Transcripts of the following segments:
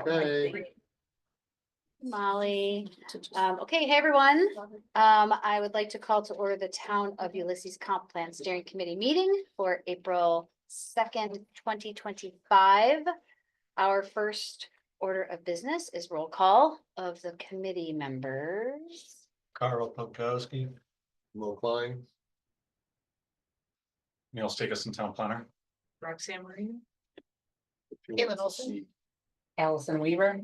Okay. Molly. Okay, hey, everyone. I would like to call to order the Town of Ulysses Comp Plan Steering Committee meeting for April 2nd, 2025. Our first order of business is roll call of the committee members. Carl Polkowski, Mo Klein. Neil Stickison, town planner. Roxanne Marine. Caitlin Olsen. Allison Weaver.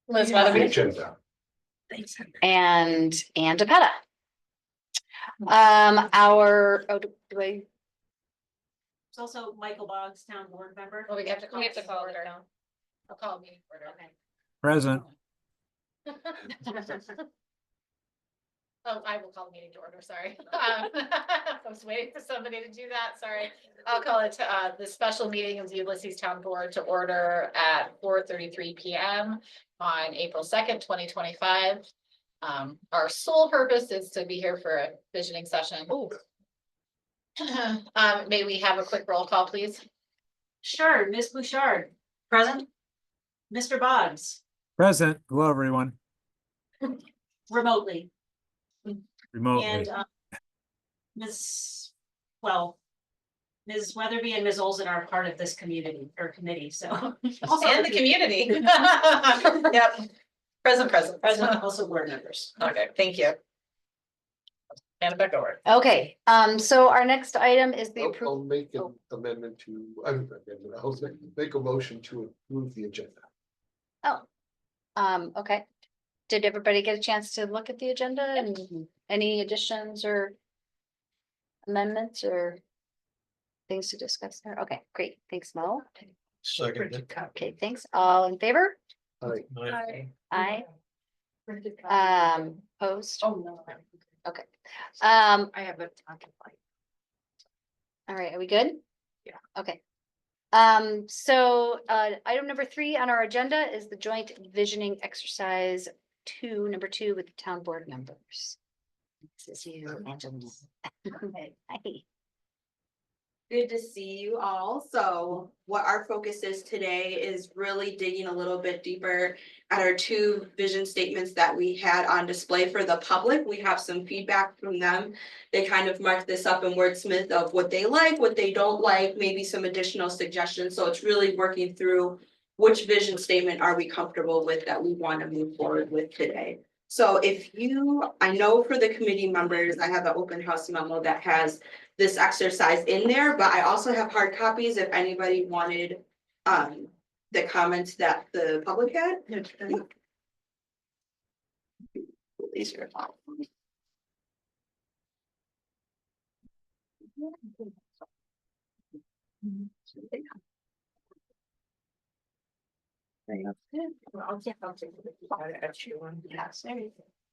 The agenda. Thanks. And DePetta. do I, It's also Michael Boggs, town board member. Well, we have to call it down. I'll call meeting order. Present. Oh, I will call the meeting to order, sorry. I was waiting for somebody to do that, sorry. I'll call it the special meeting of the Ulysses Town Board to order at 4:33 p.m. on April 2nd, 2025. Our sole purpose is to be here for a visioning session. May we have a quick roll call, please? Sure, Ms. Bouchard, present. Mr. Boggs, Present. Hello, everyone. remotely, Remotely. and Ms. Weatherby and Ms. Olsen are part of this community or committee, so. And the community. Yep. Present. Also board members. Okay, thank you. Hand it back over. okay, so our next item is the I'll approval. make an amendment to, I'll make a motion to approve the agenda. Okay. Did everybody get a chance to look at the agenda and any additions or amendments or things to discuss there? Okay, great. Thanks, Mo. Second. Okay, thanks. All in favor? Aye. Aye. Opposed? Oh, no. Okay. I have a talking point. All right, are we good? Yeah. Okay. So item number 3 on our agenda is the joint visioning exercise number 2 with the town board members. This is you, Angelina. Hi. Good to see you all. So what our focus is today is really digging a little bit deeper at our 2 vision statements that we had on display for the public. We have some feedback from them. They kind of marked this up in wordsmith of what they like, what they don't like, maybe some additional suggestions. So it's really working through which vision statement are we comfortable with that we want to move forward with today. So I know for the committee members, I have an open house memo that has this exercise in there, but I also have hard copies if anybody wanted the comments that the public had. These are I'll take extra one.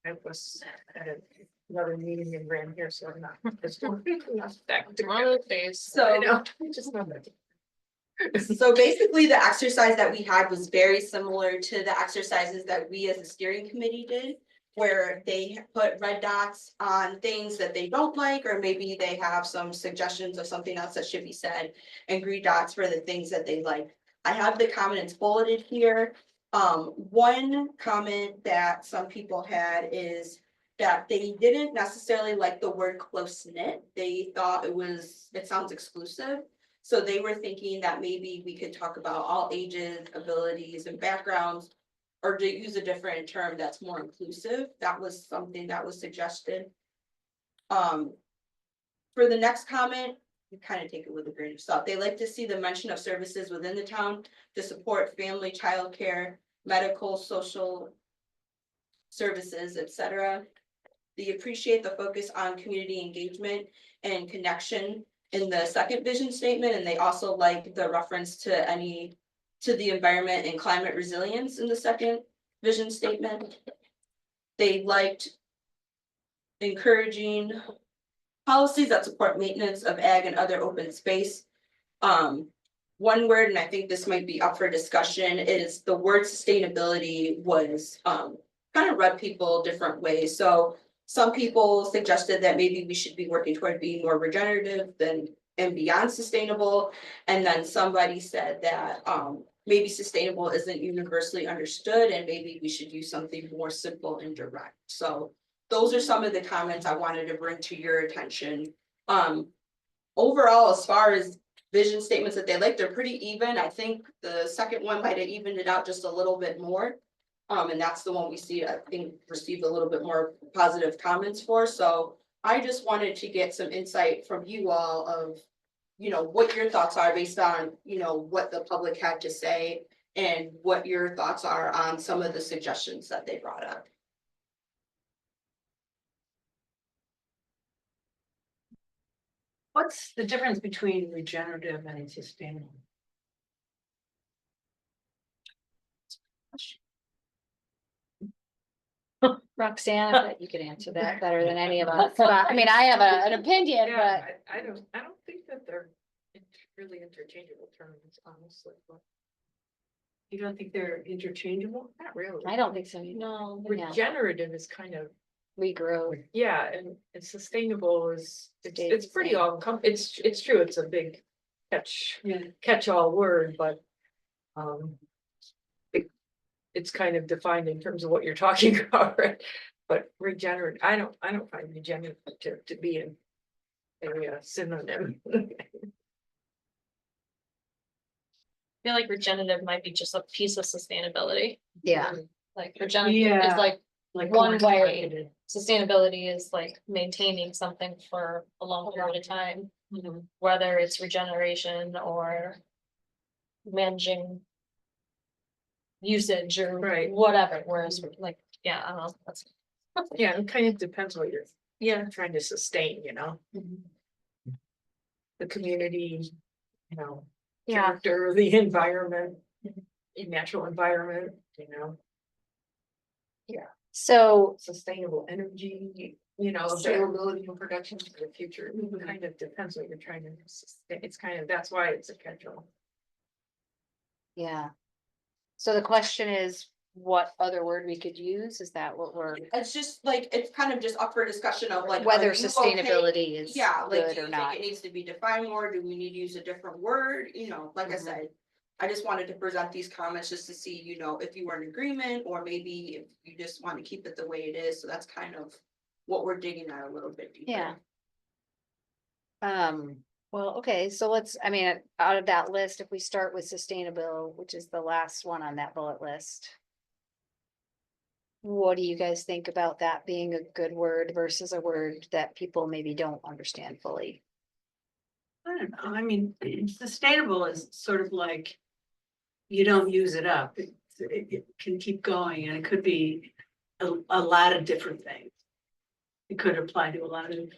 I was at another meeting and ran here, so I'm not. Back to one of those days. So- I know, just know that. So basically, the exercise that we had was very similar to the exercises that we as a steering committee did, where they put red dots on things that they don't like, or maybe they have some suggestions of something else that should be said, and green dots for the things that they like. I have the comments bulleted here. One comment that some people had is that they didn't necessarily like the word close knit. They thought it sounds exclusive. So they were thinking that maybe we could talk about all ages, abilities, and backgrounds, or to use a different term that's more inclusive. That was something that was suggested. For the next comment, you kind of take it with a grain of salt. They like to see the mention of services within the town to support family, childcare, medical, social services, etc. They appreciate the focus on community engagement and connection in the second vision statement, and they also like the reference to the environment and climate resilience in the second vision statement. They liked encouraging policies that support maintenance of ag and other open space. One word, and I think this might be up for discussion, is the word sustainability was kind of rubbed people different ways. So some people suggested that maybe we should be working toward being more regenerative and beyond sustainable. And then somebody said that maybe sustainable isn't universally understood and maybe we should use something more simple and direct. So those are some of the comments I wanted to bring to your attention. Overall, as far as vision statements that they like, they're pretty even. I think the second one might have evened it out just a little bit more. And that's the one we see, I think, received a little bit more positive comments for. So I just wanted to get some insight from you all of, you know, what your thoughts are based on, you know, what the public had to say and what your thoughts are on some of the suggestions that they brought up. What's the difference between regenerative and sustainable? Roxanne, I bet you could answer that better than any of us, but I mean, I have an opinion, but. I don't think that they're really interchangeable terms, honestly, but You don't think they're interchangeable? not really. I don't think so. No. Yeah, Regenerative is kind of, regrow. yeah, and sustainable is, Stays it's the pretty same. it's true, it's a big Yeah. catch-all word, but it's kind of defined in terms of what you're talking about, right? But regenerate, I don't find regenerative to be a synonym. I feel like regenerative might be just a piece of sustainability. Yeah, Like regenerative is Yeah. like Like one way. marketed. Sustainability is like maintaining something for a long period of time, Mhm. whether it's regeneration or managing usage or Right. whatever, whereas like, yeah, I don't know, that's. Yeah, it kind of depends what you're trying to sustain, you know, the community, you know. Yeah. Character, the environment, the natural environment, you know, so, sustainable energy, you know, availability and production for the future. It kind of depends what you're trying to sustain. It's kind of, that's why it's a catch-all. yeah. So the question is, what other word we could use? Is that what we're, It's just like, it's kind of just up for discussion of like. whether are you okay- sustainability is Yeah, like, good do or you not? think it needs to be defined more? Do we need to use a different word? You know, like I Mhm. said. I just wanted to present these comments just to see, you know, if you were in agreement or maybe if you just want to keep it the way it is. So that's kind of what we're digging at a little bit deeper. Yeah. Well, okay, so let's, I mean, out of that list, if we start with sustainable, which is the last one on that bullet list. What do you guys think about that being a good word versus a word that people maybe don't understand fully? I don't know, I mean, sustainable is sort of like. You don't use it up, it can keep going and it could be a lot of different things. It could apply to a lot of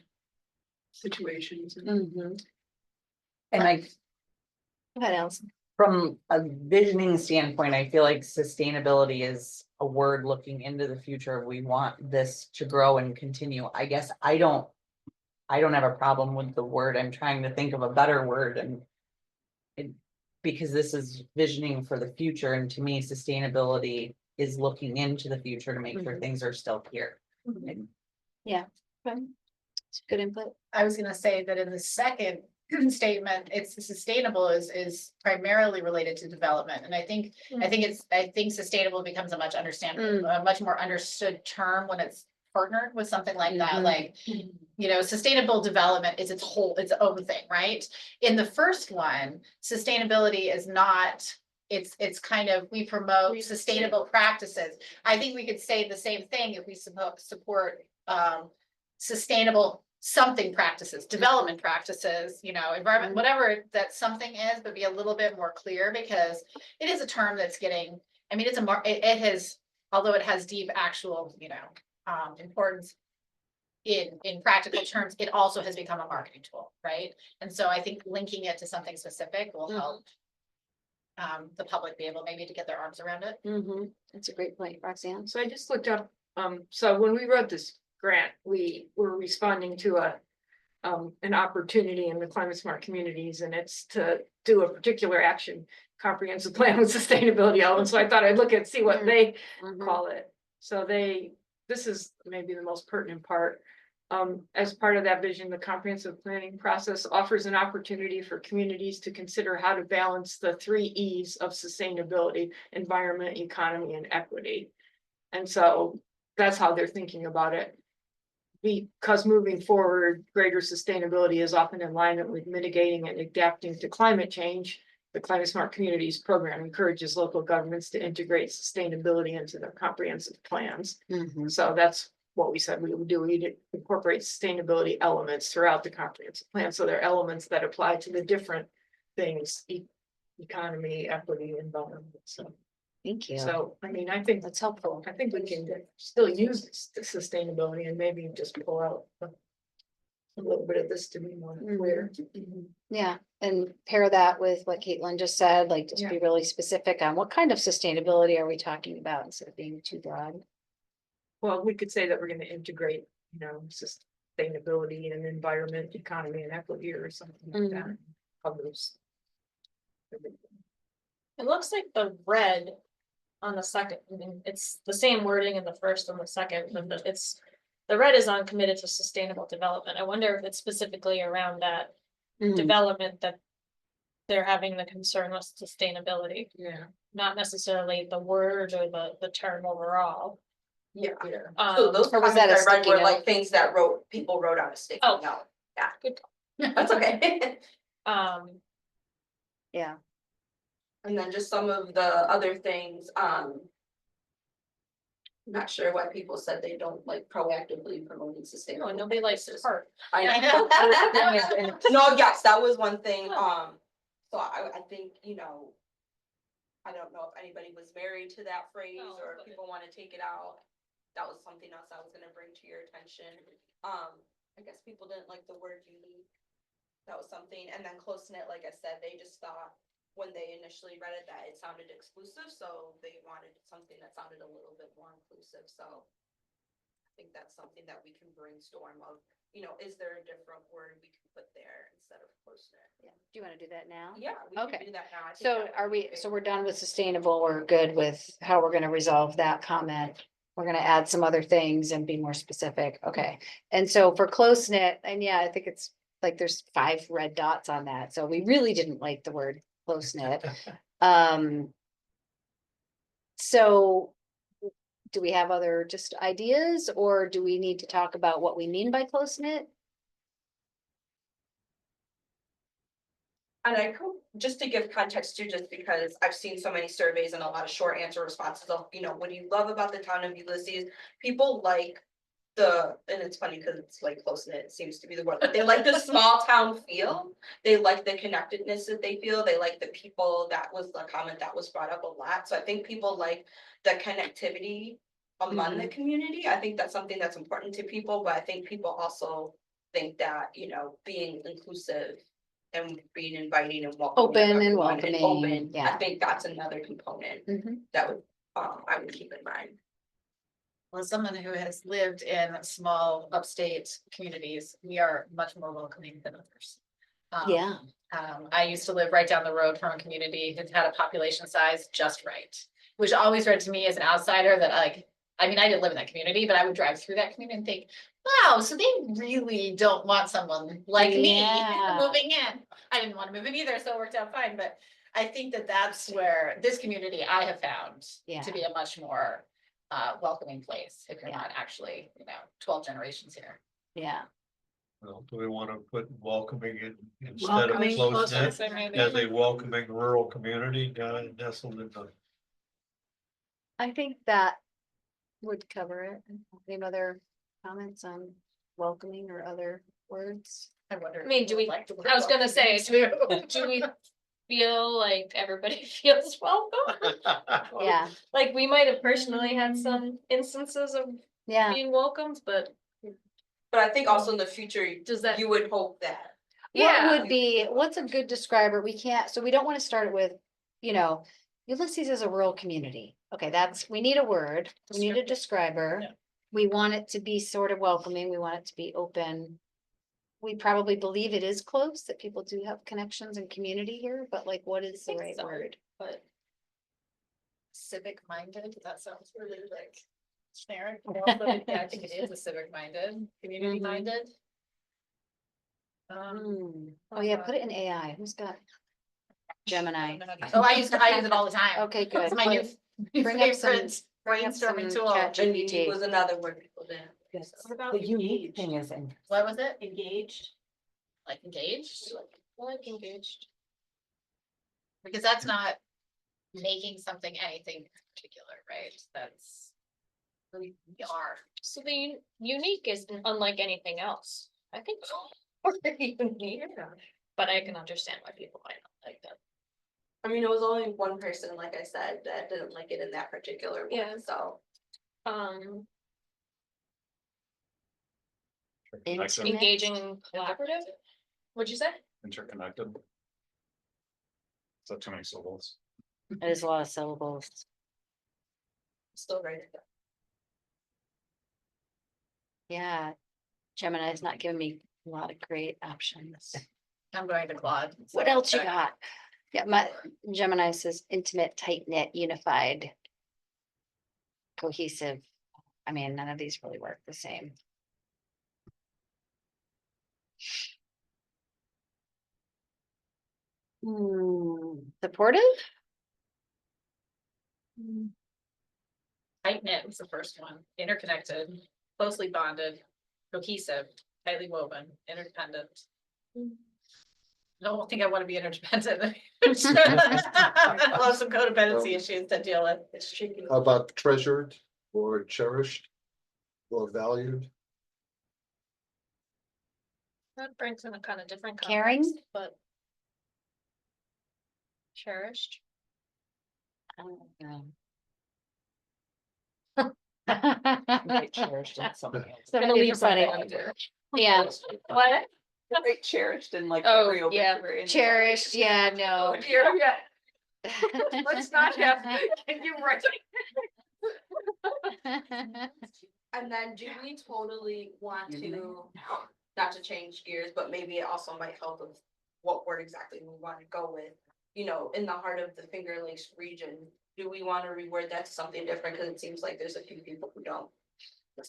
situations. Mm-hmm. And I, Go ahead, Allison. from a visioning standpoint, I feel like sustainability is a word looking into the future. We want this to grow and continue. I guess I don't have a problem with the word. I'm trying to think of a better word and because this is visioning for the future, and to me, sustainability is looking into the future to make sure things are still here. Good input. I was gonna say that in the second statement, it's sustainable is primarily related to development, and I think sustainable becomes a much a much more understood term when it's partnered with something like that, like, you know, sustainable development is its own thing, right? In the first one, sustainability is not, it's kind of, we promote sustainable practices. I think we could say the same thing if we support sustainable something practices, development practices, you know, environment, whatever that something is, but be a little bit more clear because it is a term that's getting, I mean, it has, although it has deep actual, you know, importance in practical terms, it also has become a marketing tool, right? And so I think linking it to something specific will help the public be able maybe to get their arms around it. That's a great point, Roxanne. So I just looked up, so when we wrote this grant, we were responding to an opportunity in the climate smart communities, and it's to do a particular action comprehensive plan with sustainability elements. So I thought I'd look and see what they call it. So this is maybe the most pertinent part. As part of that vision, the comprehensive planning process offers an opportunity for communities to consider how to balance the 3 E's of sustainability: environment, economy, and equity. And so that's how they're thinking about it. Because moving forward, greater sustainability is often in alignment with mitigating and adapting to climate change. The Climate Smart Communities program encourages local governments to integrate sustainability into their comprehensive plans. Mhm. So that's what we said we would do. We'd incorporate sustainability elements throughout the comprehensive plan. So there are elements that apply to the different things, economy, equity, environment. Thank you. So, I mean, I think That's helpful. we can still use the sustainability and maybe just pull out a little bit of this to be more clear. Yeah, and pair that with what Caitlin just said, like just be really specific on what kind of sustainability are we talking about instead of being too broad. Well, we could say that we're gonna integrate, sustainability and environment, economy and equity or something like that. Covers everything. It looks like the red on the second, I mean, it's the same wording in the first and the second, but the red is on committed to sustainable development. I wonder if it's specifically around that development that they're having the concern with sustainability, Yeah. not necessarily the word or the term overall. Yeah. Yeah. So those or was comments that a I read sticky were note? like things that people wrote on a sticky Oh. note. Yeah. Good. That's okay. Yeah, And then just some of the other things, I'm not sure why people said they don't like proactively promoting sustainable. No, nobody likes this part. I I know. know. No, yes, that was one thing, so I think, I don't know if anybody was married to that phrase No, or if but- people wanna take it out. That was something else I was gonna bring to your attention. I guess people didn't like the word unique. That was something, and then close knit, like I said, they just thought when they initially read it that it sounded exclusive, so they wanted something that sounded a little bit more inclusive, so. I think that's something that we can brainstorm of, is there a different word we can put there instead of close knit? yeah. Do you want to do that now? Yeah, we Okay. can do that now. I think So that would are be we, great. so we're done with sustainable, we're good with how we're gonna resolve that comment. We're gonna add some other things and be more specific, okay, and so for close knit, and yeah, I think it's like there's 5 red dots on that, so we really didn't like the word close knit. So. Do we have other just ideas, or do we need to talk about what we mean by close knit? And just to give context too, just because I've seen so many surveys and a lot of short answer responses of, what do you love about the town of Ulysses? People like and it's funny because it's like close knit seems to be the word, but they like the small town feel. They like the connectedness that they feel. They like the people. That was the comment that was brought up a lot. So I think people like the connectivity among the community. I think that's something that's important to people, but I think people also think that, being inclusive and being inviting and welcoming. Open and everyone welcoming, open, I yeah. think that's another component Mhm. that would, I would keep in mind. Well, as someone who has lived in small upstate communities, we are much more welcoming than others. Yeah. I used to live right down the road from a community that had a population size just right, which always read to me as an outsider that I didn't live in that community, but I would drive through that community and think, wow, so they really don't want someone like me Yeah. moving in. I didn't want to move in either, so it worked out fine, but I think that that's where this community I have found Yeah. to be a much more welcoming place if you're Yeah. not actually, 12 generations here. Yeah, Well, do we want to put welcoming in instead of Welcoming, close knit closer, maybe. as a welcoming rural community nestled in the. I think that would cover it. Any other comments on welcoming or other words? I wonder. I mean, do we, like the word I was gonna say, welcoming. do we feel like everybody feels welcome? Yeah, Like, we might have personally had some instances of yeah, being welcomed, but But I think also in the future, does that, you would hope that. yeah, what's a good describer? We can't, so we don't want to start it with, Ulysses is a rural community. Okay, we need a word, we need a describer. Yeah. We want it to be sort of welcoming, we want it to be open. We probably believe it is close, that people do have connections and community here, but like, what is the think right so. word? But civic minded, that sounds really like. There, yeah, I think it is a civic minded, community Mhm. minded. Um, Oh, yeah, put it in AI. Who's got Gemini? Oh, I use it all the time. Okay, good. It's my new Bring up some- favorite bring up brainstorming some tool. chat And GPT. was another word people did. What about The unique engaged? thing is, in What was it? Engaged? Like engaged? Like engaged. Because that's not making something anything particular, right? That's who we are. So the unique is unlike anything else. I think we're unique, but I can understand why people might not like that. I mean, it was only one person, like I said, that didn't like it in that particular Yeah. one, so. Intimate. Engaging and collaborative. What'd you say? Interconnected. Is that too many syllables? That is a lot of syllables. Still right. Yeah. Gemini's not giving me a lot of great options. I'm going to Claude. What else you got? Yeah, my Gemini says intimate, tight knit, unified. Cohesive. I mean, none of these really work the same. Supportive? Tight knit was the first one, interconnected, closely bonded, cohesive, tightly woven, interdependent. I don't think I want to be interdependent. I'll have some codependency issues to deal with. It's tricky. How about treasured or cherished? Or valued? That brings in a kind of different Caring? context, but. Cherished. I don't know. great cherished in something else. So Gonna maybe leave for funny. something under. Yeah, What? Great cherished in like. Oh, every yeah. obituary and- cherished, yeah, no. Yeah, let's not have, can you write? And then do we totally want You may. to, not to change gears, but maybe it also might help with what word exactly we want to go with. You know, in the heart of the Finger Lakes region, do we want to reword that to something different? Cause it seems like there's a few people who don't.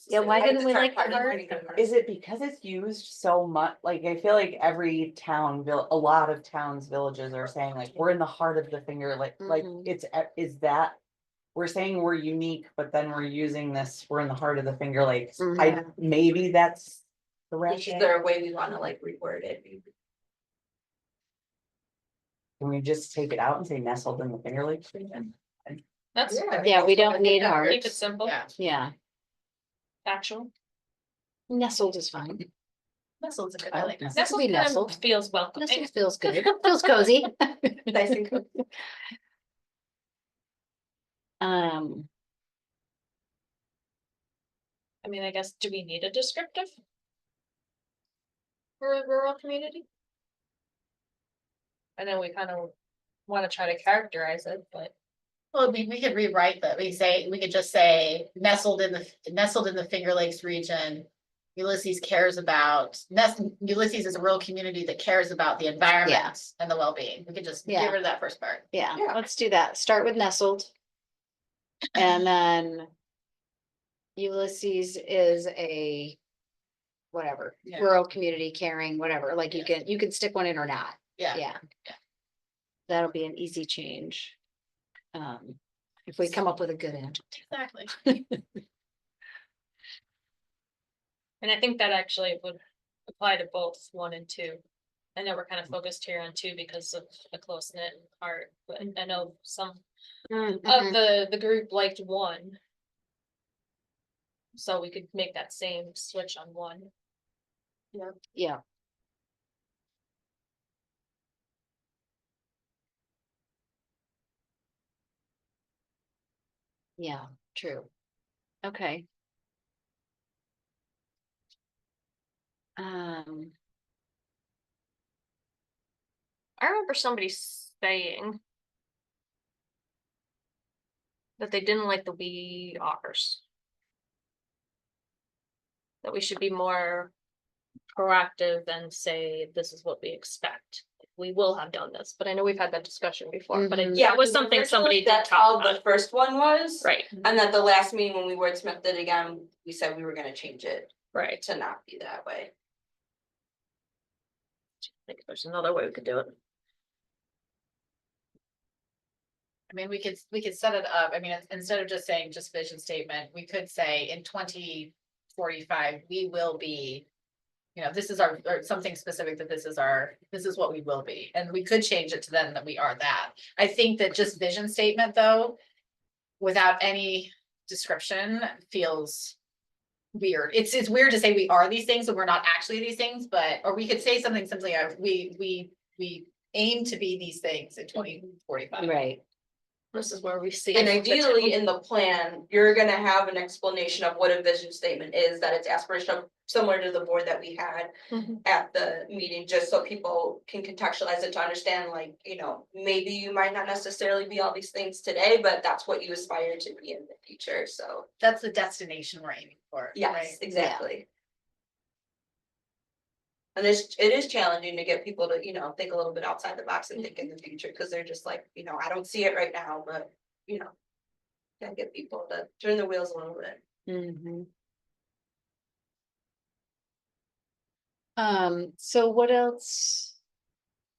Yeah, why necessarily didn't we the like the part of word? Finger Lakes. Is it because it's used so much? Like, I feel like every town, a lot of towns, villages are saying like, we're in the heart of the Finger, like Mhm. is that? We're saying we're unique, but then we're using this, we're in the heart of the Finger Lakes. Maybe that's the Is there a way we want to like reword it? Can we just take it out and say nestled in the Finger Lakes region? That's. Yeah, we don't need Keep it hearts. simple, Yeah. Yeah, factual. nestled is fine. Nestled's a good, I like This that. could be Nestled kind of nestled. feels welcoming. Nestled feels good, feels cozy. Nice and cool. Um, I mean, I guess, do we need a descriptive? For a rural community? I know we kind of want to try to characterize it, but. Well, we could rewrite that. We could just say nestled in the Finger Lakes region. Ulysses cares about, Ulysses is a rural community that cares about the environment and the well-being. We could just Yeah. get rid of that first part. yeah, Yeah. let's do that. Start with nestled. And then Ulysses is a whatever, Yeah. rural community caring, whatever, like you can stick one in or not. Yeah. Yeah. That'll be an easy change. If we come up with a good end. Exactly. And I think that actually would apply to both 1 and 2. I know we're kind of focused here on 2 because of a close knit part, but I know some of the group liked 1. So we could make that same switch on 1. Yeah. Yeah, true. Okay. I remember somebody saying that they didn't like the we offers. That we should be more proactive and say, this is what we expect. we will have done this, but I know we've had that discussion before, but Mhm. yeah, it was because something originally somebody did that's talk how about. the first one was. Right, And at the last meeting, when we wordsmithed it again, we said we were gonna change it right. to not be that way. I think there's another way we could do it. I mean, we could set it up, I mean, instead of just saying just vision statement, we could say in 2045, we will be. You know, this is our, or something specific that this is what we will be, and we could change it to then that we are that. I think that just vision statement though, without any description feels weird. It's weird to say we are these things and we're not actually these things, but, or we could say something simply, we aim to be these things in 2045. Right, This is where we see. And it. ideally, in the plan, you're gonna have an explanation of what a vision statement is, that it's aspirational, similar to the board that we had Mhm. at the meeting, just so people can contextualize it to understand, like, you know, maybe you might not necessarily be all these things today, but that's what you aspire to be in the future, so. That's the destination we're aiming for, Yes, right? exactly. And it is challenging to get people to, you know, think a little bit outside the box and think in the future, because they're just like, you know, I don't see it right now, but, you know. Gotta get people to turn the wheels a little bit. mhm. So what else?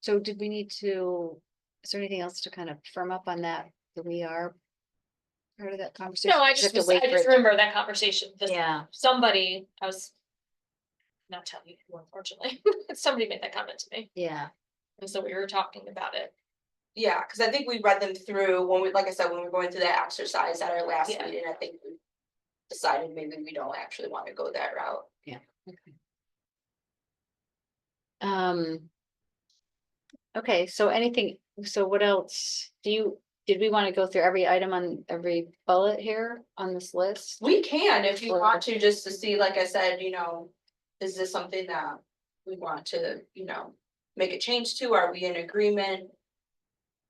So did we need to, is there anything else to kind of firm up on that we are part of that conversation? No, I Just have just to was, wait I for just it to- remember that conversation, because Yeah, somebody, I was. Not telling you who, unfortunately, somebody made that comment to me, yeah, and so we were talking about it. Yeah, cause I think we read them through when we, like I said, when we were going through that exercise at our last Yeah. meeting, I think we. Decided maybe we don't actually wanna go that route. um. Okay, so anything, so what else did we want to go through every item on every bullet here on this list? We can, if you Or- want to, just to see, like I said, you know, is this something that we want to, you know, make a change to, are we in agreement?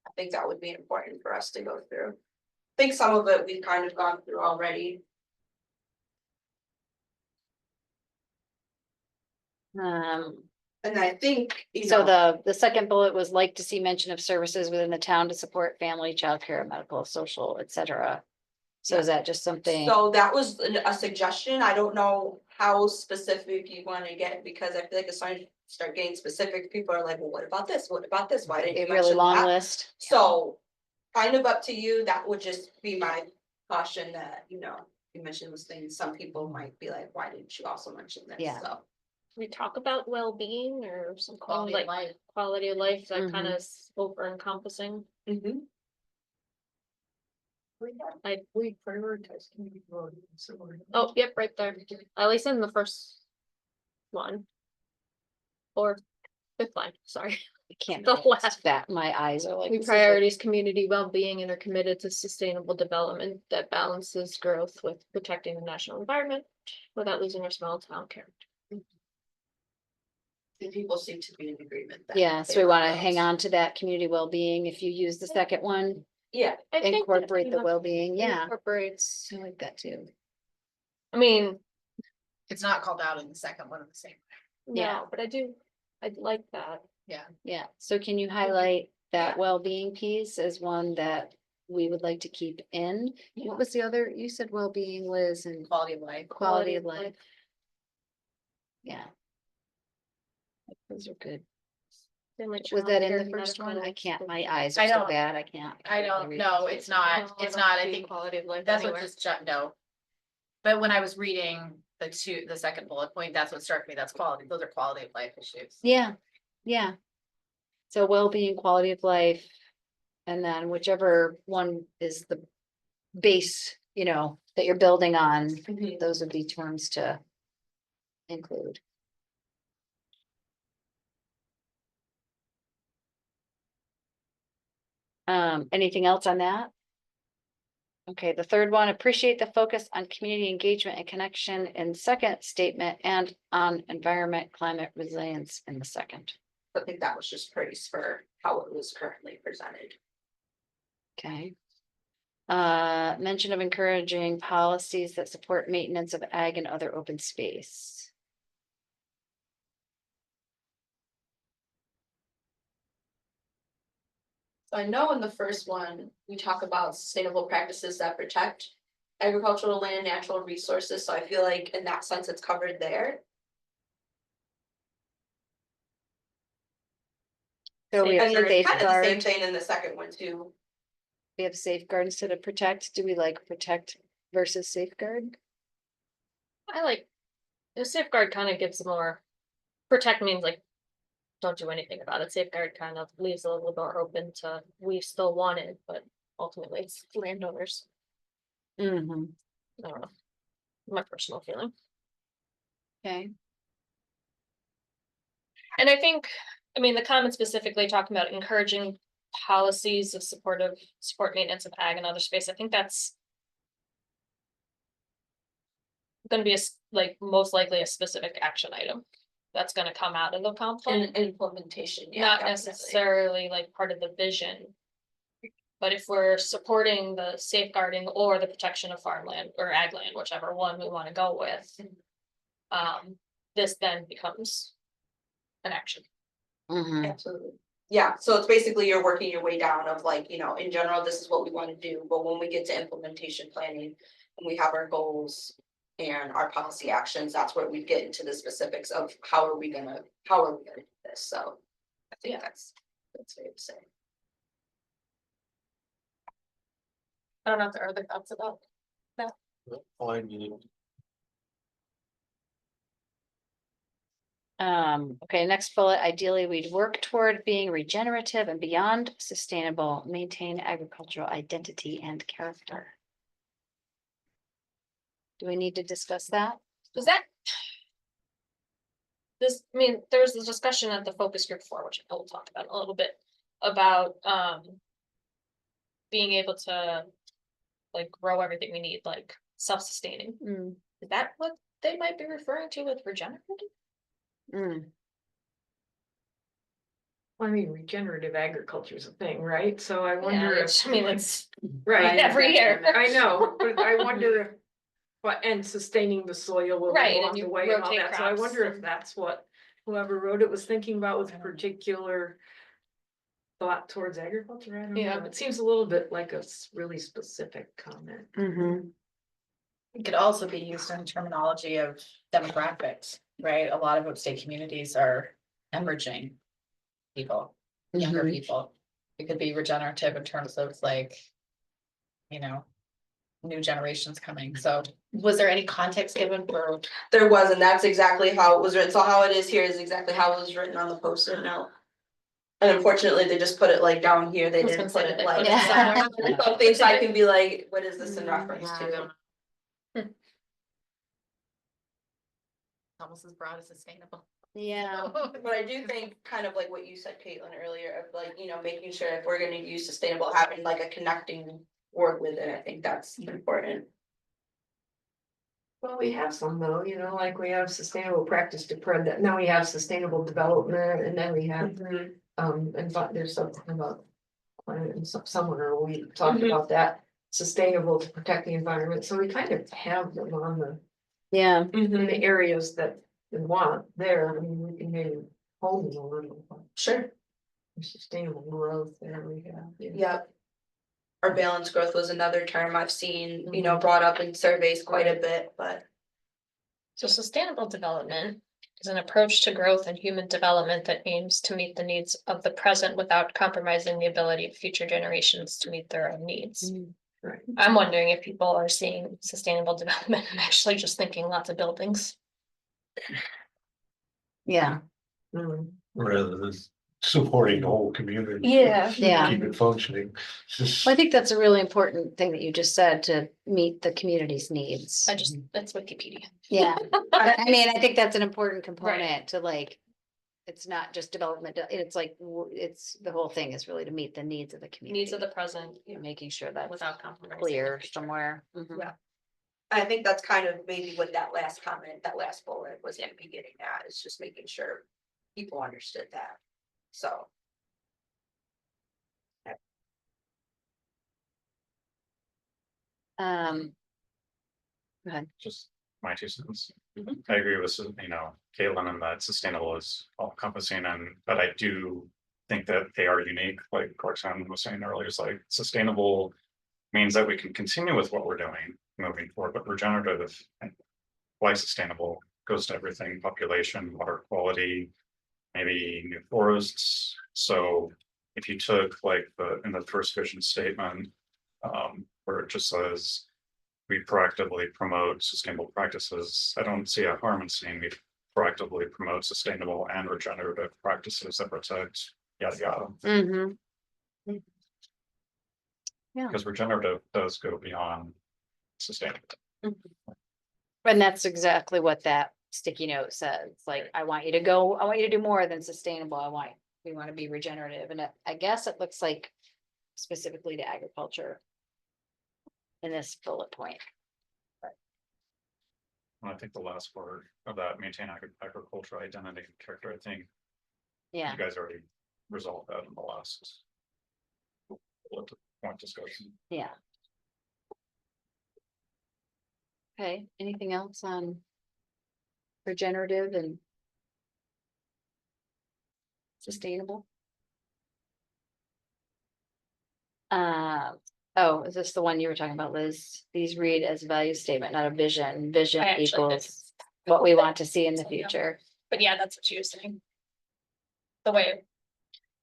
I think that would be important for us to go through. I think some of it we've kind of gone through already. Um, And I think, you so know, the second bullet was like to see mention of services within the town to support family, childcare, medical, social, et cetera. So is that just something? so that was a suggestion. I don't know how specific you wanna get, because I feel like as soon as you start getting specific, people are like, well, what about this? What about this? Why didn't you A really mention long that? list? So, kind of up to you, that would just be my caution that, you know, you mentioned those things, some people might be like, why didn't you also mention this? Yeah. So. We talk about well-being or some Quality quality, of life. quality of life that kind Mhm. of over encompassing. Mhm. We prioritize community voting, so. Oh, yep, right there, at least in the first one. Or fifth line, sorry. I can't. The read last- That, my eyes are like. We this is like- priorities community well-being and are committed to sustainable development that balances growth with protecting the national environment without losing our small town character. And people seem to be in agreement. that Yeah, so they we want want to those. hang on to that community well-being. If you use the second one, Yeah, I think that, incorporate you the know, well-being, yeah, Incorporates, I like that too. I mean, It's not called out in the second one of the same. Yeah. no, but I like that. Yeah, so can you highlight that well-being piece as one that we would like to keep in? What was the other, you said well-being, Liz, and Quality of life. quality of life? Yeah. Those are good. Family, Was that in the childcare, first one? I medical, can't, my social- eyes I are so don't- bad, I can't. I don't read. know, it's No, not, I it's don't not, I see think quality of life that's what anywhere. just no. But when I was reading the second bullet point, that's what struck me, that's quality, those are quality of life issues. Yeah, yeah. So well-being, quality of life, and then whichever one is the base, you know, that you're building on, Mhm. those would be terms to include. Anything else on that? Okay, the third one, appreciate the focus on community engagement and connection in second statement and on environment, climate resilience in the second. I think that was just praise for how it was currently presented. Okay. Mention of encouraging policies that support maintenance of ag and other open space. So I know in the first one, we talk about sustainable practices that protect agricultural land, natural resources, so I feel like in that sense it's covered there. So we have And then it's kind of the same safeguard, thing in the second one too. we have safeguard instead of protect. Do we like protect versus safeguard? I like, the safeguard kind of gives more, protect means like, don't do anything about it. Safeguard kind of leaves a little more open to, we still want it, but ultimately it's landowners. Mm-hmm. I don't know. My personal feeling. Okay. And I think, I mean, the comment specifically talking about encouraging policies of support maintenance of ag and other space, I think that's gonna be like most likely a specific action item that's gonna come out of the comp plan, And implementation, yeah. not definitely. necessarily like part of the vision. But if we're supporting the safeguarding or the protection of farmland or ag land, whichever one we wanna go with. This then becomes an action. Mm-hmm. Absolutely. Yeah, so it's basically you're working your way down of like, you know, in general, this is what we want to do, but when we get to implementation planning. And we have our goals and our policy actions, that's where we get into the specifics of how are we gonna do this, so. I think that's fair to say. I don't know if there are other thoughts about. Fine, you know. Okay, next bullet, ideally, we'd work toward being regenerative and beyond sustainable, maintain agricultural identity and character. Do we need to discuss that? Does that? This, I mean, there was this discussion at the focus group for, which I will talk about a little bit, about, being able to. Like grow everything we need, like self-sustaining. Mm, Is that what they might be referring to with regenerative? mm, I mean, regenerative agriculture is a thing, right? So I wonder Yeah, if. which, I mean, it's Right, every year. I know, but I wonder if, but, and sustaining the soil Right, and along you the way and all rotate that, so I crops wonder if and- that's what whoever wrote it was thinking about with particular thought towards agriculture, I don't Yeah. know, it seems a little bit like a really specific comment. mm-hmm. It could also be used in terminology of demographics, right? A lot of upstate communities are hemorrhaging people, younger Mhm. people. It could be regenerative in terms of like, you know, new generations coming. So was there any context given for? There was, and that's exactly how it was written, so how it is here is exactly how it was written on the post-it note. And unfortunately, they just put it like down here, they I was didn't gonna put say, it did they like. put it somewhere? Something so I can be like, what is this in reference Yeah, I to? don't Almost as broad as sustainable. Yeah. But I do think kind of like what you said, Caitlin, earlier, of like, you know, making sure if we're gonna use sustainable, having like a connecting word with it, I think that's important. Well, we have some though, you know, like we have sustainable practice to that, now we have sustainable development, and then we have, and there's something about. Climate and somewhere we talked about that, sustainable to protect the environment, so we kind of have them on the, Yeah, in the areas that we want there, I mean, we can maybe hold them a little. But Sure. sustainable growth there we have. Yeah. Yep. Or balanced growth was another term I've seen, you know, brought up in surveys quite a bit, but. So sustainable development is an approach to growth and human development that aims to meet the needs of the present without compromising the ability of future generations to meet their own needs. Right. I'm wondering if people are seeing sustainable development and actually just thinking lots of buildings. yeah, Mm. Rather than supporting the whole community. Yeah. yeah. Keep it functioning. Just- Well, I think that's a really important thing that you just said, to meet the community's needs. That's Wikipedia. Yeah, I mean, I think that's an important component to like. It's not just development, it's like, it's, the whole thing is really to meet the needs of the community. Needs of the present Making sure that's without compromising. clear somewhere. Mhm. Yeah. I think that's kind of maybe what that last comment, that last bullet was gonna be getting at, is just making sure people understood that, so. Go ahead. Just my 2 cents. I agree with, you know, Caitlin, and that sustainable is all encompassing, and, but I do think that they are unique, like Roxanne was saying earlier, it's like sustainable means that we can continue with what we're doing moving forward, but regenerative and why sustainable goes to everything, population, water quality, maybe new forests. So if you took like in the first vision statement, where it just says we proactively promote sustainable practices, I don't see a harm in saying we proactively promote sustainable and regenerative practices that protect yada yada. Mm-hmm. Because regenerative does go beyond sustainable. And that's exactly what that sticky note says, like, I want you to do more than sustainable, we want to be regenerative, and I guess it looks like specifically to agriculture. In this bullet point. And I think the last word of that, maintain agricultural identity and character, I think Yeah, you guys already resolved that in the last point discussion. yeah. Okay, anything else on regenerative and sustainable? Oh, is this the one you were talking about, Liz? These read as a value statement, not a vision. Vision I actually did. equals what we want to see in the future. But yeah, that's what she was saying. The way.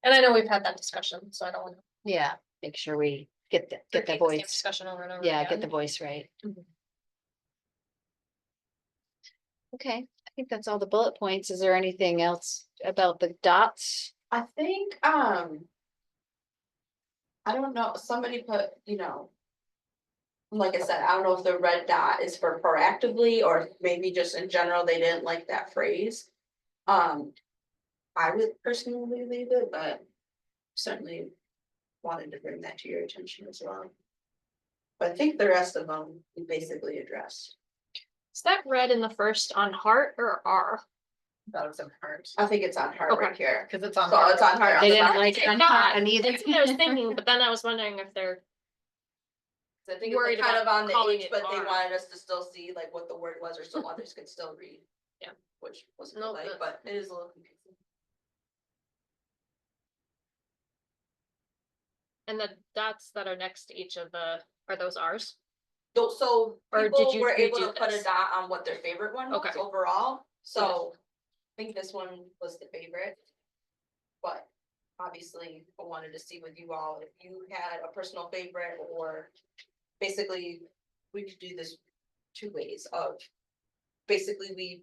And I know we've had that discussion, so I don't want to. Yeah, make sure we get the repeat the same voice. Discussion over and over. Yeah, again. get the voice right. Mhm. Okay, I think that's all the bullet points. Is there anything else about the dots? I think, I don't know, somebody put, like I said, I don't know if the red dot is for proactively or maybe just in general, they didn't like that phrase. I would personally leave it, but certainly wanted to bring that to your attention as well. But I think the rest of them we basically addressed. Is that red in the first on heart or R? That was in heart, I think it's on heart right here. because it's on. So it's on heart. They didn't Sorry. like I uncommon either. That's what I was thinking, but then I was wondering if they're, I think worried it's kind of about on the calling H, it but they R. wanted us to still see like what the word was, or so others could still read. Yeah. Which wasn't No, like, that's- but it is a little confusing. and the dots that are next to each of are those Rs? So Or did people you were able to redo put a this? dot on what their favorite one was Okay. overall, so I think this one was the favorite. But obviously, I wanted to see with you all if you had a personal favorite, or basically, we could do this two ways of. Basically, we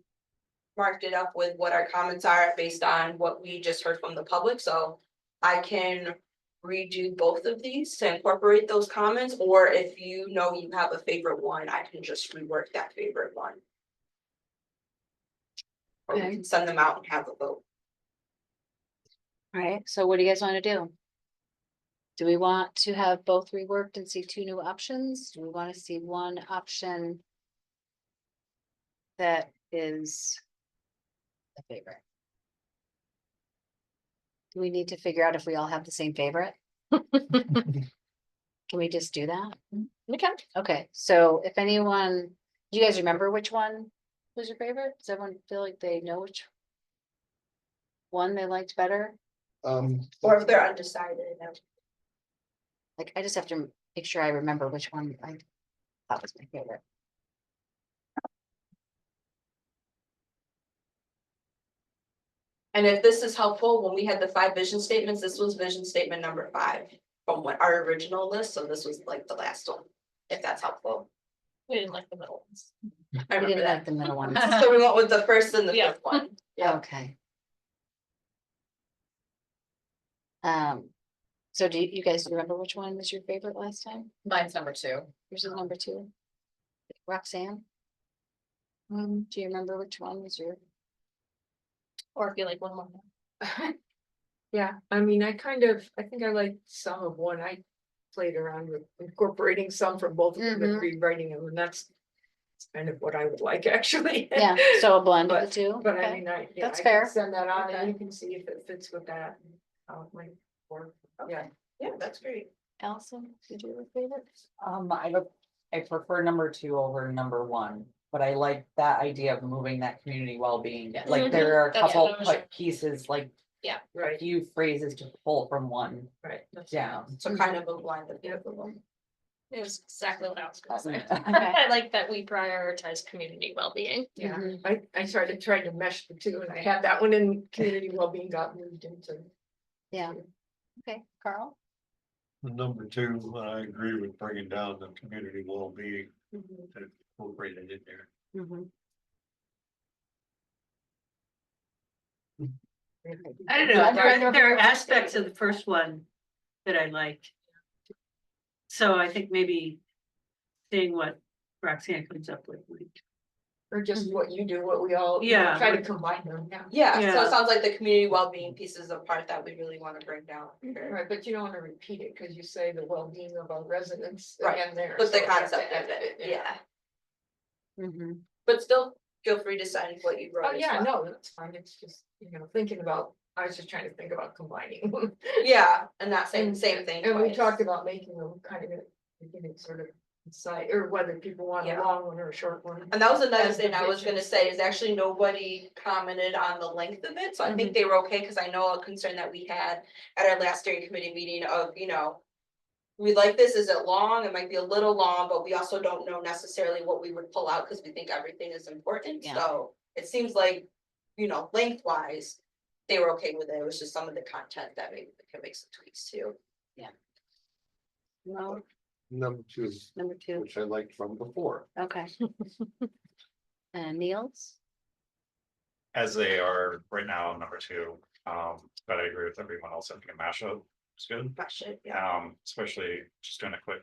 marked it up with what our comments are based on what we just heard from the public, so I can redo both of these to incorporate those comments, or if you know you have a favorite one, I can just rework that favorite one. Or we Okay. can send them out and have a vote. All right, so what do you guys want to do? Do we want to have both reworked and see two new options? Do we want to see one option that is a favorite? Do we need to figure out if we all have the same favorite? Can we just do that? Okay. Okay, so if anyone, do you guys remember which one was your favorite? Does everyone feel like they know which one they liked better? Or if they're undecided. Like, I just have to make sure I remember which one I thought was my favorite. And if this is helpful, when we had the 5 vision statements, this was vision statement number 5 from what our original list, so this was like the last one, if that's helpful. We didn't like the middle ones. I I remember didn't that. like the middle one. So we went with the first and the Yeah. fifth one. Yeah. Okay. So do you guys remember which one was your favorite last time? Mine's number 2. Yours is number 2. Roxanne? Do you remember which one was your? Or if you like one more. Yeah, I mean, I think I like some of one. I played around with incorporating some from both of them and rewriting them, and that's kind of what I would like, actually. Yeah, so a blend of the But- two. But I Okay. mean, yeah, That's I can fair. send that on Okay. and you can see if it fits with that. And how it might work. Yeah. Yeah, that's great. Allison, did you have a favorite? I prefer number 2 over number 1, but I like that idea of moving that community well-being. Yeah. Like there are a That's couple what I was- pieces, like Right, few phrases to pull from one right. That's- down. So kind of a blend of Yeah. both of them. It was exactly what I was gonna say. Okay. I like that we prioritize community well-being. Yeah, Mhm. I tried to mesh the two, and I had that one in community well-being got moved into. Yeah. Okay, Carl? Number two, I agree with bringing down the community well-being and incorporating it in there. I don't I'm know, trying to there are aspects of the first one that I liked. So I think maybe seeing what Roxanne comes up with. Or just what you do, what we all, Yeah. try to combine them, yeah. Yeah, so Yeah. it sounds like the community well-being piece is a part that we really wanna bring down. Right, but you don't wanna repeat it, cause you say the well-being of our residents Right, again there. But the so we have to concept add of it, yeah, Mm-hmm. but still feel free to sign what you wrote. Oh, as yeah, well. no, that's fine, it's just, thinking about, I was just trying to think about combining. Yeah, and that same thing. And we twice. talked about making them kind of, sort of inside, or whether people want a Yeah. long one or a short one. And that was another As thing I was gonna divisions. say, is actually nobody commented on the length of it, so I think they were okay, cause I know a concern that we had at our last steering committee meeting of, we like this, is it long? It might be a little long, but we also don't know necessarily what we would pull out, cause we think everything is important, Yeah. so it seems like, lengthwise, they were okay with it, it was just some of the content that maybe we can make some tweaks to. No, Number two, number two, which I liked from before. okay. And Niels? As they are right now, number two, but I agree with everyone else, I think a mashup is good. That shit, yeah. Especially just doing a quick.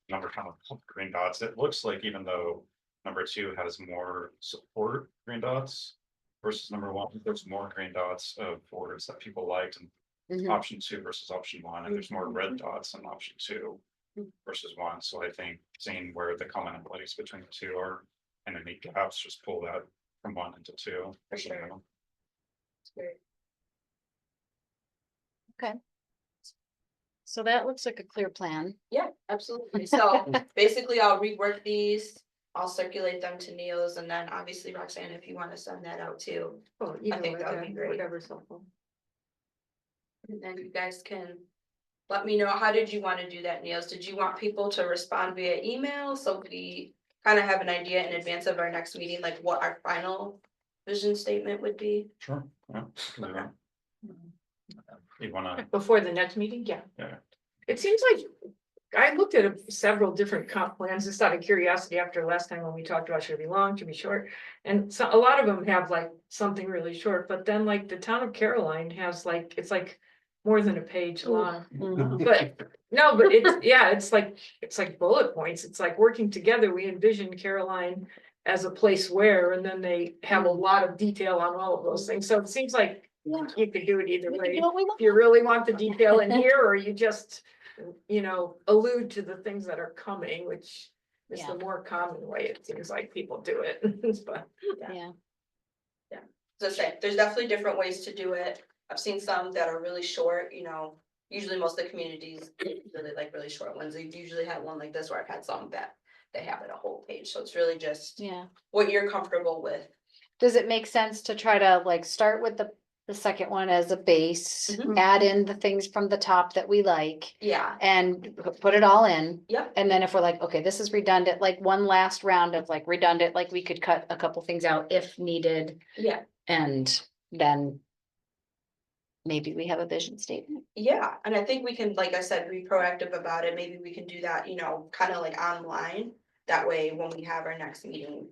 Number kind of green dots, it looks like even though number two has more support green dots. Versus number one, there's more green dots of words that people liked and Mhm. option two versus option one, and there's more red dots in option two. Versus one, so I think seeing where the commonalities between the two are and any gaps, just pull that from one into two. For sure. It's great. So that looks like a clear plan. Yeah, absolutely. So basically, I'll rework these. I'll circulate them to Niels, and then obviously Roxanne, if you want to send that out too. Oh, think that would be great. Whatever's helpful. And then you guys can let me know, how did you want to do that, Niels? Did you want people to respond via email? So we kind of have an idea in advance of our next meeting, like what our final vision statement would be? Sure, yeah. can do that. You wanna, Before the next meeting, yeah. Yeah. It seems like, I looked at several different comp plans, just out of curiosity after last time when we talked about should it be long, should it be short. And so a lot of them have like something really short, but then like the town of Caroline has like, it's like more than a page long. Mhm. But no, but it's, yeah, it's like bullet points. It's like working together. We envision Caroline as a place where, and then they have a lot of detail on all of those things. So it seems like Yeah. you could do it either We can way. do what we want. If you really want the detail in here, or you just, allude to the things that are coming, which is Yeah. the more common way it seems like people do it. But Yeah, As I say, there's definitely different ways to do it. I've seen some that are really short, usually most of the communities really like really short ones. They usually have one like this, where I've had some that they have it a whole page, so it's really just yeah. what you're comfortable with. Does it make sense to try to like start with the second one as a base, Mhm. add in the things from the top that we like Yeah, and put it all in? yep, And then if we're like, okay, this is redundant, like one last round of like redundant, like we could cut a couple things out if needed. yeah, And then maybe we have a vision statement. yeah. And I think we can, like I said, be proactive about it. Maybe we can do that, kind of like online. That way, when we have our next meeting,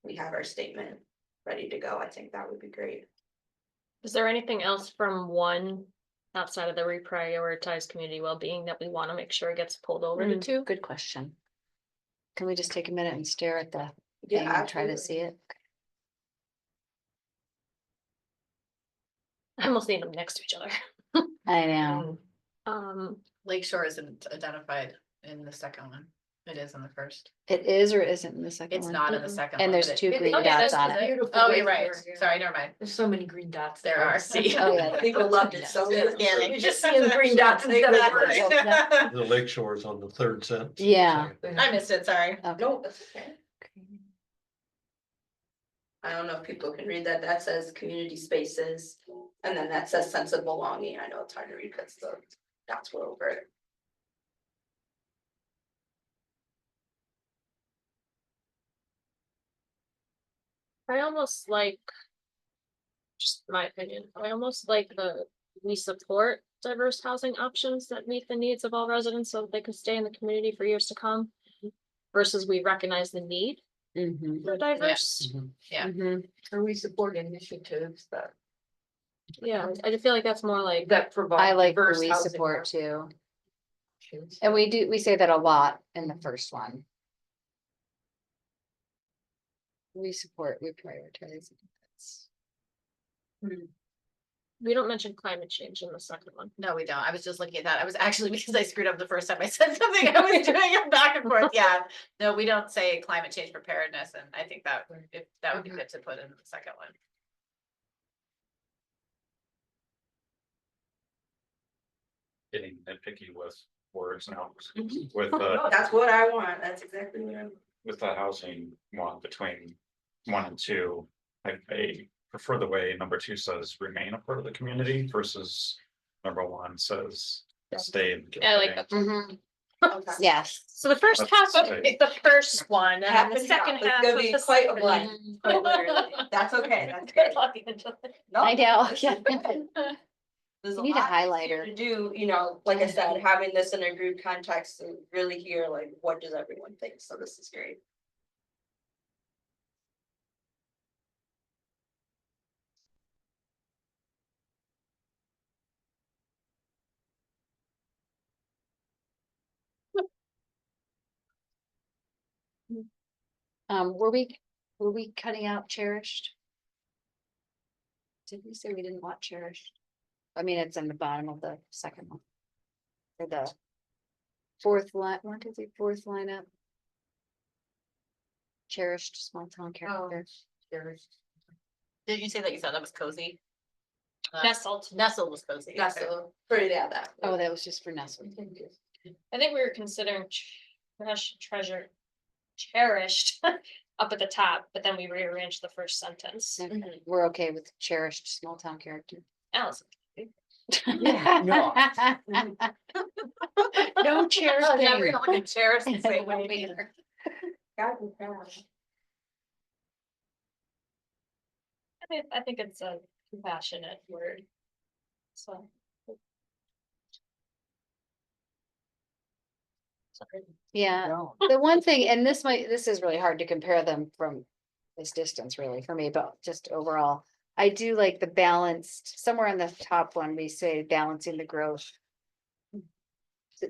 we have our statement ready to go. I think that would be great. Is there anything else from one outside of the reprioritized community well-being that we want to make sure gets pulled over to two? Good question. Can we just take a minute and stare at the Yeah, thing and try to absolutely. see it? I almost need them next to each other. I know. Lake Shore isn't identified in the second one. It is in the first. It is or isn't in the second It's one? not in the second. And one, there's but it- two It- green okay, dots that's on just it. beautiful Oh, Lake you're right. Shore, yeah. Sorry, never mind. There's so many green dots. There are. See. Oh, yeah. People loved it so much. You're just seeing green dots instead of words. Exactly. The lake shore is on the third sentence. Yeah. I missed it, sorry. Okay. No, that's okay. I don't know if people can read that, that says community spaces, and then that says sense of belonging, I know it's hard to read because that's were over it. I almost like. Just my opinion, I almost like we support diverse housing options that meet the needs of all residents so that they can stay in the community for years to come. Versus we recognize the need for diverse. Or we support initiatives that Yeah, I just feel like that's more like. that provide. I like diverse we housing support too. options. And we say that a lot in the first one. We support, we prioritize. We don't mention climate change in the second one. No, we don't. I was just looking at that. I was actually, because I screwed up the first time I said something, I was doing it back and forth. Yeah. No, we don't say climate change preparedness, and I think that if that would be good to put in the second one. Getting nitpicky with words now. With No, that's what I want, that's exactly what I'm. with the housing one between 1 and 2, I prefer the way number 2 says remain a part of the community versus number 1 says stay. in the I like that. community. Okay. Yes. So the first That's half of right. the first one, and Half then the and half. second It's half gonna of be the quite a second blend. one. Quite literally. That's okay, that's Good good. luck, Angela. No, I know, yeah. There's You need a lot highlighter. To do, you know, like I said, having this in a group context and really hear like, what does everyone think, so this is great. Were we cutting out cherished? Did we say we didn't want cherished? I mean, it's in the bottom of the second one. Or the fourth line, fourth line up. Cherished small town character. Did you say that you thought that was cozy? Nestled. Nestle was cozy. That's so pretty to add that. Oh, that was just for Nestle. I think we were considering cherished up at the top, but then we rearranged the first sentence. Okay, we're okay with cherished small town character. Allison. no. No cherish Oh, now we're thing. gonna look at cherish the same way. Either. God, we can. I think it's a compassionate word. So. Sorry. Yeah, No. the one thing, and this is really hard to compare them from this distance really for me, but just overall. I do like the balanced, somewhere on the top one, we say balancing the growth.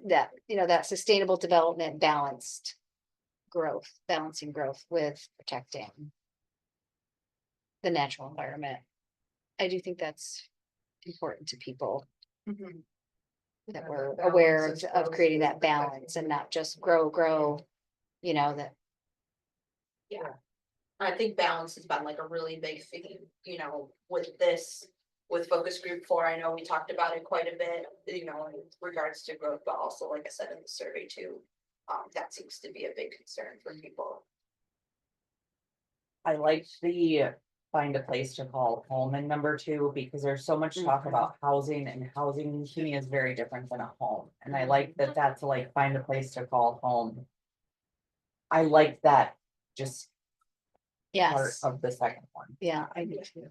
That, you know, that sustainable development balanced growth, balancing growth with protecting the natural environment. I do think that's important to people, that we're aware of creating that balance and not just grow, you know, that. Yeah. I think balance has been like a really big thing, you know, with this, with focus group 4, I know we talked about it quite a bit, you know, in regards to growth, but also, like I said, in the survey too. That seems to be a big concern for people. I like the find a place to call home in number 2, because there's so much talk about housing, and housing to me is very different than a home. And I like that that's like find a place to call home. I like that just part Yes, of the second one. yeah, I do too.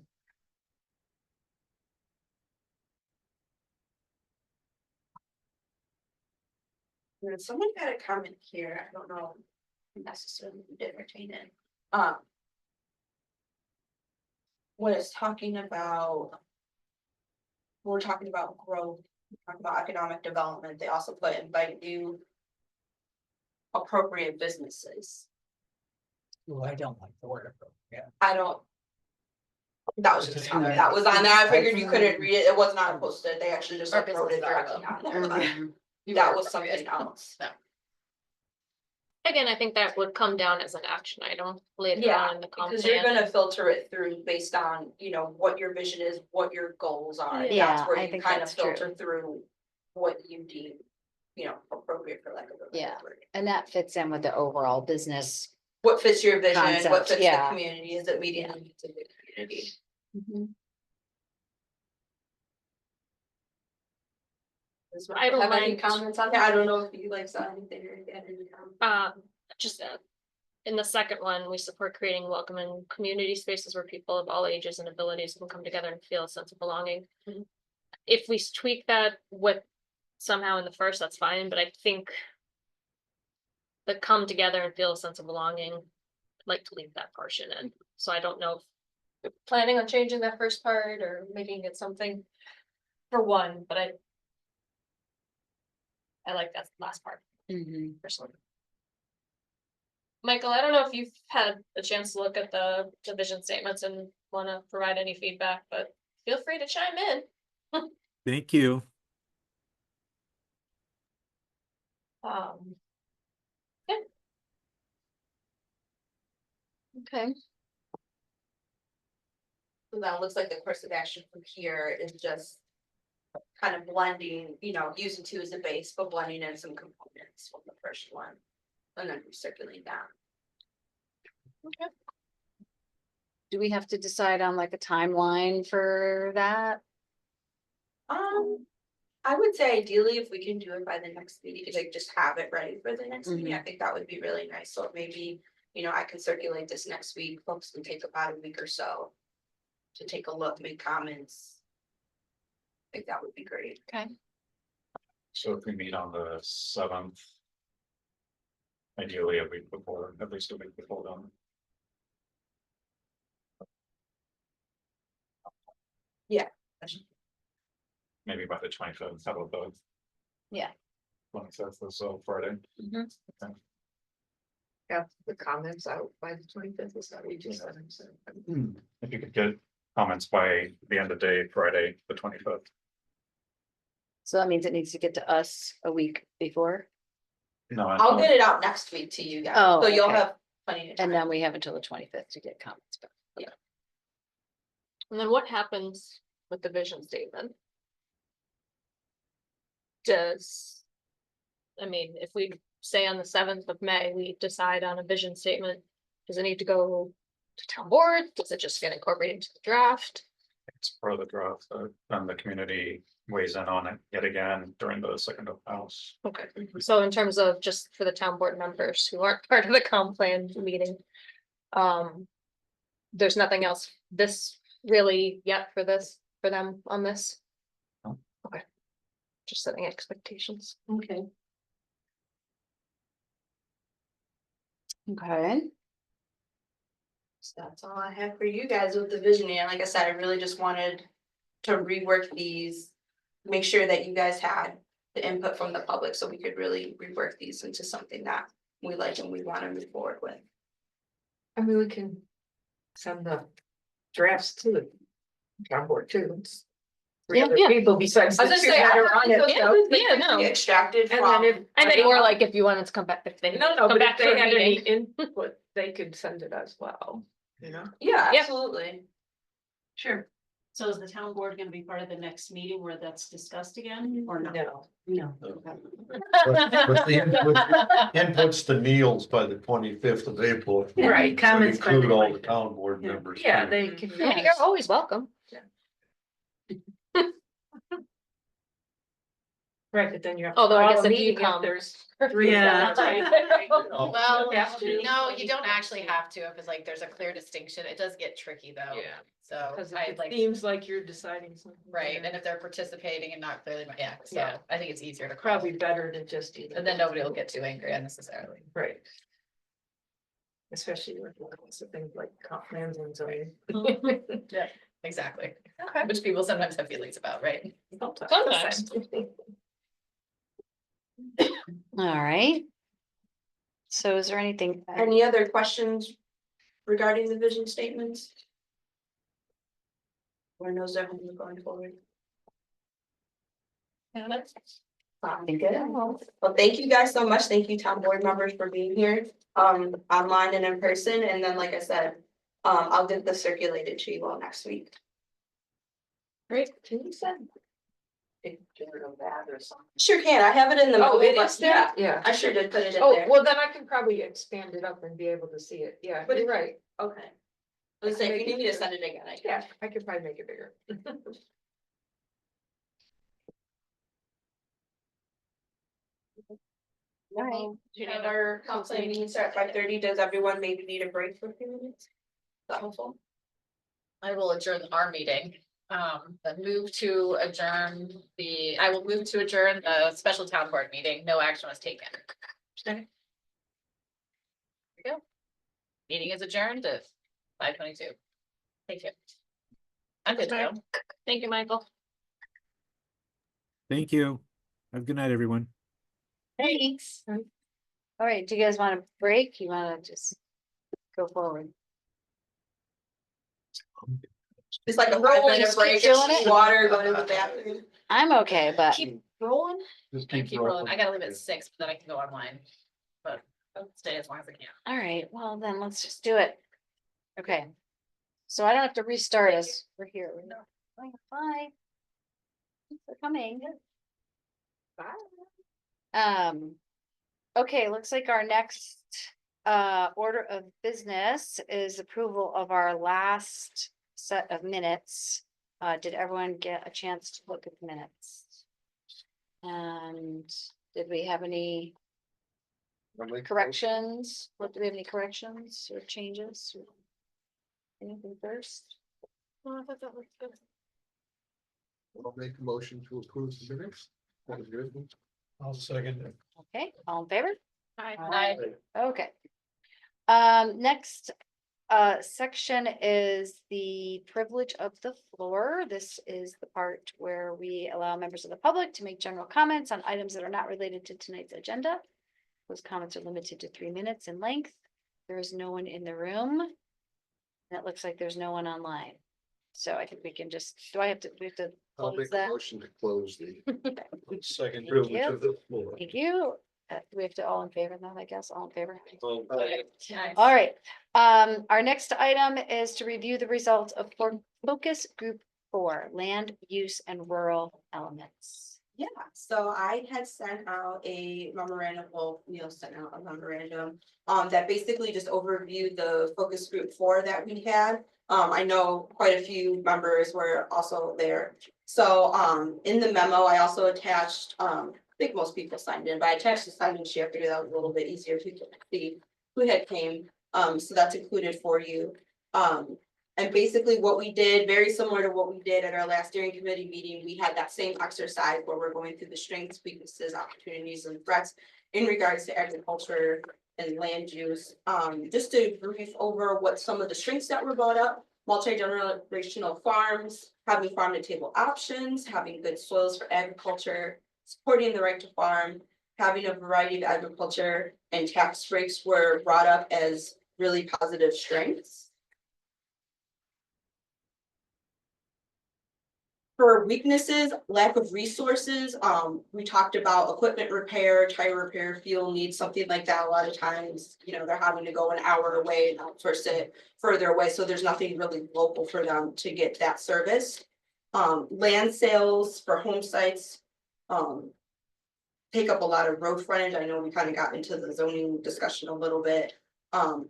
And someone got a comment here, I don't know necessarily who did retain it. When it's talking about. We're talking about growth, talking about economic development, they also put invite new. Appropriate businesses, Well, I don't like the word appropriate. I don't. That was just, comment that was on there, I figured you couldn't read it, it was not posted, they actually just Or wrote it business directly on there, but You that were was appropriate. something else. No. Again, I think that would come down as an action item later Yeah, on in the comp because you're plan. gonna filter it through based on, you know, what your vision is, what your goals are. and Yeah, that's where I you think kind of that's true. filter through what you deem, you know, appropriate for lack of a better Yeah. word. And that fits in with the overall business what fits your vision, Concept, what fits the yeah. community, is it meeting the needs of the community? I don't Have any mind. comments on that? I don't know if you like saw anything or had any comments. Just in the second one, we support creating welcoming community spaces where people of all ages and abilities can come together and feel a sense of belonging. Mhm. If we tweak that with somehow in the first, that's fine, but I think the come together and feel a sense of belonging, I'd like to leave that portion in. So I don't know if you're planning on changing that first part or making it something for one, but I like that last part personally. Michael, I don't know if you've had a chance to look at the vision statements and want to provide any feedback, but feel free to chime in. Thank you. Yeah. Okay. So that looks like the course of action from here is just kind of blending, you know, using two as a base, but blending in some components from the first one. And then recirculating down. Do we have to decide on like a timeline for that? I would say ideally if we can do it by the next meeting, like just have it ready for the next meeting, I think that would be really nice. So maybe, you know, I can circulate this next week, folks can take about a week or so to take a look, make comments. I think that would be great. Okay. So if we meet on the 7th. Ideally a week before, at least a week before then. Maybe by the 25th, how about both? Yeah. 25th is Friday. Have the comments out by the 25th, is that what you just said? If you could get comments by the end of day, Friday, the 25th. So that means it needs to get to us a week before, No, I'll get it out next week to you guys, Oh, so you'll okay. have plenty of time. and then we have until the 25th to get comments back. And then what happens with the vision statement? I mean, if we say on the 7th of May, we decide on a vision statement, does it need to go to town board? Does it just get incorporated into the draft? It's part of the draft, and the community weighs in on it yet again during the second of house. Okay, so in terms of just for the town board members who aren't part of the comp plan meeting. There's nothing else this really yet for them on this? No. Okay. Just setting expectations. Okay. Okay. So that's all I have for you guys with the vision, and like I said, I really just wanted to rework these. Make sure that you guys had the input from the public, so we could really rework these into something that we like and we want to move forward with. I mean, we can send the drafts to the town board too. It's three Yeah, other yeah. people besides the I was two just saying, that I are don't on think it, those so- things Yeah, no. be extracted And from. then if. I meant more like if you wanted to come back, if they. No, come but back if to they a had any meeting. input, they could send it as well, you know? Yeah, Yeah. absolutely. Sure. So is the town board gonna be part of the next meeting where that's discussed again or not? No. No. But the inputs to Neil's by the 25th of April. Right, So comments by the include all the 25th. town board Yeah. members. Yeah, too. they can. Yeah, you're always welcome. Right, but then you have. to Although I call guess a if you meeting come- There's three. Yeah. of them. Well, Have to. no, you don't actually have to, if it's like, there's a clear distinction, it does get tricky though. Yeah. So Because I it like, seems like you're deciding something. right, there. and if they're participating and not clearly, yeah, so Yeah. I think it's easier to call. Probably better to just. either And then nobody will get too angry unnecessarily. Right. Especially with lots of things like comp plans and zoning. Yeah, exactly. Okay. Which people sometimes have feelings about, right? Sometimes. All right. So is there anything? Any other questions regarding the vision statements? Or knows their homework going forward? Well, thank you guys so much. Thank you, town board members, for being here, online and in person. And then, like I said, I'll get this circulated to you all next week. Great. picture of that or something. Sure can, I have it in the. Oh, it mobile, is there? yeah, Yeah. I sure did put it in Oh, there. well, then I can probably expand it up and be able to see it. Yeah, But you're it- right. Okay. Let's say, if you need me to send it again, I can. Yeah, I could probably make it bigger. All right. Do you need our council meetings at 5:30? Does everyone maybe need a break for a few minutes? Is that helpful? I will adjourn our meeting, then move to adjourn I will move to adjourn the special town board meeting, no action was taken. There we go. Meeting is adjourned at 5:22. Thank you. I'm good to go. Thank you, Michael. Thank you. Have a good night, everyone. Thanks. All right, do you guys want a break? You wanna just go forward? It's like a Roll, 5 minute just keep break, doing it? water, go to the bathroom. I'm okay, but Keep rolling. Just I keep rolling. I gotta leave at 6, but then I can go online. But I'll stay as long as I can. all right, well then let's just do it. Okay. So I don't have to restart us. We're here. Bye. Thanks for coming. Okay, looks like our next order of business is approval of our last set of minutes. Did everyone get a chance to look at the minutes? And did we have any corrections? What, do we have any corrections or changes? or Anything first? Oh, I thought that looked good. I'll make a motion to approve the minutes. That was good. I'll second it. Okay, all in favor? Hi. Okay. Next, section is the privilege of the floor. This is the part where we allow members of the public to make general comments on items that are not related to tonight's agenda. Those comments are limited to 3 minutes in length. There is no one in the room. And it looks like there's no one online. So I think we can just, we have to I'll close make a that? motion to close the Second. privilege of the floor. Thank you. We have to all in favor now, I guess, all in favor? Nice. All right, our next item is to review the results of focus group 4, land use and rural elements. Yeah, so I had sent out a memorandum, well, Neil sent out a memorandum, that basically just overviewed the focus group 4 that we had. I know quite a few members were also there. So, in the memo, I also attached, I think most people signed in, but I attached the sign-in sheet. I figured that was a little bit easier to see who had came. So that's included for you. And basically what we did, very similar to what we did at our last steering committee meeting, we had that same exercise where we're going through the strengths, weaknesses, opportunities, and threats in regards to agriculture and land use. Just to brief over what some of the strengths that were brought up: multi-generational farms, having farm to table options, having good soils for agriculture, supporting the right to farm, having a variety of agriculture, and tax breaks were brought up as really positive strengths. For weaknesses, lack of resources, we talked about equipment repair, tire repair, fuel needs, something like that. A lot of times, you know, they're having to go an hour away and outsource it further away, so there's nothing really local for them to get that service. Land sales for home sites, take up a lot of road frontage. I know we kind of got into the zoning discussion a little bit.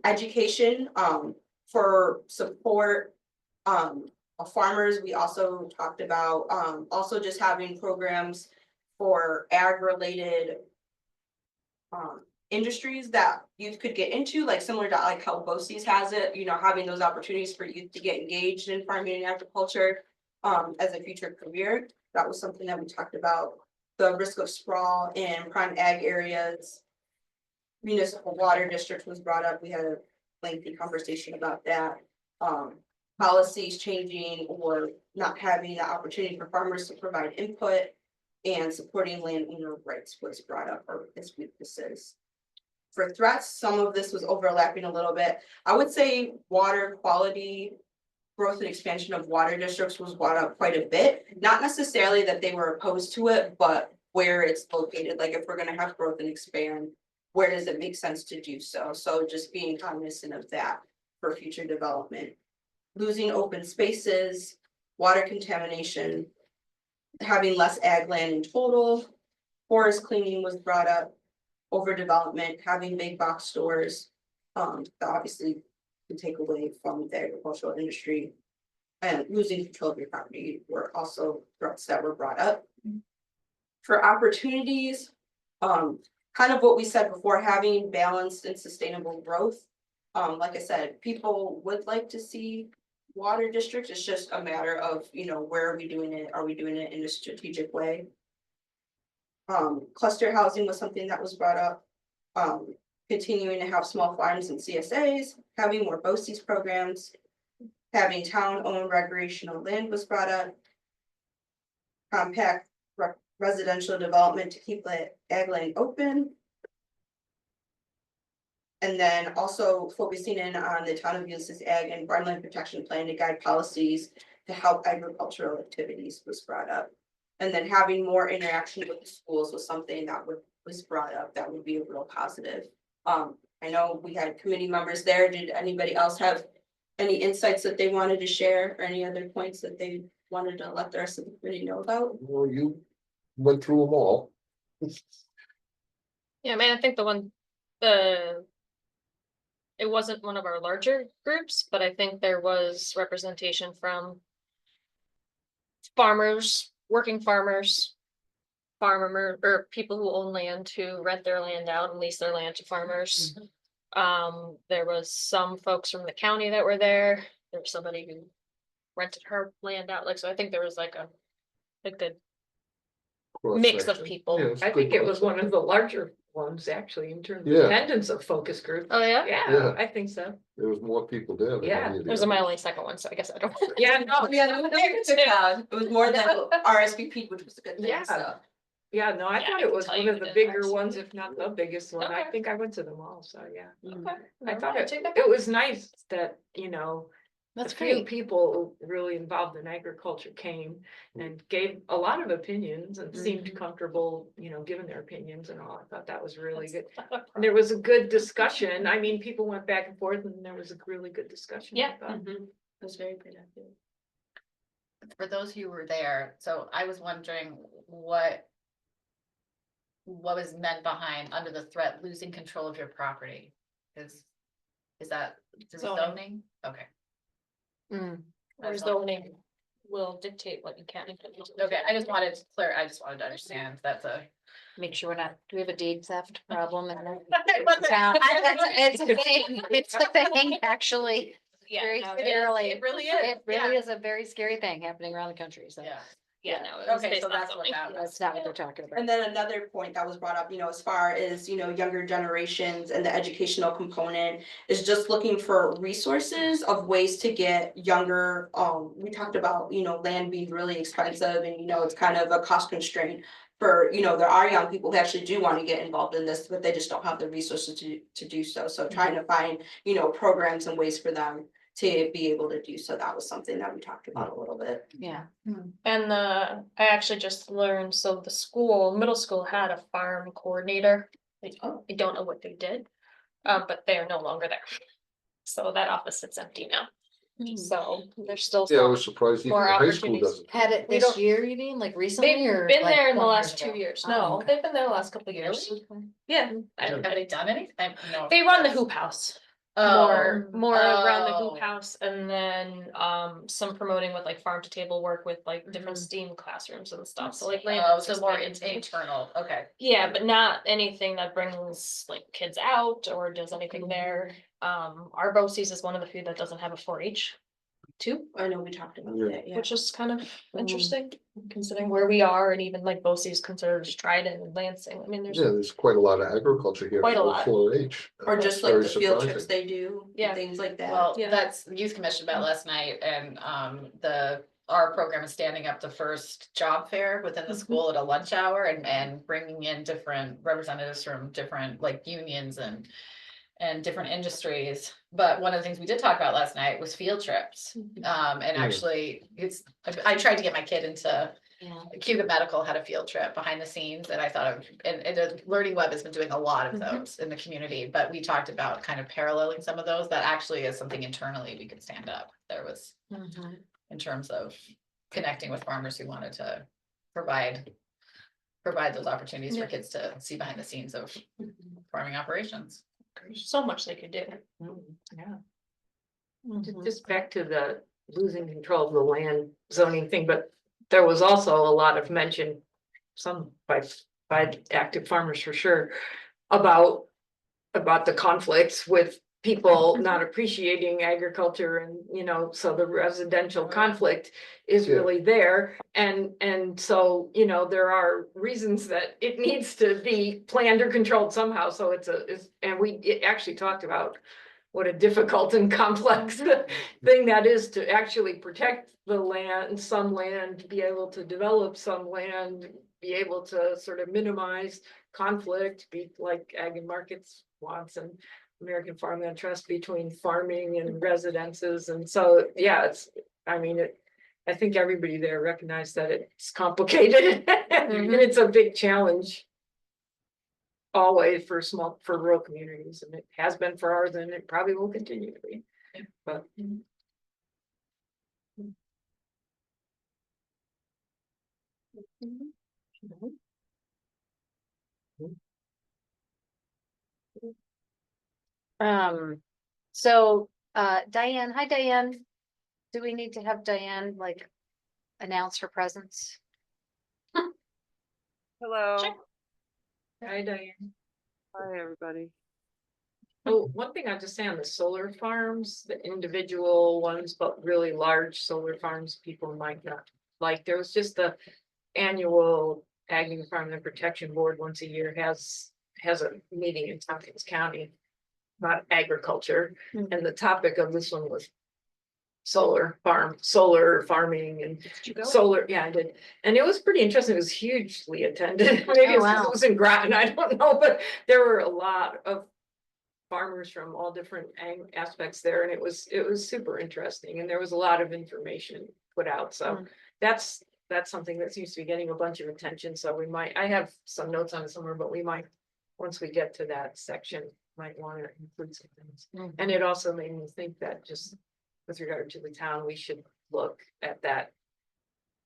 Education, for support, farmers, we also talked about, also just having programs for ag-related industries that youth could get into, like similar to like how BOCES has it, you know, having those opportunities for youth to get engaged in farming and agriculture as a future career. That was something that we talked about. The risk of sprawl in prime ag areas. Municipal water district was brought up. We had a lengthy conversation about that. Policies changing or not having the opportunity for farmers to provide input, and supporting landowner rights was brought up as weaknesses. For threats, some of this was overlapping a little bit. I would say water quality, growth and expansion of water districts was brought up quite a bit. Not necessarily that they were opposed to it, but where it's located, like if we're gonna have growth and expand, where does it make sense to do so? So just being cognizant of that for future development. Losing open spaces, water contamination, having less ag land in total. Forest cleaning was brought up, overdevelopment, having big box stores. That obviously can take away from the agricultural industry. And losing control of your property were also threats that were brought up. For opportunities, kind of what we said before, having balanced and sustainable growth. Like I said, people would like to see water districts, it's just a matter of, you know, where are we doing it? Are we doing it in a strategic way? Cluster housing was something that was brought up. Continuing to have small farms and CSAs, having more BOCES programs. Having town-owned recreational land was brought up. Compact residential development to keep the ag land open. And then also focusing in on the town of Ulysses Ag and Farmland Protection Plan to guide policies to help agricultural activities was brought up. And then having more interaction with the schools was something that was brought up, that would be a real positive. I know we had committee members there. Did anybody else have any insights that they wanted to share or any other points that they wanted to let the rest of the committee know about? Well, you went through them all. Yeah, I mean, I think it wasn't one of our larger groups, but I think there was representation from farmers, working farmers, or people who own land, who rent their land out and lease their land to farmers. There was some folks from the county that were there. There was somebody who rented her land out, like, so I think there was like a good mix of people. Yeah, it's I good think it was cross-section. one of the larger ones actually in terms of Yeah. attendance of focus group. Oh, yeah? Yeah, Yeah. I think so. There was more people there. than Yeah, any of the Those are my others. only second one, so I guess I don't. Yeah, no, It was more than RSVP, which was a good thing, Yeah. so. yeah, no, I Yeah, thought I it can was tell one you of who the did bigger ours. ones, if not the biggest one. I Okay. think I went to them all, so yeah. Okay. I thought Alright, take that it was nice that, you know, That's a few great. people really involved in agriculture came and gave a lot of opinions and seemed comfortable, you know, giving their opinions and all. I thought that was really good. And there was a good discussion. I mean, people went back and forth and there was a really good discussion. I Yeah. thought. It was very productive. For those who were there, so I was wondering what was meant behind under the threat, losing control of your property? Is that zoning? Okay. Or zoning will dictate what you can and can't do. Okay, I just wanted to understand that's a. Make sure we're not, do we have a deed theft problem in the wasn't- town? I- It's a thing, it's a thing, actually. Yeah, Very no, clearly. It really is. It really is a very scary thing happening around the country, so. Yeah. Yeah, no, it was Okay, based so on that's what zoning. that was. That's not what they're talking about. And then another point that was brought up, you know, as far as, you know, younger generations and the educational component is just looking for resources of ways to get younger, we talked about, you know, land being really expensive and, you know, it's kind of a cost constraint. For, you know, there are young people who actually do want to get involved in this, but they just don't have the resources to do so. So trying to find, you know, programs and ways for them to be able to do so. That was something that we talked about a little bit. Yeah. And I actually just learned, so the middle school had a farm coordinator. I don't know what they did, but they are no longer there. So that office sits empty now. So there's still Yeah, I some. was surprised even More the high school opportunities. doesn't. Had it We this don't- year, you mean, like recently They've or? been like there in the 20 last years 2 ago? years. Oh, No, okay. they've been there the last couple of years. Yeah. Have they done anything? No. They run the hoop house. Oh. More around the Oh. hoop house and then some promoting with like farm to table work with like different STEAM classrooms and stuff. So like. Oh, Landon's so more expanding. internal, okay. Yeah, but not anything that brings like kids out or does anything there. Our BOCES is one of the few that doesn't have a 4-H too, I know we talked about Yeah. that, yeah. which is kind of interesting considering where we are and even like BOCES considered Dryden and Lansing. I mean, there's. Yeah, there's quite a lot of agriculture here. Quite a for lot. 4-H. Or just like Very the field surprising. trips they do, Yeah. and things like that. Well, Yeah. that's youth commission met last night and our program is standing up the first job fair within the school at a lunch hour and bringing in different representatives from different like unions and different industries. But one of the things we did talk about last night was field trips. And actually I tried to get my kid into Yeah. Cuba Medical had a field trip behind the scenes and I thought, and Learning Web has been doing a lot of those in the community, but we talked about kind of paralleling some of those. That actually is something internally we could stand up. There was in terms of connecting with farmers who wanted to provide those opportunities for kids to see behind the scenes of farming operations. There's so much they could do. Yeah. Mhm. Just back to the losing control of the land zoning thing, but there was also a lot of mention, some by active farmers for sure, about the conflicts with people not appreciating agriculture and, you know, so the residential conflict is Yeah. really there. And so, you know, there are reasons that it needs to be planned or controlled somehow, so and it actually talked about what a difficult and complex thing that is to actually protect the land, some land, be able to develop some land, be able to sort of minimize conflict, be like Ag and Markets wants and American Farmland Trust between farming and residences. And so, yeah, I think everybody there recognized that it's complicated and it's a big challenge. Always for rural communities, and it has been for ours, and it probably will continue to be. But So, Diane, hi Diane. Do we need to have Diane like announce her presence? Hello. Sure. hi, Diane. Hi, everybody. Oh, one thing I'll just say on the solar farms, the individual ones, but really large solar farms, people might not like. There was just the annual Ag and Farmland Protection Board once a year has a meeting in Tompkins County about agriculture, and the topic of this one was solar farming and Did you go? solar, yeah, I did. And it was pretty interesting. It was hugely attended. Maybe it's 'cause wow. it was in Groton, I don't know, but there were a lot of farmers from all different aspects there, and it was super interesting, and there was a lot of information put out. So that's something that seems to be getting a bunch of attention. So I have some notes on it somewhere, but we might, once we get to that section, might want to include some things. And it also made me think that just with regard to the town, we should look at that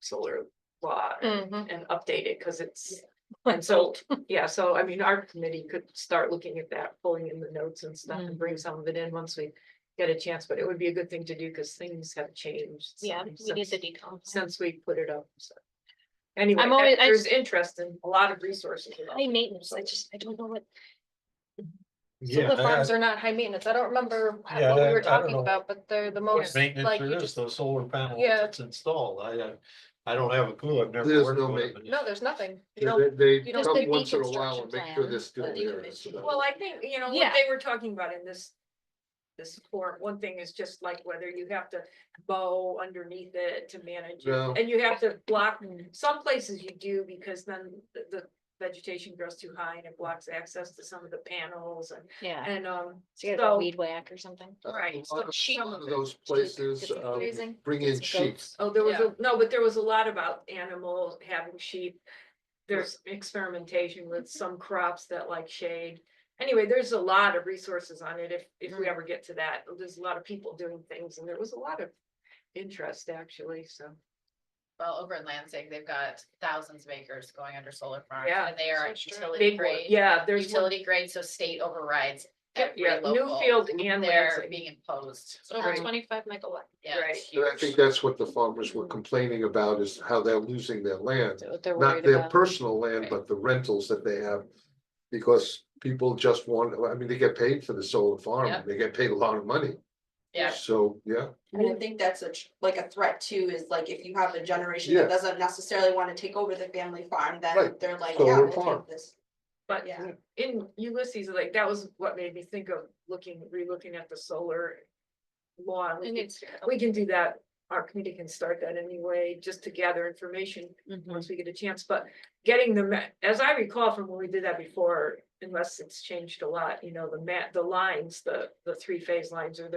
solar law and update it, because it's, and so, yeah, so I mean, our committee could start looking at that, pulling in the notes and stuff and bring some of it in once we get a chance, but it would be a good thing to do because things have changed. Yeah, we need the decom. Since we put it up, so. Anyway, I'm always- there's interest in a lot of resources. High maintenance, I don't know what. Yeah, Solar farms are not high maintenance. I don't remember what Yeah, we I were don't talking know. about, but they're the most, maintenance like, there you is, just, the solar panel Yeah. that's installed. I don't have a clue. I've never There's worked no with it. maintenance. no, there's nothing. You Yeah, don't, They you don't come do once in a while and deconstruction make sure plan, they're still but there. decommission. Well, I think, you know, Yeah. what they were talking about in this form, one thing is just like whether you have to mow underneath it to manage it. No. And you have to block, some places you do, because then the vegetation grows too high and it blocks access to some of the panels Yeah, and, so you got a weed whack or something. right, A lot of- so Some of those places Get some grazing, bring get in some sheep. goats. Oh, there was but there was a lot about animals having sheep. There's experimentation with some crops that like shade. Anyway, there's a lot of resources on it if we ever get to that. There's a lot of people doing things, and there was a lot of interest actually, so. Well, over in Lansing, they've got thousands of acres going under solar farms, Yeah, and they are that's true. utility Big one, grade. yeah, there's one, Utility grade, so state overrides every yeah, local. Newfield and They're Lansing. being imposed. It's over Right. 25 megawatt. Yeah, Right. it's And I huge. think that's what the farmers were complaining about, is how they're losing their land. That's what they're Not worried their about. personal land, Right. but the rentals that they have. Because people just want, I mean, they get paid for the solar farm, Yeah. they get paid a lot of money. Yeah. So, yeah, And I think that's like a threat too, is like if you have a generation Yeah. that doesn't necessarily want to take over the family farm, then Right. they're like, Solar yeah, we'll farm. take this. But Yeah. in Ulysses, like, that was what made me think of re-looking at the solar law. And we can do that. Our committee can start that anyway, just to gather information once we get a chance, but getting as I recall from when we did that before, unless it's changed a lot, you know, the lines, the 3-phase lines are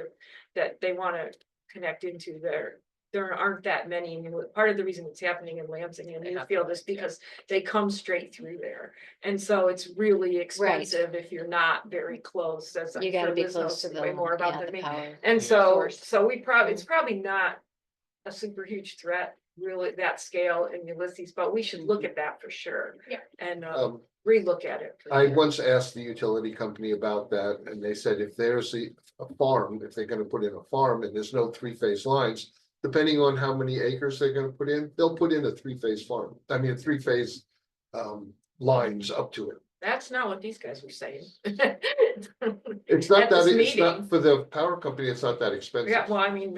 that they want to connect into there aren't that many. And part of the reason it's happening in Lansing and They have Newfield to, is because they come straight through there. And so it's really expensive if you're not very close. As I'm You gotta sure be Liz close knows to the, way more about yeah, than the me. power. And so, source. it's probably not a super huge threat, really that scale in Ulysses, but we should look at that for sure. Yeah. And Um, relook at it. for I sure. once asked the utility company about that, and they said if there's a farm, if they're gonna put in a farm and there's no three-phase lines. Depending on how many acres they're gonna put in, they'll put in a three-phase farm, I mean, three-phase. Lines up to it. That's not what these guys were saying. It's not At this that, it's not, meeting. for the power company, it's not that expensive. Yeah, well, I mean,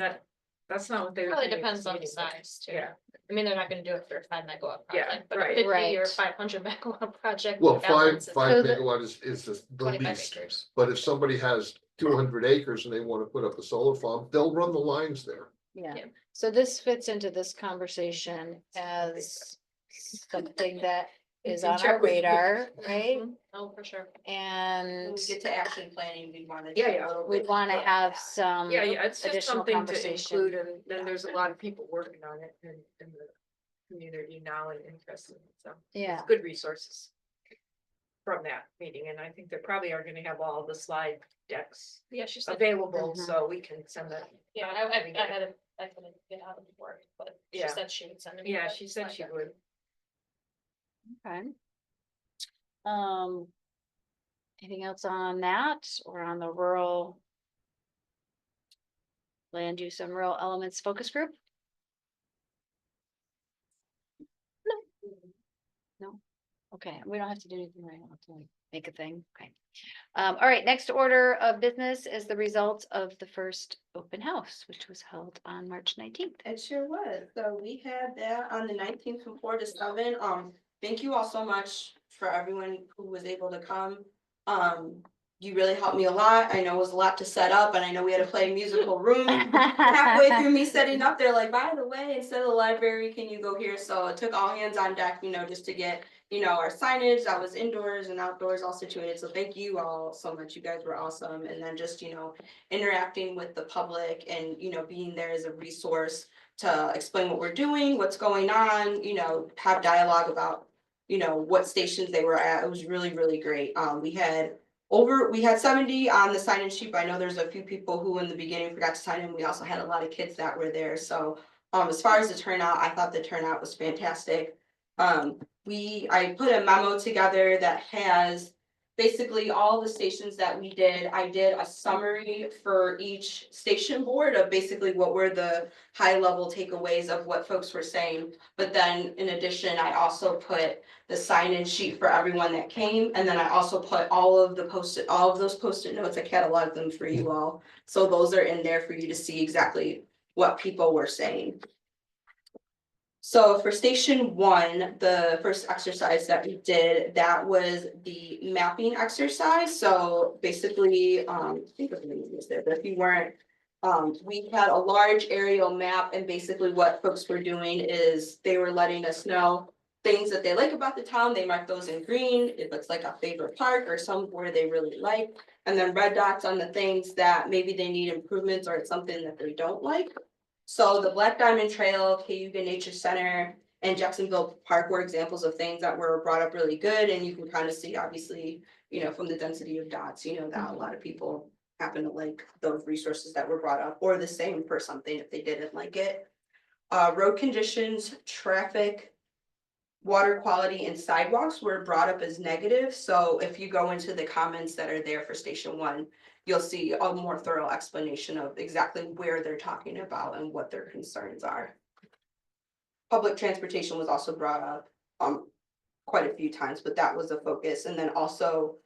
that's not what they were. Really saying at depends this on the meeting, but- size too. Yeah, I mean, they're not gonna do it for a 5 MW Yeah, project, but a right. 50 or Right. 500 megawatt project. Well, with five balance is five So the- megawatt is the 25 least, acres. but if somebody has 200 acres and they wanna put up a solar farm, they'll run the lines there. Yeah, Yeah. so this fits into this conversation as something that is You can on check our with- radar, right? Mhm. Oh, for sure. When And we get to action planning, we wanna. Yeah. we'd wanna have some Yeah, it's just additional something to conversation. include, and then there's a lot of people working on it in the community now and interested, in it, so. Yeah, It's good resources. From that meeting, and I think they probably are gonna have all the slide decks Yeah, she said, available, Mhm. so we can send that. yeah, I couldn't get out of work, but she Yeah. said she would send it. Yeah, she said she would. okay. Anything else on that or on the rural land use and rural elements focus group? No. Okay, we don't have to do anything right now to make a thing, okay. All right, next order of business is the results of the first open house, which was held on March 19th. It sure was. So we had that on the 19th from 4 to 7. Thank you all so much for everyone who was able to come. You really helped me a lot. I know it was a lot to set up, and I know we had to play musical room halfway through me setting up. They're like, by the way, instead of the library, can you go here? So it took all hands on deck, just to get, our signage that was indoors and outdoors all situated. So thank you all so much. You guys were awesome. And then just, interacting with the public and, being there as a resource to explain what we're doing, what's going on, have dialogue about, what stations they were at. It was really, really great. We had 70 on the sign-in sheet, but I know there's a few people who in the beginning forgot to sign in. We also had a lot of kids that were there. So as far as the turnout, I thought the turnout was fantastic. I put a memo together that has basically all the stations that we did. I did a summary for each station board of basically what were the high level takeaways of what folks were saying. But then in addition, I also put the sign-in sheet for everyone that came. And then I also put all of those post-it notes. I cataloged them for you all. So those are in there for you to see exactly what people were saying. So for station 1, the first exercise that we did, that was the mapping exercise. So basically, I think the name was there, but if you weren't, we had a large aerial map, and basically what folks were doing is they were letting us know things that they like about the town. They mark those in green. If it's like a favorite park or somewhere they really like, and then red dots on the things that maybe they need improvements or it's something that they don't like. So the Black Diamond Trail, Cayuga Nature Center, and Jacksonville Park were examples of things that were brought up really good, and you can kind of see, obviously, from the density of dots, that a lot of people happen to like those resources that were brought up, or the same for something if they didn't like it. Road conditions, traffic, water quality, and sidewalks were brought up as negative. So if you go into the comments that are there for station 1, you'll see a more thorough explanation of exactly where they're talking about and what their concerns are. Public transportation was also brought up quite a few times, but that was a focus. And then also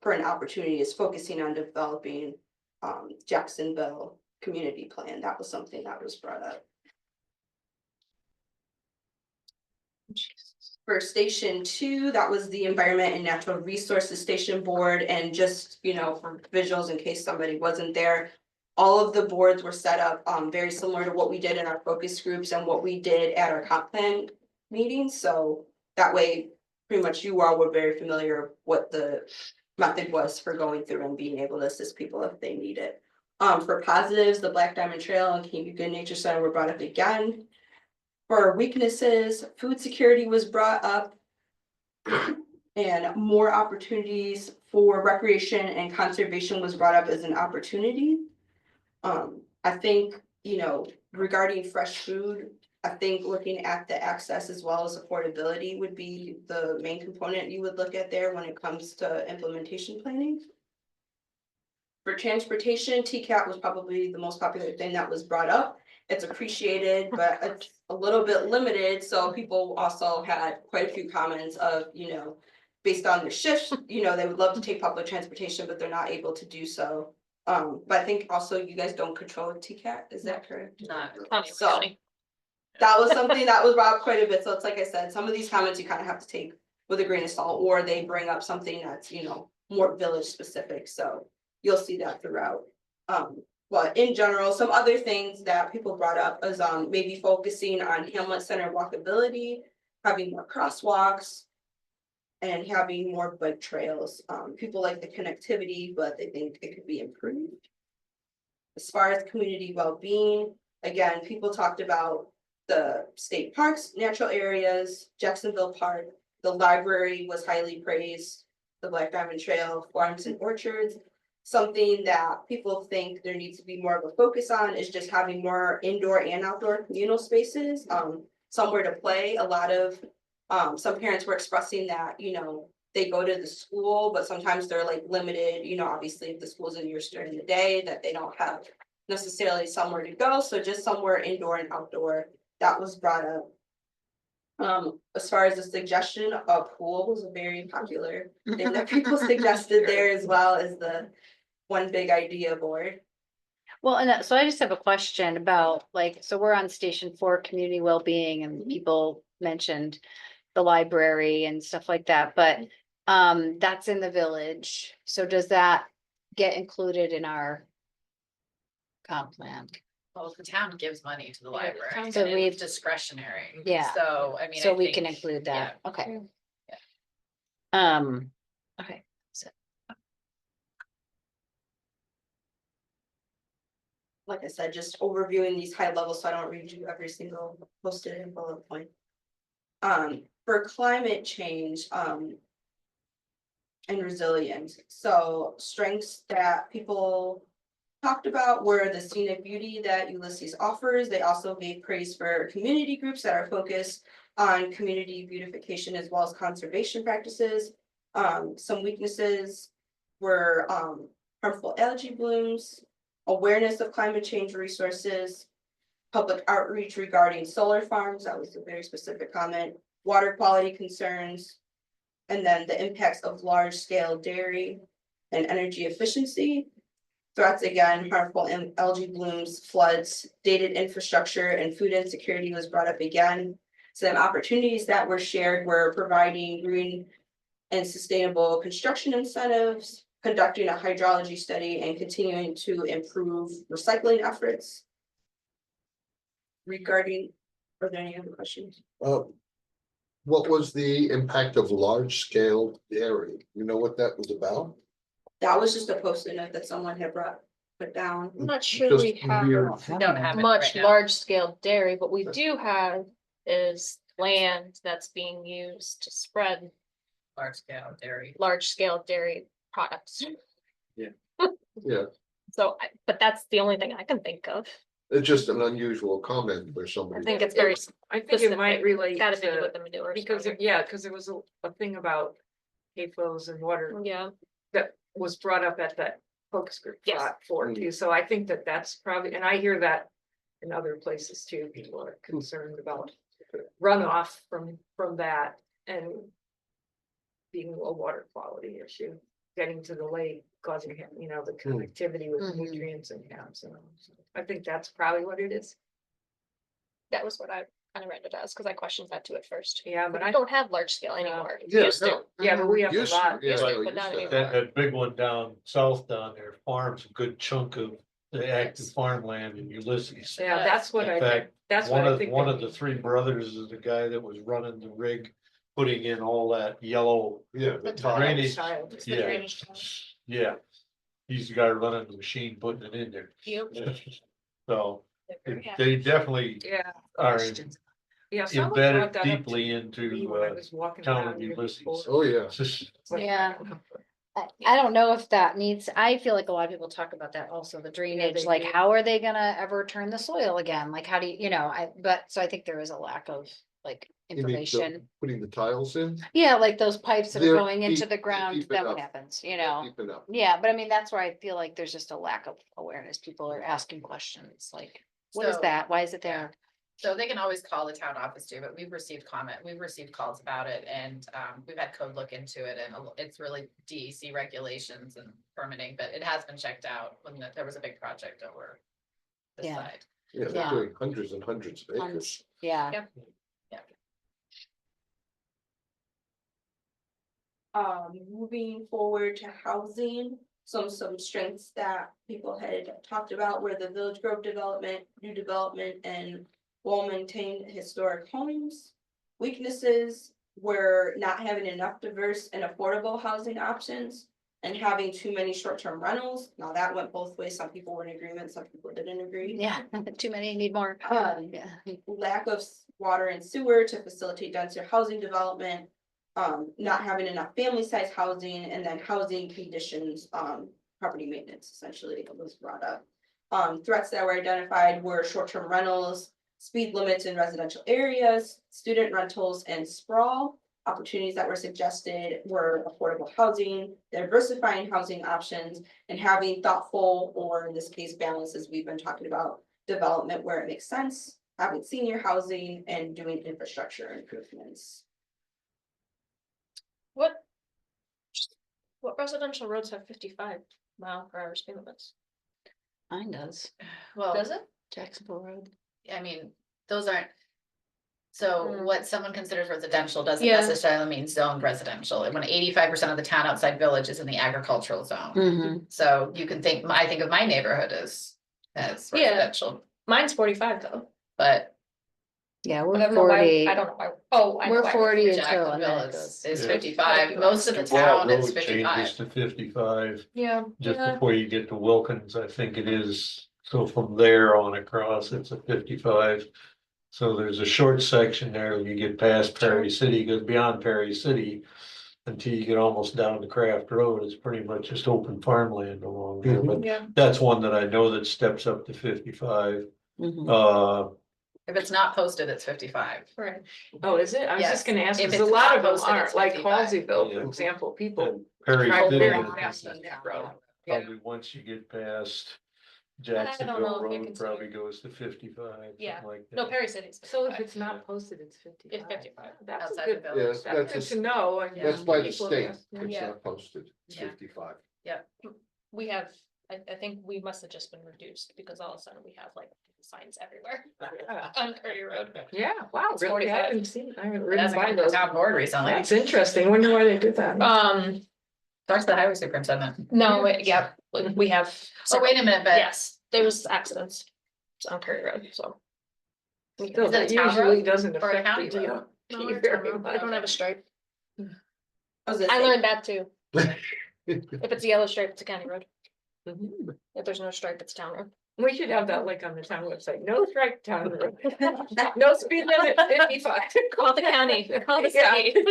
for an opportunity is focusing on developing Jacksonville community plan. That was something that was brought up. For station 2, that was the Environment and Natural Resources Station Board, and just, for visuals in case somebody wasn't there, all of the boards were set up very similar to what we did in our focus groups and what we did at our comp plan meetings. So that way, pretty much you all were very familiar what the method was for going through and being able to assist people if they need it. For positives, the Black Diamond Trail and Cayuga Nature Center were brought up again. For weaknesses, food security was brought up, and more opportunities for recreation and conservation was brought up as an opportunity. I think, regarding fresh food, I think looking at the access as well as affordability would be the main component you would look at there when it comes to implementation planning. For transportation, TCAT was probably the most popular thing that was brought up. It's appreciated, but a little bit limited, so people also had quite a few comments of, based on their shifts, they would love to take public transportation, but they're not able to do so. But I think also you guys don't control TCAT, is that correct? So that was something that was brought up quite a bit, so it's like I said, some of these comments you kind of have to take with a grain of salt, or they bring up something that's, more village specific, so you'll see that throughout. But in general, some other things that people brought up is maybe focusing on Hamlet Center walkability, having more crosswalks, and having more bike trails. People like the connectivity, but they think it could be improved. As far as community well-being, again, people talked about the state parks, natural areas, Jacksonville Park, the library was highly praised, the Black Diamond Trail, farms and orchards. Something that people think there needs to be more of a focus on is just having more indoor and outdoor communal spaces, somewhere to play. A lot of, some parents were expressing that, they go to the school, but sometimes they're like limited, obviously if the school's in use during the day, that they don't have necessarily somewhere to go, so just somewhere indoor and outdoor, that was brought up. As far as the suggestion, a pool was a very popular thing that people suggested there, as well as the one big idea board. Well, and so I just have a question about so we're on station 4, community well-being, and people mentioned the library and stuff like that, but that's in the village. So does that get included in our comp plan? Well, the town gives money to the Yeah, the library, town- and So we- it's discretionary. Yeah. So, I mean. So I we think- can include that, okay. Yeah. Okay, so, Like I said, just overviewing these high levels, so I don't read you every single posted and bullet point. For climate change, and resilience, so strengths that people talked about were the scenic beauty that Ulysses offers. They also gave praise for community groups that are focused on community beautification as well as conservation practices. Some weaknesses were harmful algae blooms, awareness of climate change resources, public outreach regarding solar farms, that was a very specific comment, water quality concerns, and then the impacts of large-scale dairy and energy efficiency. Threats, again, harmful algae blooms, floods, dated infrastructure, and food insecurity was brought up again. Some opportunities that were shared were providing green and sustainable construction incentives, conducting a hydrology study, and continuing to improve recycling efforts. Regarding, are there any other questions? What was the impact of large scale dairy? You know what that was about? That was just a post-it note that someone had put down. I'm not sure Just we have weird. Don't have it much right now. large scale dairy, but we do have is land that's being used to spread Large scale dairy. large scale dairy products. Yeah, So, but that's the only thing I can think of. it's just an unusual comment for I somebody. think it's very I think it might specific. relate Gotta be to, with the manure. because, because there was a thing about hay flows and water Yeah, that was brought up at that focus group. Yes. For too, so I think that that's probably, and I hear that in other places too, people are concerned about runoff from that and being a water quality issue, getting to the lake, causing, the connectivity with Mhm. nutrients and camps and all. So I think that's probably what it is. that was what I kind of read it as, because I questioned that too at first. Yeah, But but I don't have large scale anymore. Yeah, Used to. no. yeah, but we have a Used to, lot. yeah, no, but not used to. anymore. That big one down south down there farms a good chunk of the active Yes. farmland in Ulysses. Yeah, that's what In I think. fact, That's what One I of, think. one they of the mean. three brothers is the guy that was running the rig, putting in all that yellow Yeah. The drainage. Style. It's the Yeah. drainage tile. Yeah, he's the guy running the machine, putting it in there. Yep. So They're very happy. they definitely Yeah. are Yeah. someone brought embedded that up to deeply me into when I was walking town around of here Ulysses. before. Oh, yeah. It's like, Yeah. I don't know if that needs, I feel like a lot of people talk about that also, the drainage, they like do. how are they gonna ever turn the soil again? Like, how do you, so I think there is a lack of like You mean the- information. Putting the tiles in. Yeah, like those pipes that are They're going into deep- the they're ground, deep then what enough. happens, Deep enough. Yeah, but I mean, that's where I feel like there's just a lack of awareness. People are asking questions like, what is So- that? Why is it there? So they can always call the town office too, but we've received calls about it and we've had code look into it and it's really DEC regulations and permitting, but it has been checked out when there was a big project over this Yeah. side. Yeah, they're Yeah. doing hundreds and hundreds of acres. Tons. Yeah, Moving forward to housing, some strengths that people had talked about were the Village Grove development, new development, and well-maintained historic homes. Weaknesses were not having enough diverse and affordable housing options and having too many short-term rentals. Now that went both ways. Some people were in agreement, some people didn't agree. yeah, too many need more. Yeah. Lack of water and sewer to facilitate denser housing development. Not having enough family size housing and then housing conditions, property maintenance essentially was brought up. Threats that were identified were short-term rentals, speed limits in residential areas, student rentals and sprawl. Opportunities that were suggested were affordable housing, diversifying housing options, and having thoughtful, or in this case, balance, as we've been talking about, development where it makes sense, having senior housing and doing infrastructure improvements. What residential roads have 55 mph speed limits? Mine does. Well, Does it? Jacksonville Road. I mean, those aren't. So Mm. what someone considers residential doesn't Yeah. necessarily mean zoned residential. And when 85% of the town outside village is in the agricultural zone. Mm-hmm. So you can think, I think of my neighborhood as Yeah. residential, Mine's 45 though. but Yeah, I we're don't know why, 40. I don't know why. Oh, I know We're why. 40 until, and Jacksonville then it is goes. Yeah. 55. Most of the Duval town is Road 55. changes to 55, Yeah. just Yeah. before you get to Wilkins, I think it is. So from there on across, it's a 55. So there's a short section there, when you get past Perry City, goes beyond Perry City. Until you get almost down to Craft Road, it's pretty much just open farmland along there, but Yeah. that's one that I know that steps up to 55. Mhm. If it's not posted, it's 55. Right. Oh, is it? I was Yes. just gonna ask, If because a it's lot not of them posted, aren't, it's like 55. Halseyville, for Yeah. example, people. Perry drive City, very is fast on that road. probably once you get past don't know Jacksonville if you Road, consider- probably goes to 55. Yeah. something like No, that. Perry City's. So if 55. it's not posted, it's 55. It's 55. That's a Outside good, the village. Yes, that's good that's, to know. and that's by the people state, ask- it's Yeah. not posted, it's Yeah. 55. We have, I think we must have just been reduced because all of a sudden we have like signs everywhere on Curry Road. Yeah, wow, It's really, I 45. haven't seen, I haven't It ridden hasn't by come to those. town board recently. That's interesting, wonder why they did that. Talk to the highway superintendent. No, yeah, we have. Oh, wait a minute, but Yes, there was accidents on Curry Road, so. Still, Is it a that town usually road doesn't or a affect county the deal. road? No, it's very on- I don't have a much. stripe. I was gonna I say, learned that too. If it's a yellow stripe, it's a county road. Mhm. If there's no stripe, it's town road. We should have that like on the town website, no strike town road, no speed limit 55. Call the county, call the Yeah. city.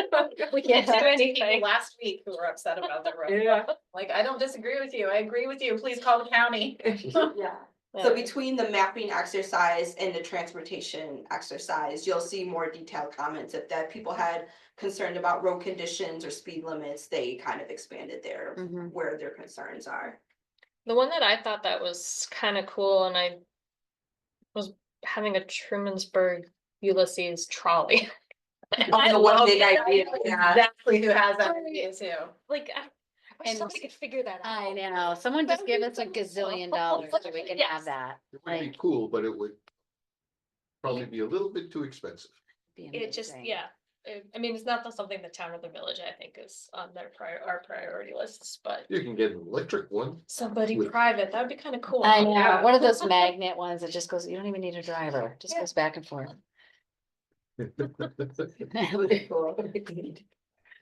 We can't do People anything. last week who were upset about the road. Yeah. Like, I don't disagree with you. I agree with you. Please call the county. yeah. So between the mapping exercise and the transportation exercise, you'll see more detailed comments. If that people had concerned about road conditions or speed limits, they kind of expanded their, Mhm. where their concerns are. The one that I thought that was kind of cool and I was having a Trumansburg Ulysses trolley. Oh, the one love big that. idea, yeah. Exactly who has that idea too. Like, I wish And- somebody could figure that out. I know, someone just give us a gazillion dollars so we can have Yes. that. It would be Like, cool, but it would probably be a little bit too expensive. be It just, amazing. yeah, I mean, it's not something the town or the village, I think, is on our priority lists, but You can get an electric one. somebody With- private, that would be kind of cool. I know, Yeah. one of those magnet ones that just goes, you don't even need a driver, just Yeah. goes back and forth.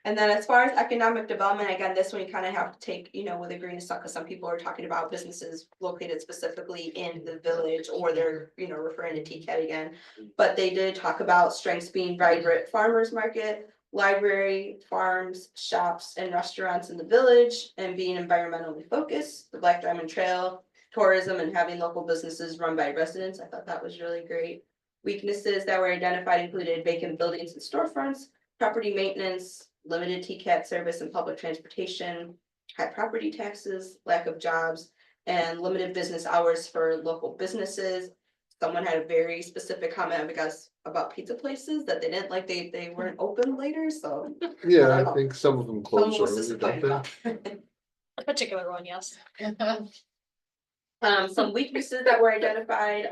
And then as far as economic development, again, this one you kind of have to take, with a grain of salt, because some people are talking about businesses located specifically in the village, or they're, referring to TCAT again. But they did talk about strengths being vibrant farmers market, library, farms, shops, and restaurants in the village, and being environmentally focused, the Black Diamond Trail, tourism, and having local businesses run by residents. I thought that was really great. Weaknesses that were identified included vacant buildings and storefronts, property maintenance, limited TCAT service and public transportation, high property taxes, lack of jobs, and limited business hours for local businesses. Someone had a very specific comment, I guess, about pizza places that they didn't like, they weren't open later, so. Yeah, I think some of them Someone close was early, don't disappointed they? about that. A particular one, yes. Some weaknesses that were identified,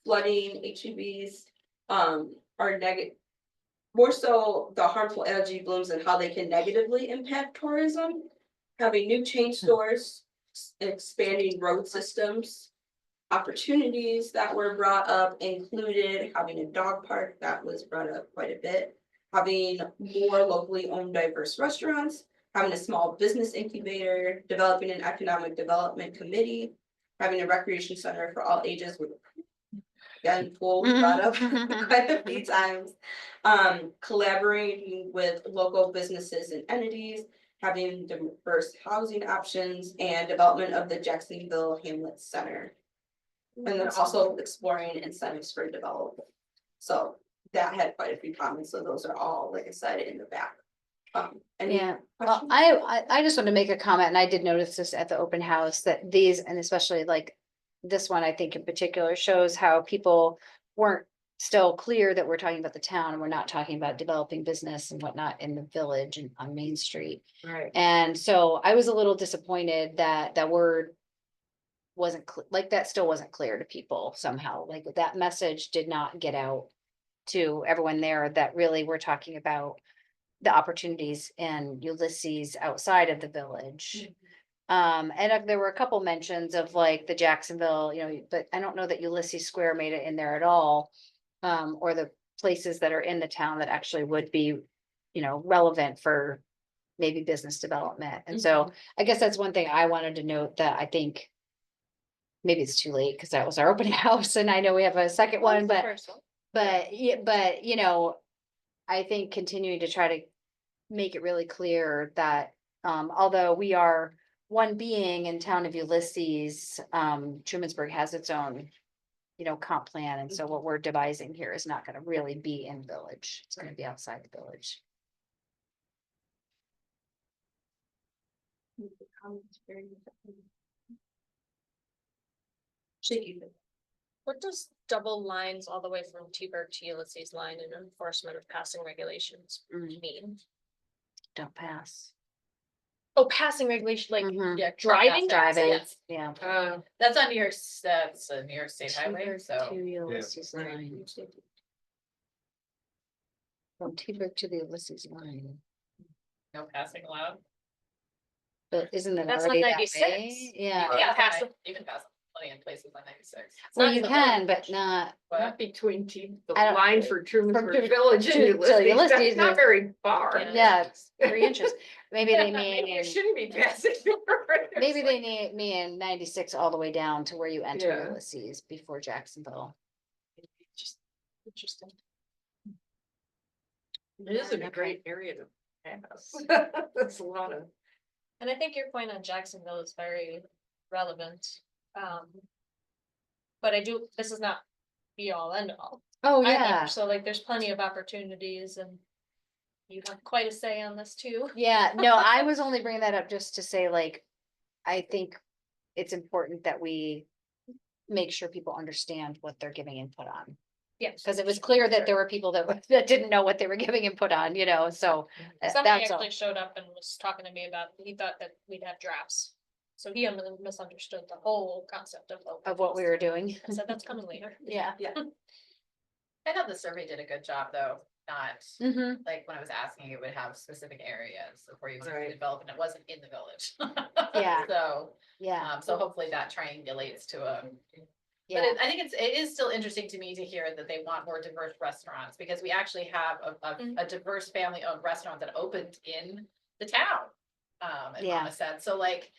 flooding, HEBs, are negative. More so the harmful algae blooms and how they can negatively impact tourism. Having new chain stores, expanding road systems. Opportunities that were brought up included having a dog park, that was brought up quite a bit. Having more locally owned diverse restaurants, having a small business incubator, developing an economic development committee. Having a recreation center for all ages with. Again, pool was brought up quite a few times. Collaborating with local businesses and entities, having diverse housing options and development of the Jacksonville Hamlet Center. And then also exploring incentives for development. So that had quite a few comments, so those are all, like I said, in the back. Any Yeah, well, questions? I just want to make a comment, and I did notice this at the open house, that these, and especially like this one, I think in particular, shows how people weren't still clear that we're talking about the town, and we're not talking about developing business and whatnot in the village and on Main Street. Right. And so I was a little disappointed that that word wasn't like, that still wasn't clear to people somehow, like that message did not get out to everyone there, that really we're talking about the opportunities in Ulysses outside of the village. And if there were a couple mentions of like the Jacksonville, you know, but I don't know that Ulysses Square made it in there at all. Or the places that are in the town that actually would be, you know, relevant for maybe business development. And so I guess that's one thing I wanted to note, that I think maybe it's too late because that was our open house, and I know we have a second one, but you know, I think continuing to try to make it really clear that although we are one being in town of Ulysses, Trumansburg has its own, you know, comp plan, and so what we're devising here is not gonna really be in village, it's gonna be outside the village. Shaky. What does double lines all the way from T-Berg to Ulysses line and enforcement of passing regulations mean? Don't pass. Oh, passing regulation, like, Mhm. yeah, driving? Driving, Yes. yeah. That's on New York, that's a New York State highway, T-Berg so. to Ulysses line. From T-Berg to the Ulysses line, No passing allowed. but isn't it That's already like that 96. way? Yeah, Yeah, pass you can pass plenty in places on 96. well, not you in the can, village. but not, Not between the I don't- line for Trumansburg Village and to Ulysses, Ulysses that's not is- very far. yeah, it's 3 inches. Maybe they Maybe you mean, shouldn't be passing. maybe they need me in 96 all the way down to where you enter Yeah. Ulysses before Jacksonville. Interesting. It is a great area to pass. That's a lot of. And I think your point on Jacksonville is very relevant. But I do, this is not be all end all. Oh, either. yeah, So like, there's plenty of opportunities, and you have quite a say on this too. yeah, no, I was only bringing that up just to say, like, I think it's important that we make sure people understand what they're giving input on. Yes. Cause it was clear that there were people that that didn't know what they were giving input on, you know, so Somebody that's all. actually showed up and was talking to me about, he thought that we'd have drafts. So he misunderstood the whole concept of. open Of what we house. were doing. I said, that's coming later. Yeah. I thought the survey did a good job, though, not, Mm-hmm. like, when I was asking, it would have specific areas of where you would Right. develop, and it wasn't in the village. Yeah. So, Yeah, so hopefully that triangulates to a. But yeah, I think it is still interesting to me to hear that they want more diverse restaurants, because we actually have a diverse family owned restaurant that opened in the town. As Yeah. Mama said, so like,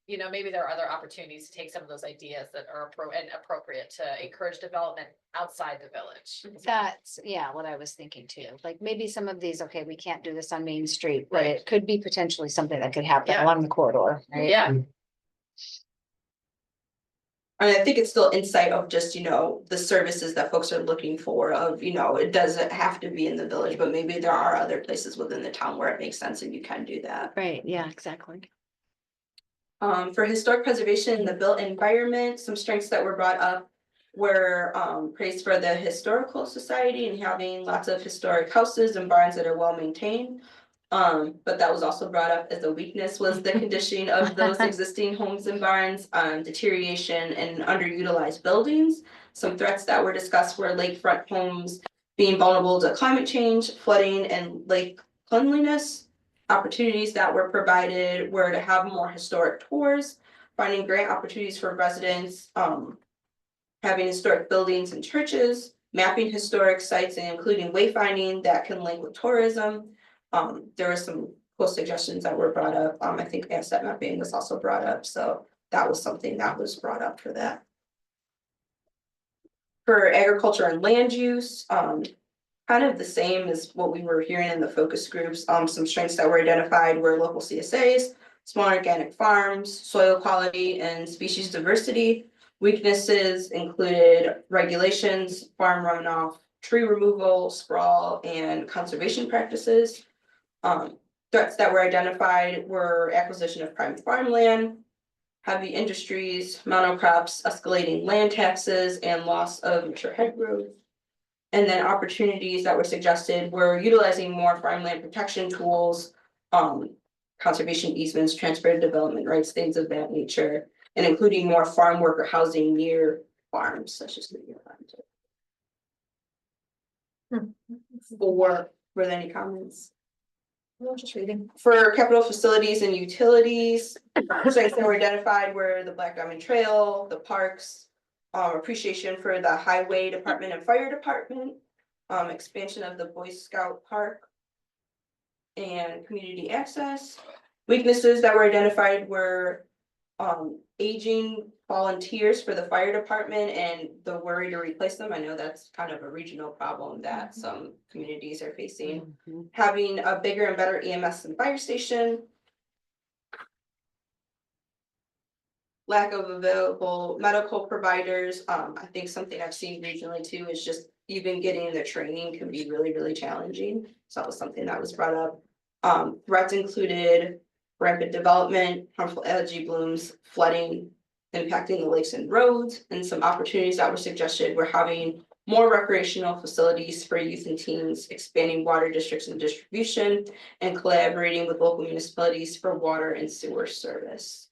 you know, maybe there are other opportunities to take some of those ideas that are appropriate to encourage development outside the village. That's, yeah, what I was thinking too. Like maybe some of these, okay, we can't do this on Main Street, but Right. it could be potentially something that could happen Yeah. along the corridor, right? Yeah, I mean, I think it's still insight of just, you know, the services that folks are looking for of, you know, it doesn't have to be in the village, but maybe there are other places within the town where it makes sense and you can do that. Right, yeah, exactly. For historic preservation in the built environment, some strengths that were brought up were praised for the historical society and having lots of historic houses and barns that are well maintained. But that was also brought up as a weakness was the conditioning of those existing homes and barns, deterioration and underutilized buildings. Some threats that were discussed were lakefront homes being vulnerable to climate change, flooding and lake cleanliness. Opportunities that were provided were to have more historic tours, finding grant opportunities for residents, having historic buildings and churches, mapping historic sites and including wayfinding that can link with tourism. There were some cool suggestions that were brought up. I think asset mapping was also brought up, so that was something that was brought up for that. For agriculture and land use, kind of the same as what we were hearing in the focus groups. Some strengths that were identified were local CSAs, small organic farms, soil quality and species diversity. Weaknesses included regulations, farm runoff, tree removal, sprawl, and conservation practices. Threats that were identified were acquisition of prime farmland, heavy industries, monocrops, escalating land taxes, and loss of mature head growth. And then opportunities that were suggested were utilizing more farmland protection tools, conservation easements, transfer development rights, things of that nature, and including more farm worker housing near farms, such as the Or were there any comments? no, just reading. For capital facilities and utilities, strengths that were identified were the Black Diamond Trail, the parks, appreciation for the highway department and fire department, expansion of the Boy Scout Park, and community access. Weaknesses that were identified were aging volunteers for the fire department and the worry to replace them. I know that's kind of a regional problem that some communities are facing. Having a bigger and better EMS and fire station. Lack of available medical providers. I think something I've seen regionally too is just even getting the training can be really, really challenging. So that was something that was brought up. Threats included rampant development, harmful algae blooms, flooding, impacting the lakes and roads, and some opportunities that were suggested were having more recreational facilities for youth and teens, expanding water districts and distribution, and collaborating with local municipalities for water and sewer service.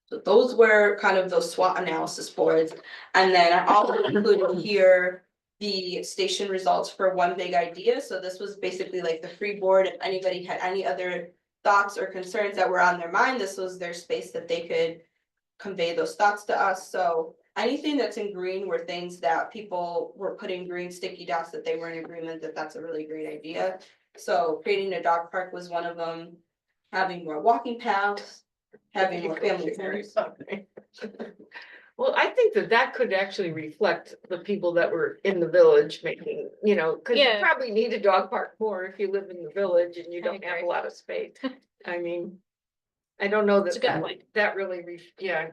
So those were kind of those SWOT analysis boards. And then I also included here the station results for one big idea. So this was basically like the free board. If anybody had any other thoughts or concerns that were on their mind, this was their space that they could convey those thoughts to us. So anything that's in green were things that people were putting green sticky dots that they were in agreement that that's a really great idea. So creating a dog park was one of them, having more walking paths, having more family friends. Well, I think that that could actually reflect the people that were in the village making, you know, cause you Yeah. probably need a dog park more if you live in the village and you I don't have a agree. lot of space. I mean, I don't know It's a that good point. that really,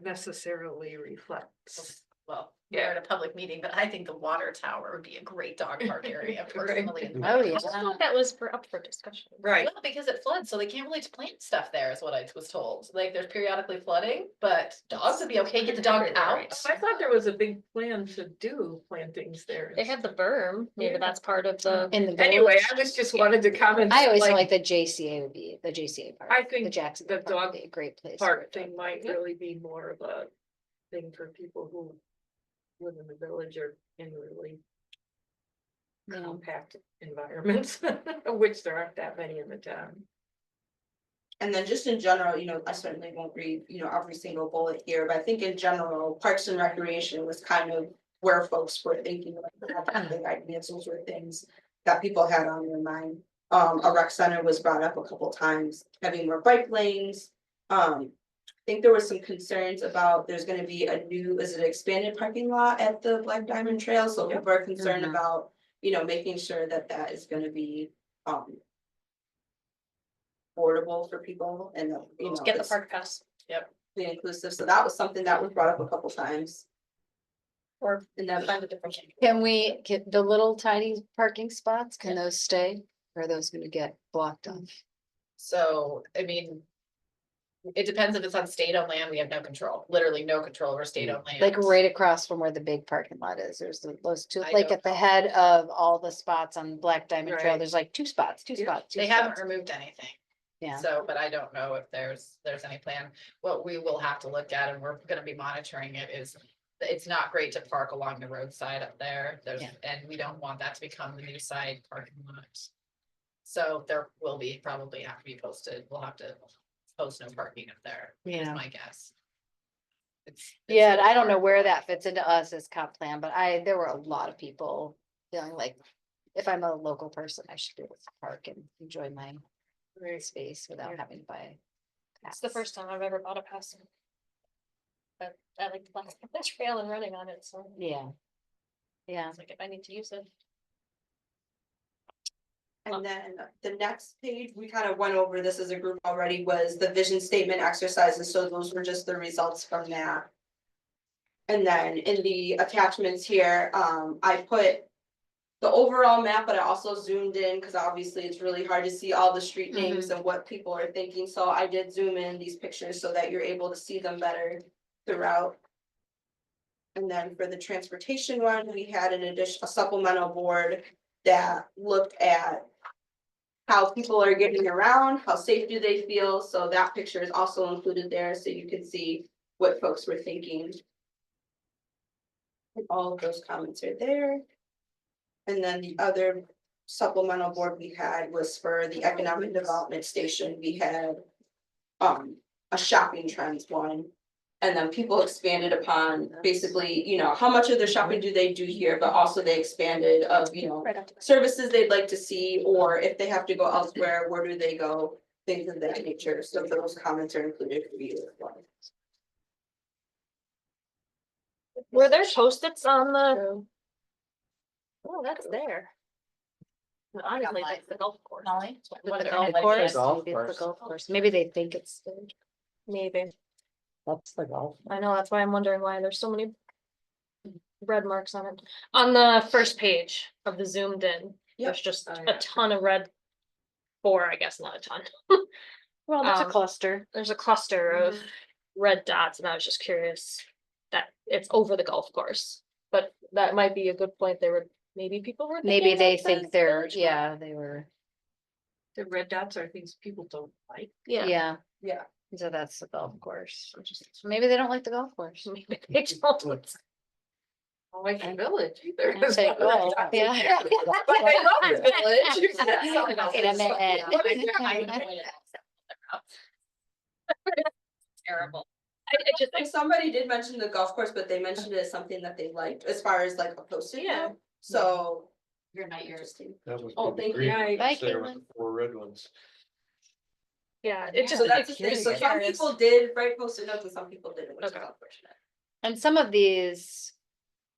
necessarily reflects. Well, we're at a public meeting, but I think the water tower would be a great dog park area personally. Oh, yeah. That was up for discussion. Right. Well, because it floods, so they can't really plant stuff there is what I was told. Like there's periodically flooding, but dogs would be okay, get the dog out. I thought there was a big plan to do plantings there. They have the berm, maybe that's part of the. In the Anyway, village. I was just wanted to comment. I always feel like the JCA would be, the JCA part. I think The Jackson the Park dog would be a great place. for park a dog thing might park. really be more of a thing for people who live in the village or in really Yeah. compact environments, of which there aren't that many in the town. And then just in general, you know, I certainly won't read, you know, every single bullet here, but I think in general, Parks and Recreation was kind of where folks were thinking, like, big ideas, those were things that people had on their mind. A rec center was brought up a couple times, having more bike lanes, think there was some concerns about, there's gonna be a new, is it expanded parking lot at the Black Diamond Trail, so people are concerned Mhm. about, making sure that that is gonna be, affordable for people and, Get the it's park pass be inclusive, so that was something that was brought up a couple times. or And then, find a different. Can we get the little tiny parking spots? Can those stay? Or are those gonna get blocked off? So, I mean. It depends if it's on state-owned land, we have no control, literally no control over state-owned land. Like right across from where the big parking lot is, there's those two, I like don't at the know. head of all the spots on Black Diamond Trail, Right. there's like two spots, two Yeah. spots. two They haven't spots. removed anything. Yeah. So, but I don't know if there's any plan. What we will have to look at, and we're gonna be monitoring it, is it's not great to park along the roadside up there. Yeah. And we don't want that to become the new side parking lot. So there will be, probably have to be posted. We'll have to post no parking up there, is Yeah. my guess. It's Yeah, and really I don't know hard. where that fits into us as comp plan, but there were a lot of people feeling like if I'm a local person, I should be able to park and enjoy my space without having to buy. It's the first time I've ever bought a pass. But I like the Black Diamond Trail and running on it, so Yeah. Yeah. it's like if I need to use it. and then the next page, we kind of went over this as a group already, was the vision statement exercises, so those were just the results from that. And then in the attachments here, I put the overall map, but I also zoomed in, because obviously it's really hard to see all the street names and what people are thinking, so I did zoom in these pictures so that you're able to see them better throughout. And then for the transportation one, we had a supplemental board that looked at how people are getting around, how safe do they feel, so that picture is also included there, so you can see what folks were thinking. And all of those comments are there. And then the other supplemental board we had was for the economic development station, we had a shopping trends one. And then people expanded upon basically, how much of their shopping do they do here, but also they expanded of, Right after. services they'd like to see, or if they have to go elsewhere, where do they go? Things of that nature, so those comments are included for you as well. Were there Post-its on the? Oh, that's there. Honestly, that's the golf course. Molly? What The are golf they? course, Golf maybe it's the course. golf course, maybe they think it's. Maybe. That's the golf. I know, that's why I'm wondering why there's so many red marks on it. On the first page of the zoomed in, there's just Oh, a yeah. ton of red. Four, I guess, not a ton. Well, that's a Um, cluster. There's a cluster of red dots, and I was just curious that it's over the golf course. But that might be a good point. There were, maybe people were. Maybe thinking they that think says they're, Village yeah, they were, The red dots are things people don't like. Yeah. yeah. Yeah. So that's the golf course. Maybe they don't like the golf course. Maybe they don't. I don't like the village either. I'd say golf, yeah. But I love the village. Wait a minute. Terrible. I just, And somebody did mention the golf course, but they mentioned it as something that they liked, as far as like a post-it Yeah. note. So. You're not Interesting. That was Oh, the thank green you. ones Bye, there with Caitlin. the four red ones. yeah, it just. So that's the thing, curious. so some people did write post-it notes and some people didn't, which is Okay. unfortunate. And some of these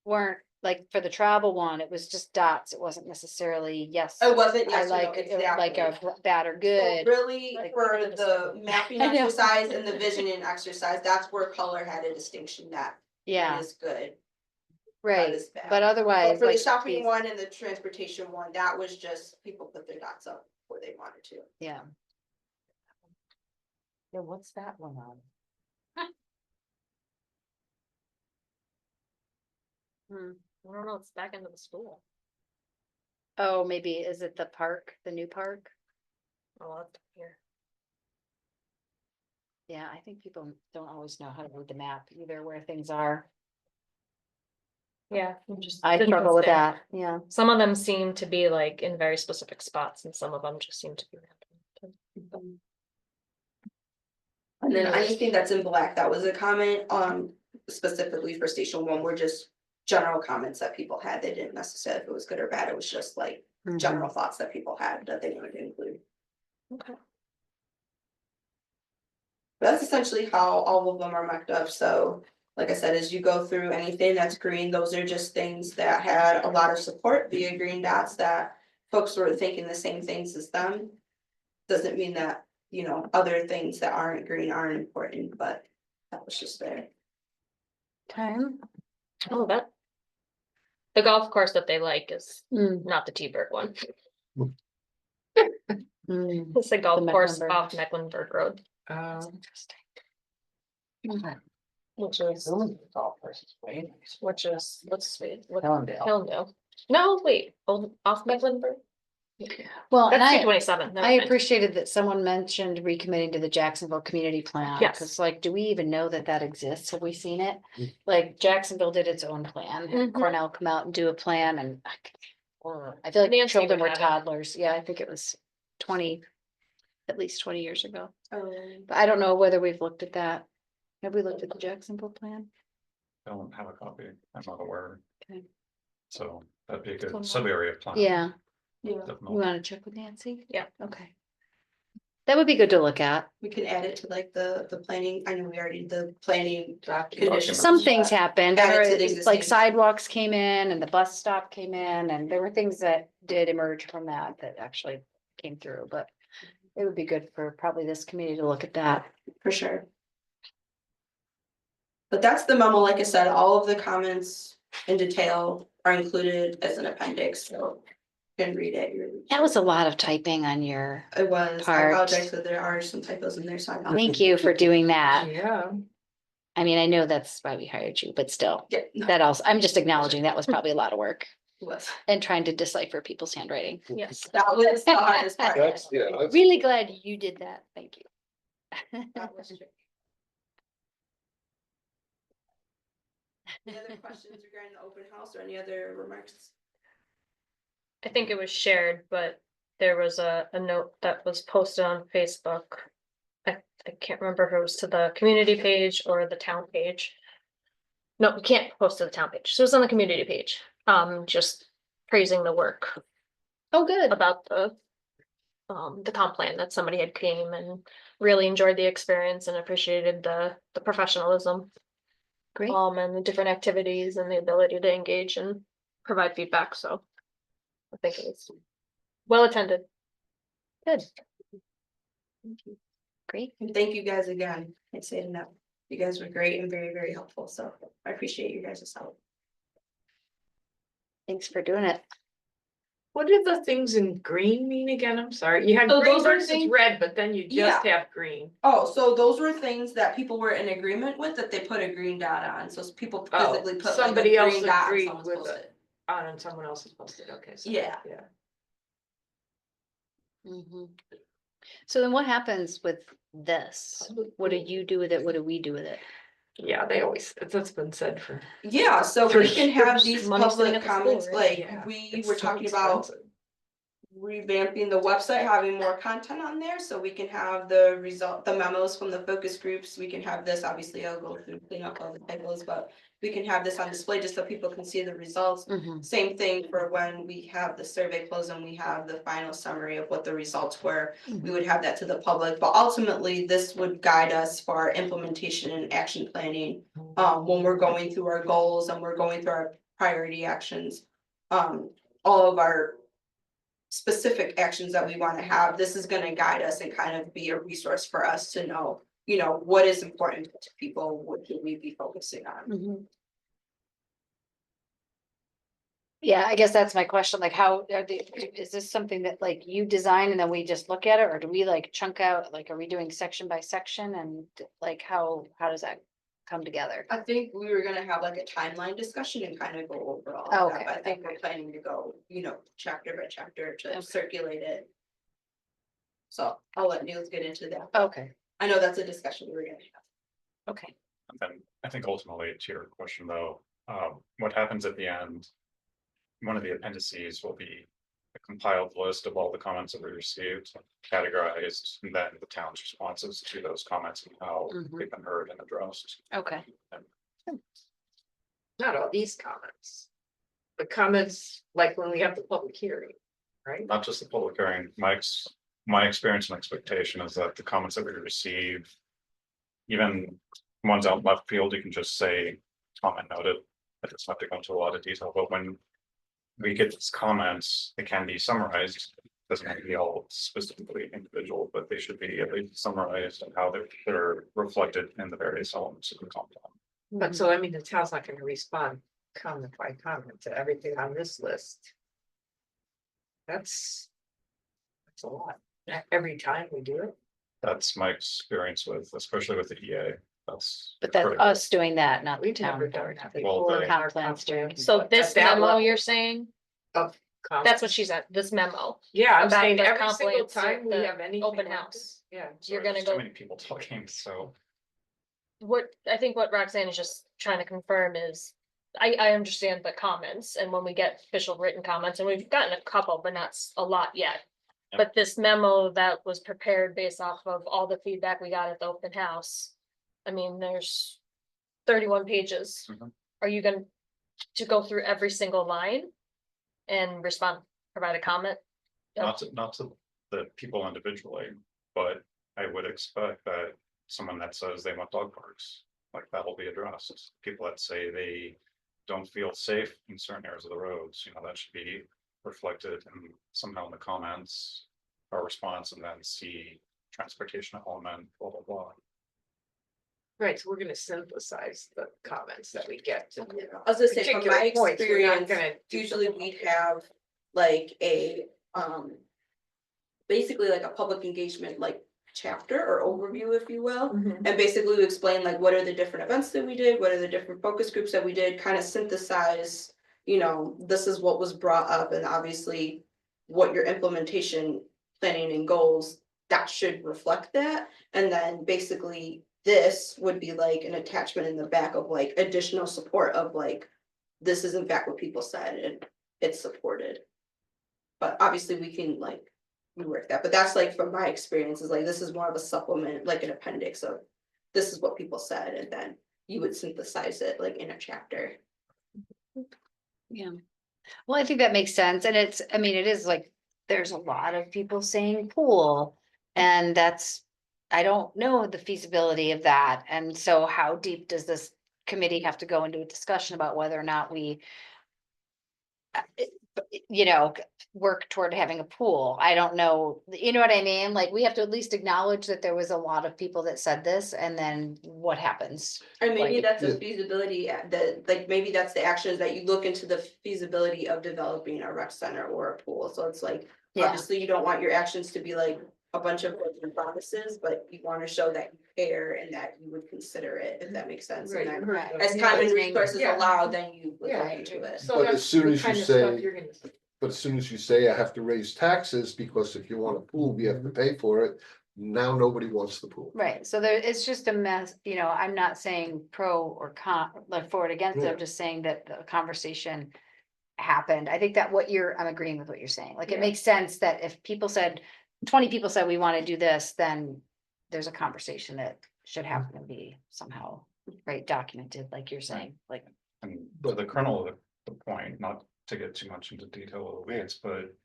weren't, like, for the travel one, it was just dots. It wasn't necessarily, yes. It wasn't, I yes, or no, like, it, like exactly. a bad or So good. really, like, for look at the this. mapping I know. exercise and the visioning exercise, that's where color had a distinction that Yeah, is good. right. is bad. But But otherwise, for the like, shopping these- one and the transportation one, that was just people put their dots up where they wanted to. yeah. Yeah, what's that one on? I don't know, it's back into the school. Oh, maybe, is it the park, the new park? Oh, that's here. Yeah, I think people don't always know how to read the map either, where things are. Yeah. I'm just I didn't struggle with understand. that, yeah. Some of them seem to be like in very specific spots and some of them just seem to be random. And then anything that's in black, that was a comment, specifically for station one, were just general comments that people had. They didn't necessarily, if it was good or bad, it was just like general thoughts that people had that they wanted to include. Okay. That's essentially how all of them are marked up, so. Like I said, as you go through anything that's green, those are just things that had a lot of support via green dots that folks were thinking the same things as them. Doesn't mean that, other things that aren't green aren't important, but that was just there. Time. Oh, that. The golf course that they like is Mm. not the T-Bird one. Mm. It's a golf The course Mecklenburg. off Mecklenburg Road, Okay. which is, Golf courses, right? what's, what, Hellendale. Hellendale. No, wait, off Mecklenburg? Well, and That's I, 227. I appreciated that someone mentioned recommitting to the Jacksonville Community Plan. Yes. Cause like, do we even know that that exists? Have we seen it? Mm. Like Jacksonville did its own plan, had Mhm. Cornell come out and do a plan and I feel like Nancy children would were have it. toddlers. Yeah, I think it was 20, at least 20 years ago. Um, But I don't know whether we've looked at that. Have we looked at the Jacksonville plan? I don't have a copy, I'm not aware. Okay. So that'd be a good Cool. sub area plan. Yeah, yeah, you Definitely. wanna check with Nancy? Yeah. Okay. That would be good to look at. we can add it to like the planning, I know we already did the planning Document. conditions. Some things happened, Add it to the or existing. like sidewalks came in and the bus stop came in and there were things that did emerge from that that actually came through, but. It would be good for probably this committee to look at that. For sure. But that's the memo, like I said, all of the comments in detail are included as an appendix, so. You can read it. That was a lot of typing on your, It was, I part. apologize that there are some typos in there, so I apologize. thank you for doing that. Yeah. I mean, I know that's why we hired you, but still, Yeah, no, that also, I'm just acknowledging that was probably a lot of work it was, and trying to decipher people's handwriting. Yes. that was the hardest part. That's, yeah, that's. Really glad you did that. Thank you. That was tricky. Any other questions regarding the open house or any other remarks? I think it was shared, but there was a note that was posted on Facebook. I can't remember if it was to the community page or the town page. No, we can't post to the town page. So it was on the community page. Just praising the work Oh, good. about the comp plan that somebody had came and really enjoyed the experience and appreciated the professionalism. Great. And the different activities and the ability to engage and provide feedback. So I think it was well attended. Good. Great. And thank you guys again, I say it enough, you guys were great and very, very helpful, so I appreciate you guys' help. Thanks for doing it. What do the things in green mean again? I'm sorry. You had So green those are versus things- red, but then you just have green. Oh, so those were things that people were in agreement with, that they put a green dot on, so people Oh, physically put like a somebody else green dot on agreed someone's with post-it. it. On and someone else is posted. Okay. So, Yeah. Yeah. Mhm. So then what happens with this? What do you do with it? What do we do with it? Yeah, they always, that's been said for. Yeah, so For we can have sure. these Money sitting public at the school, comments, right? like, Yeah, we it's were so talking about expensive. revamping the website, having more content on there, so we can have the memos from the focus groups, we can have this, obviously I'll go through, clean up all the typos, but we can have this on display just so people can see the results. Mhm. Same thing for when we have the survey closed and we have the final summary of what the results were, we would have that to the public, but ultimately, this would guide us for our implementation and action planning. When we're going through our goals and we're going through our priority actions. All of our specific actions that we wanna have, this is gonna guide us and kind of be a resource for us to know, what is important to people, what should we be focusing on? Mhm. Yeah, I guess that's my question, like how is this something that like you design and then we just look at it, or do we like chunk out, like, are we doing section by section and like how does that come together? I think we were gonna have like a timeline discussion and kind of go over all Oh, of that, okay, but I think we're planning to go, chapter by chapter to Okay. circulate it. So I'll let Niels get into that. Okay, I know that's a discussion we're gonna have. okay. And then I think ultimately to your question though, what happens at the end? One of the appendices will be a compiled list of all the comments that we received, categorized, and then the town's responses to those comments and how Mhm. they've been heard and addressed. Okay. Not all these comments. The comments, like when we have the public hearing, right? Not just the public hearing, my experience and expectation is that the comments that we receive even ones out left field, you can just say comment noted. It doesn't have to go into a lot of detail, but when we get these comments, it can be summarized. Doesn't have to be all specifically individual, but they should be at least summarized and how they're reflected in the various elements of the content. But so, I mean, the town's not gonna respond comment by comment to everything on this list. That's a lot, every time we do it. That's my experience with, especially with the EA. That's. But that's critical. us doing that, not the We've never town. done that Well, before. the- in our Comp plans comp do. So but this at that memo level you're saying, of that's what she's at, this memo. Yeah, I'm about saying the every comp single plans or time we the have anything. open like house. this, Yeah. You're Sorry, gonna there's go, Too many people talking, so. what, I think what Roxanne is just trying to confirm is. I understand the comments and when we get official written comments, and we've gotten a couple, but not a lot yet. Yep. But this memo that was prepared based off of all the feedback we got at the open house. I mean, there's 31 pages. Mhm. Are you going to go through every single line? And respond, provide a comment? Not to the people individually, but I would expect that someone that says they want dog parks, like that'll be addressed. People that say they don't feel safe in certain areas of the roads, that should be reflected in somehow in the comments. Our response, and then see transportation element, blah, blah, blah. Right, so we're gonna synthesize the comments that we get. to I was gonna say, from particular my points, we're not experience, gonna do usually something we'd like that. have like a, basically like a public engagement, like chapter or overview, if you will. Mhm. And basically we explain like what are the different events that we did, what are the different focus groups that we did, kind of synthesize, this is what was brought up, and obviously what your implementation planning and goals, that should reflect that. And then basically this would be like an attachment in the back of like additional support of like, this is in fact what people said and it's supported. But obviously we can like rework that, but that's like from my experience is like, this is more of a supplement, like an appendix of, this is what people said, and then you would synthesize it like in a chapter. Yeah. Well, I think that makes sense. And it is like, there's a lot of people saying pool. And I don't know the feasibility of that. And so how deep does this committee have to go into a discussion about whether or not we work toward having a pool? I don't know, you know what I mean? Like, we have to at least acknowledge that there was a lot of people that said this, and then what happens? And maybe Like- that's a Yeah. feasibility, that maybe that's the actions that you look into the feasibility of developing a rec center or a pool. So it's like, Yeah, obviously you don't want your actions to be like a bunch of broken promises, but you want to show that you care and that you would consider it, if that makes sense. And then Right. as time and Yeah. resources Yeah. allow, then you would Yeah. look into it. So But that's as soon the as you kind of stuff say- you're gonna. But as soon as you say I have to raise taxes because if you want a pool, you have to pay for it, now nobody wants the pool. right. So it's just a mess, I'm not saying pro or con, like for or against it. I'm Yeah. just saying that the conversation happened. I think that I'm agreeing with what you're saying. Like, it Yeah. makes sense that if 20 people said we want to do this, then there's a conversation that should happen and be somehow, right, documented, like you're saying, like. And to the kernel of the point, not to get too much into detail of the weeds, but.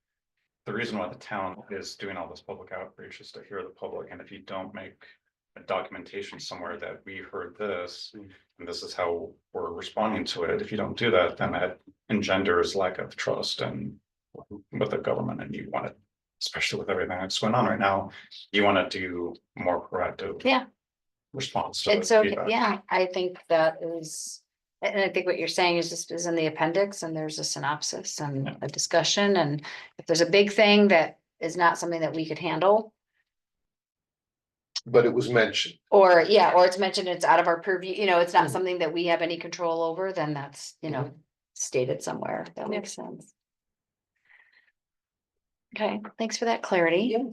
The reason why the town is doing all this public outreach is to hear the public, and if you don't make a documentation somewhere that we heard this. And this is how we're responding to it, if you don't do that, then that engenders lack of trust and. With the government, and you want to, especially with everything that's going on right now, you want to do more proactive. Yeah. Response to It's the okay, feedback. yeah, I think that is, and I think what you're saying is just is in the appendix, and there's a synopsis and Yeah. a discussion, and if there's a big thing that is not something that we could handle. But it was mentioned. Or it's mentioned, it's out of our purview, it's not something that we have any control over, then that's, stated somewhere, that makes sense. Okay, thanks for that clarity. Yeah.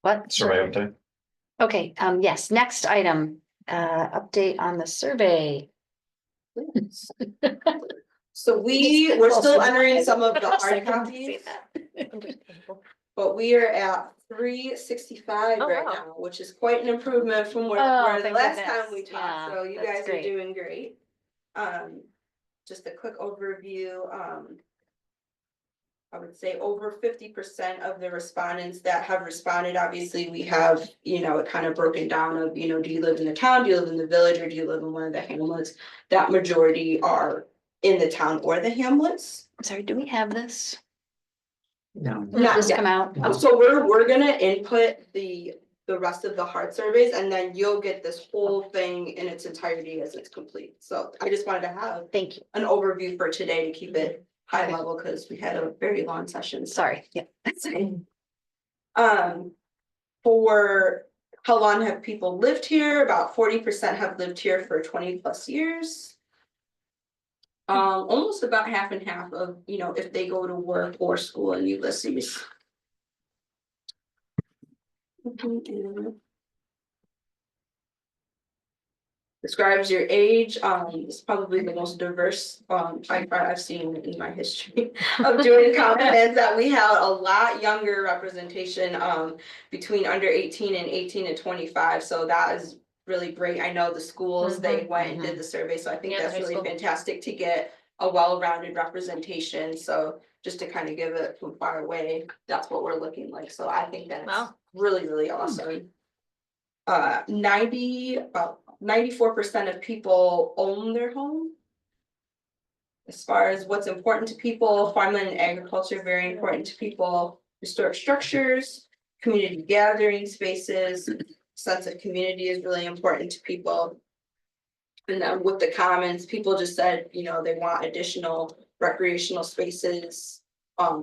What? Survey update. Okay, yes, next item, update on the survey. So we're still entering some of the hard copies, but we are at 365 Oh, right wow. now, which is quite an improvement from where Oh, the thank last goodness. time we talked, Yeah, so you that's guys are great. doing great. Just a quick overview, I would say over 50% of the respondents that have responded, obviously, we have, you know, it kind of broken down of, you know, do you live in the town, do you live in the village, or do you live in one of the hamlets? That majority are in the town or the hamlets. I'm sorry, do we have this? No. Did Not this yet. come out? So we're gonna input the rest of the heart surveys, and then you'll get this whole thing in its entirety as it's complete. So I just wanted to have Thank you. an overview for today to keep it high Okay. level, because we had a very long session. Sorry, yeah. For how long have people lived here? About 40% have lived here for 20+ years. Almost about half and half of, you know, if they go to work or school in Ulysses. Describes your age, it's probably the most diverse, I've seen in my history of doing comp plans, that we have a lot younger representation, between under 18 and 18 to 25, so that is really great. I know the schools, they went and did the survey, so I think Yeah, the that's high really school. fantastic to get a well-rounded representation, so just to kind of give it from far away, that's what we're looking like, so I think that's Wow. really, really awesome. 94% of people own their home. As far as what's important to people, farmland and agriculture, very important to people. Historic structures, community gathering spaces, sense of community is really important to people. And then with the commons, people just said, you know, they want additional recreational spaces.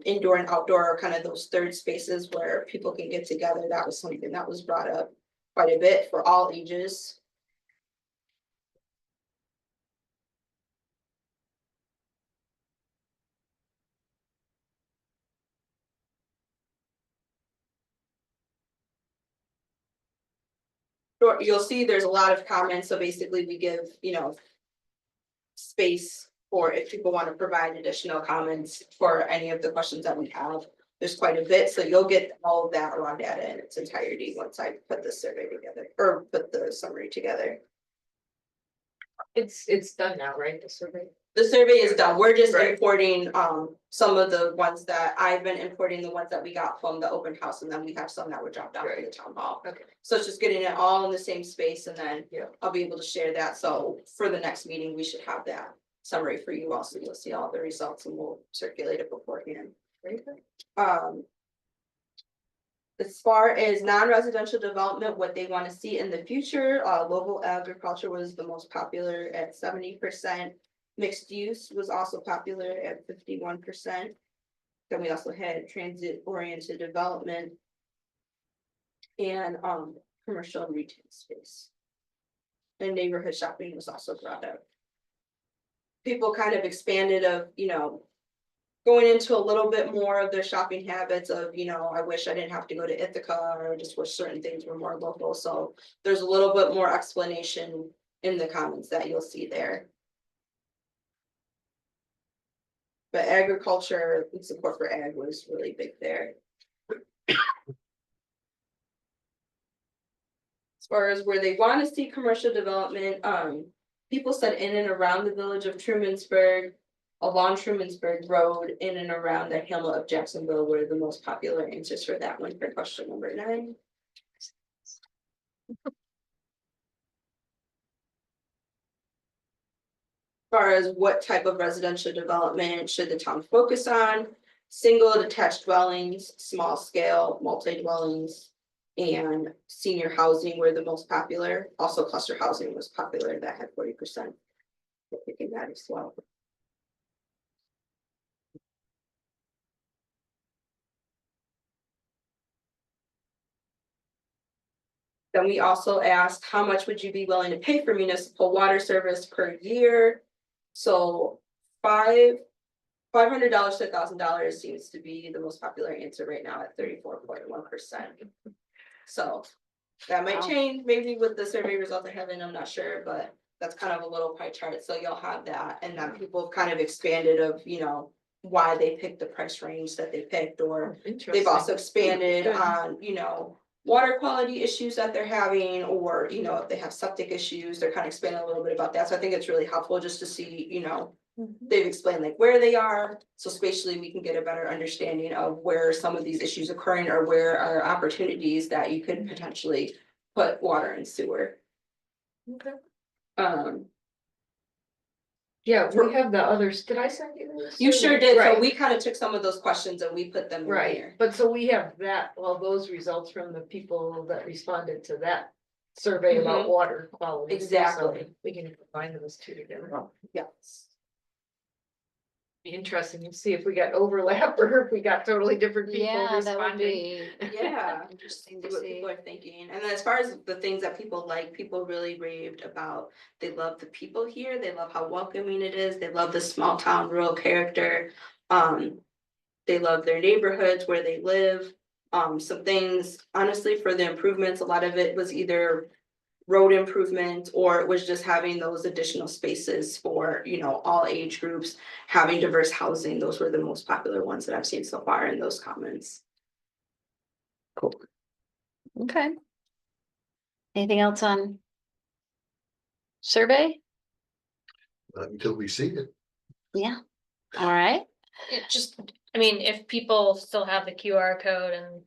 Indoor and outdoor, kind of those third spaces where people can get together. That was something that was brought up quite a bit for all ages. Sure, you'll see there's a lot of comments, so basically we give, you know, space for if people want to provide additional comments for any of the questions that we have. There's quite a bit, so you'll get all of that raw data in its entirety once I put the survey together, or put the summary together. It's done now, right, the survey? The survey is done, we're just Right. importing, some of the ones that I've been importing, the ones that we got from the open house, and then we have some that were dropped off in the town hall. Okay. So it's just getting it all in the same space, and then Yeah. I'll be able to share that, so for the next meeting, we should have that summary for you also, you'll see all the results and we'll circulate it beforehand. Very good. As far as non-residential development, what they want to see in the future, local agriculture was the most popular at 70%. Mixed use was also popular at 51%. Then we also had transit-oriented development. And commercial and retail space. And neighborhood shopping was also brought up. People kind of expanded of, you know, going into a little bit more of their shopping habits of, you know, I wish I didn't have to go to Ithaca, or I just wish certain things were more local, so there's a little bit more explanation in the comments that you'll see there. But agriculture and support for ag was really big there. As far as where they want to see commercial development, people said in and around the village of Trumansburg, along Trumansburg Road, in and around the hamlet of Jacksonville were the most popular answers for that one for question number 9. As far as what type of residential development should the town focus on, single detached dwellings, small scale, multi-dwellings, and senior housing were the most popular. Also cluster housing was popular, that had 40%. Picking that as well. Then we also asked, how much would you be willing to pay for municipal water service per year? So $500 to $1,000 seems to be the most popular answer right now at 34.1%. So that might Wow. change maybe with the survey results I have in, I'm not sure, but that's kind of a little pie chart, so you'll have that, and then people have kind of expanded of, you know, why they picked the price range that they picked, or they've also expanded Good. on, you know, water quality issues that they're having, or, you know, if they have septic issues, they're kind of expanding a little bit about that, so I think it's really helpful just to see, you know, They've explained like where they are, so spatially we can get a better understanding of where some of these issues occurring or where are opportunities that you could potentially put water and sewer. Okay. Um, Yeah, we have the others. Did I send you this? you sure did, so Right. we kind of took some of those questions and we put them in Right, here. but so we have that, well, those results from the people that responded to that survey about water quality. so Exactly. We can combine those two together. Yes. Be interesting to see if we got overlap or if we got totally different people Yeah, that would responding. be Yeah. interesting See to what see. people are thinking, and then as far as the things that people like, people really raved about, they love the people here, they love how welcoming it is, they love the small town rural character. They love their neighborhoods where they live, some things, honestly, for the improvements, a lot of it was either road improvement, or it was just having those additional spaces for, you know, all age groups, having diverse housing, those were the most popular ones that I've seen so far in those comments. Okay. Anything else on survey? Not until we see it. Yeah, all right. It just, I mean, if people still have the QR code and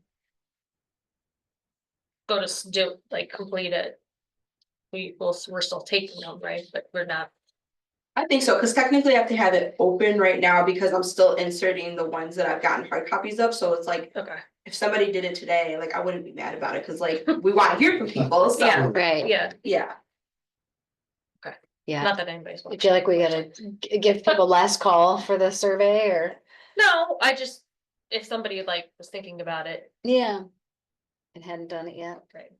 go to do, like, complete it. We're still taking them, right? But we're not, I think so, because technically I have to have it open right now because I'm still inserting the ones that I've gotten hard copies of, so it's like, okay, if somebody did it today, like, I wouldn't be mad about it, cause like, we wanna hear from people, so. Yeah. Right, yeah, Yeah, yeah. not that anybody's. I feel like we gotta give people last call for the survey or, No, I just, if somebody like was thinking about it, yeah. And hadn't done it yet. right,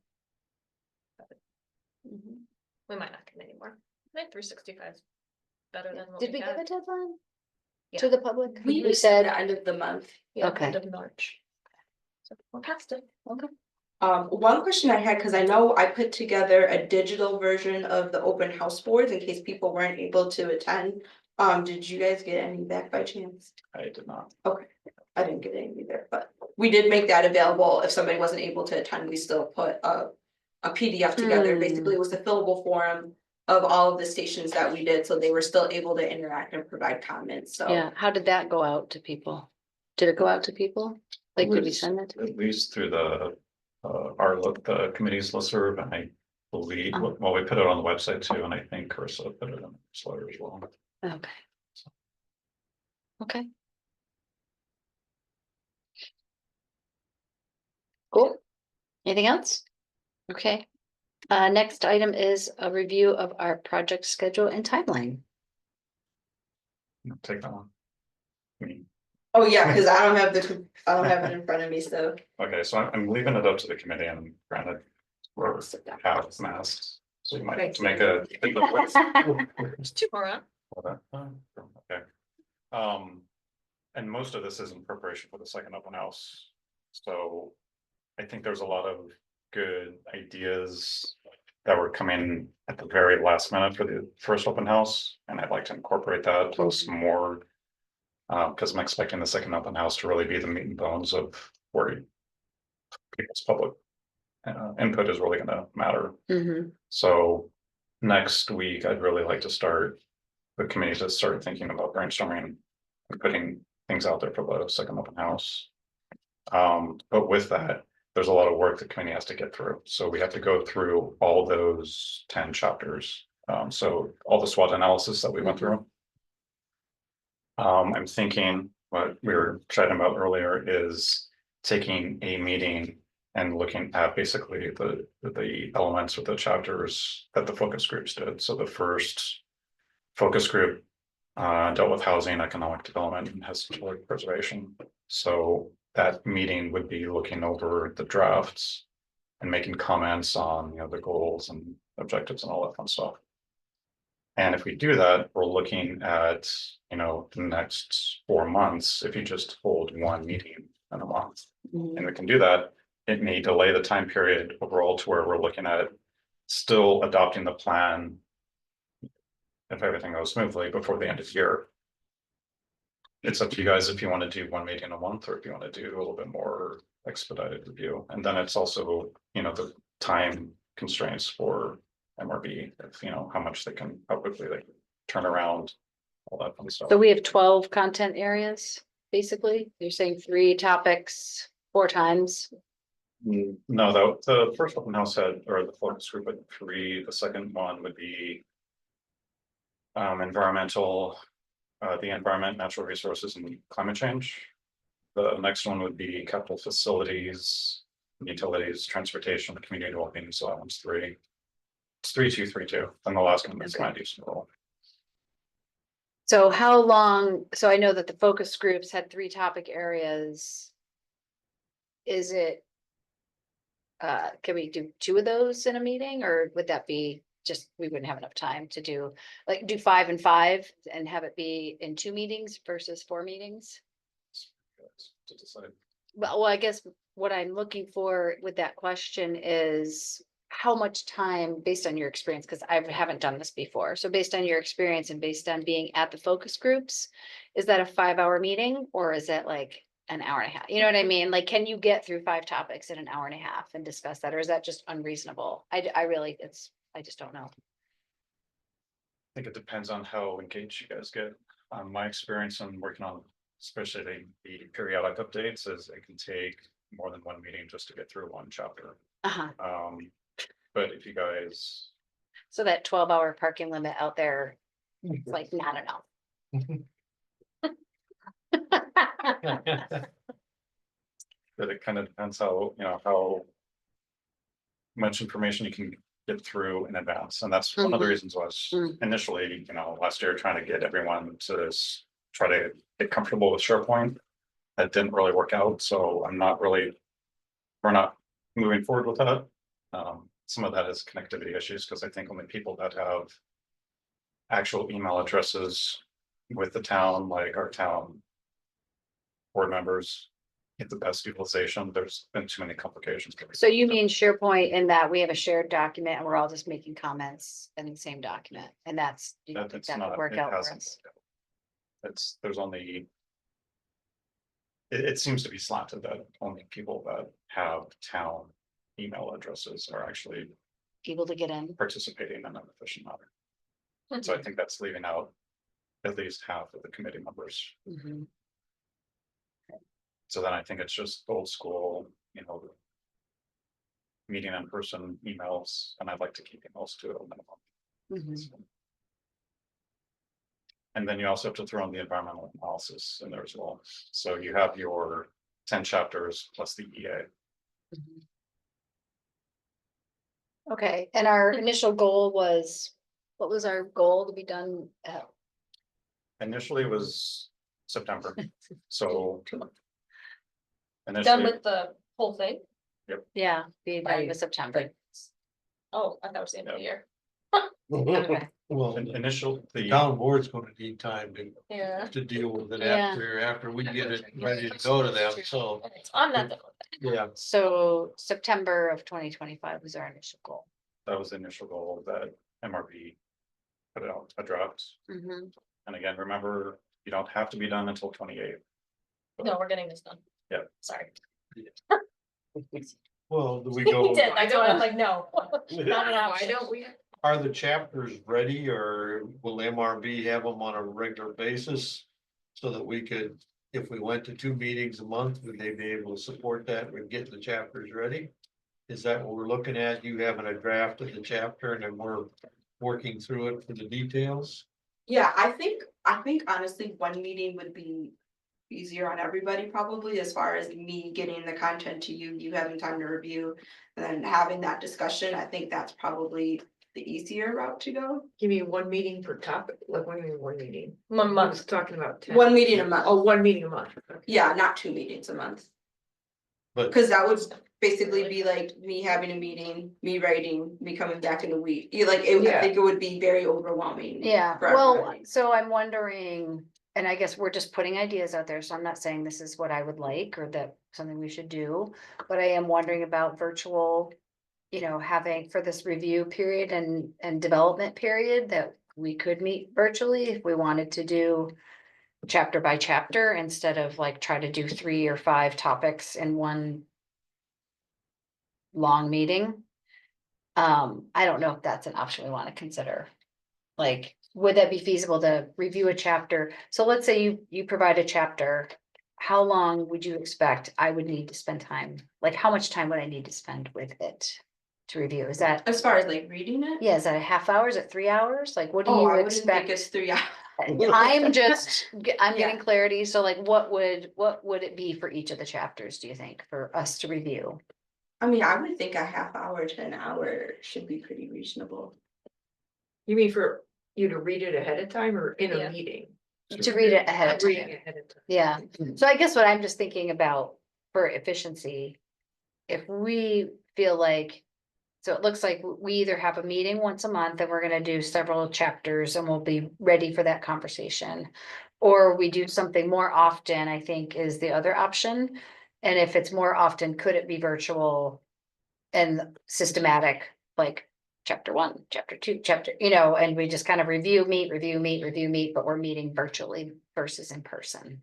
Mhm. we might not get any more. I think 365 is better than what Did we give had. a deadline? Yeah. To the public? we We said said, the end of the month. Yeah, Okay. end of March. So we're past it. okay. One question I had, cause I know I put together a digital version of the open house boards in case people weren't able to attend. Did you guys get any back by chance? I did not. I didn't get any either, but we did make that available. If somebody wasn't able to attend, we still put a PDF together. Basically, it was the fillable form of all of the stations that we did, so they were still able to interact and provide comments, so. Yeah, how did that go out to people? Did it go out to people? Like, did we send it? At least through the the committee's listserv, and I believe, well, we put it on the website too, and I think Carissa put it in the newsletter as well. Okay. Okay. Cool. Anything else? Okay. Next item is a review of our project schedule and timeline. Take that one. I mean, Oh, yeah, cause I don't have it in front of me, so. okay, so I'm leaving it up to the committee, and granted, we're half masks, so you might have to make a. There's two more on. Okay. And most of this is in preparation for the second open house. So I think there's a lot of good ideas that were coming at the very last minute for the first open house, and I'd like to incorporate that plus more. Because I'm expecting the second open house to really be the meat and bones of where people's public input is really gonna matter. Mm-hmm. So next week, I'd really like to start the committee to start thinking about brainstorming and putting things out there for the second open house. But with that, there's a lot of work the committee has to get through. So we have to go through all those 10 chapters. So all the SWOT analysis that we went through. I'm thinking what we were chatting about earlier is taking a meeting and looking at basically the elements of the chapters that the focus groups did. So the first focus group dealt with housing, economic development, and historic preservation. So that meeting would be looking over the drafts and making comments on, you know, the goals and objectives and all that fun stuff. And if we do that, we're looking at, you know, the next 4 months, if you just hold one meeting in a month. And we can do that, it may delay the time period overall to where we're looking at still adopting the plan. If everything goes smoothly before the end of the year. It's up to you guys if you want to do one meeting a month, or if you want to do a little bit more expedited review. And then it's also, you know, the time constraints for MRB, if, you know, how quickly they can turn around all that fun stuff. So we have 12 content areas, basically. You're saying 3 topics 4 times. No, the first open house had, or the focus group had 3, the second one would be. Environmental, the environment, natural resources and climate change. The next one would be capital facilities, utilities, transportation, community development, so that one's 3. It's 3, 2, 3, 2, and the last one is Okay. land use control. So how long, so I know that the focus groups had 3 topic areas. Is it? Can we do 2 of those in a meeting, or would that be just, we wouldn't have enough time to do, like, do 5 and 5 and have it be in 2 meetings versus 4 meetings? To decide. Well, I guess what I'm looking for with that question is how much time, based on your experience, because I haven't done this before. So based on your experience and based on being at the focus groups, is that a 5-hour meeting or is it like an hour and a half? You know what I mean? Like, can you get through 5 topics in an hour and a half and discuss that? Or is that just unreasonable? I really, I just don't know. I think it depends on how engaged you guys get. My experience in working on, especially the periodic updates, is it can take more than 1 meeting just to get through 1 chapter. Uh-huh. But if you guys, So that 12-hour parking limit out there, it's like not enough. that it kind of depends how, how much information you can get through in advance, and that's one of the Mhm. reasons was Mm. initially, last year trying to get everyone to try to get comfortable with SharePoint. That didn't really work out, so we're not moving forward with that. Some of that is connectivity issues, because I think only people that have actual email addresses with the town, like our town board members, get the best utilization. There's been too many complications. So you mean SharePoint in that we have a shared document and we're all just making comments in the same document, and that's, you don't think It's that would not, work it out for hasn't. us? There's only. It seems to be slanted that only people that have town email addresses are actually Able to get in? participating in an efficient manner. So I think that's leaving out at least half of the committee members. Mhm. So then I think it's just old school, meeting in person emails, and I'd like to keep emails to a minimum. Mhm. And then you also have to throw in the environmental analysis in there as well. So you have your 10 chapters plus the EA. Mhm. Okay, and our initial goal was, what was our goal to be done? Initially it was September, so. Done Initially, with the whole thing? Yeah, be done By- with September. Oh, I thought it was the end of the year. Okay. Well, initial, the the, town board's gonna need time Yeah. to deal with it Yeah. after we get it ready to go to them, so, I'm not done with that. yeah. So September of 2025 was our initial goal. that was the initial goal that MRB put out a draft. Mhm. And again, remember, you don't have to be done until 28th. No, we're getting this done. Yeah. Sorry. Well, do we We go, did, that's why I'm like, no. Not an Why option. don't we? are the chapters ready, or will MRB have them on a regular basis? So that we could, if we went to 2 meetings a month, would they be able to support that with getting the chapters ready? Is that what we're looking at? You having a draft of the chapter and then we're working through it for the details? Yeah, I think honestly, 1 meeting would be easier on everybody probably, as far as me getting the content to you, you having time to review. And then having that discussion, I think that's probably the easier route to go. Give me 1 meeting per topic, like what do you mean 1 meeting? 1 I month. was talking about 10. 1 meeting a month. Oh, 1 meeting a month. Okay. Yeah, not 2 meetings a month. But Cause that would basically be like me having a meeting, me writing, me coming back in a week. I Yeah. think it would be very overwhelming. Yeah, for well, everybody. so I'm wondering, and I guess we're just putting ideas out there, so I'm not saying this is what I would like or that something we should do. But I am wondering about virtual, having for this review period and development period that we could meet virtually if we wanted to do chapter by chapter instead of like try to do 3 or 5 topics in one long meeting. I don't know if that's an option we want to consider. Like, would that be feasible to review a chapter? So let's say you provide a chapter. How long would you expect I would need to spend time? Like, how much time would I need to spend with it to review? Is that, As far as like reading it? yeah, is that a half hour? Is it 3 hours? Like, what do Oh, you I wouldn't think expect? it's 3 hours. I'm just, I'm Yeah. getting clarity. So like, what would it be for each of the chapters, do you think, for us to review? I mean, I would think a half hour to an hour should be pretty reasonable. You mean for you to read it ahead of time or in Yeah. a meeting? To read it ahead of Reading time. ahead of time. Yeah, so I guess what I'm just thinking about for efficiency. If we feel like, so it looks like we either have a meeting once a month and we're gonna do several chapters and we'll be ready for that conversation. Or we do something more often, I think is the other option. And if it's more often, could it be virtual? And systematic, like chapter 1, chapter 2, chapter, and we just kind of review, meet, but we're meeting virtually versus in person.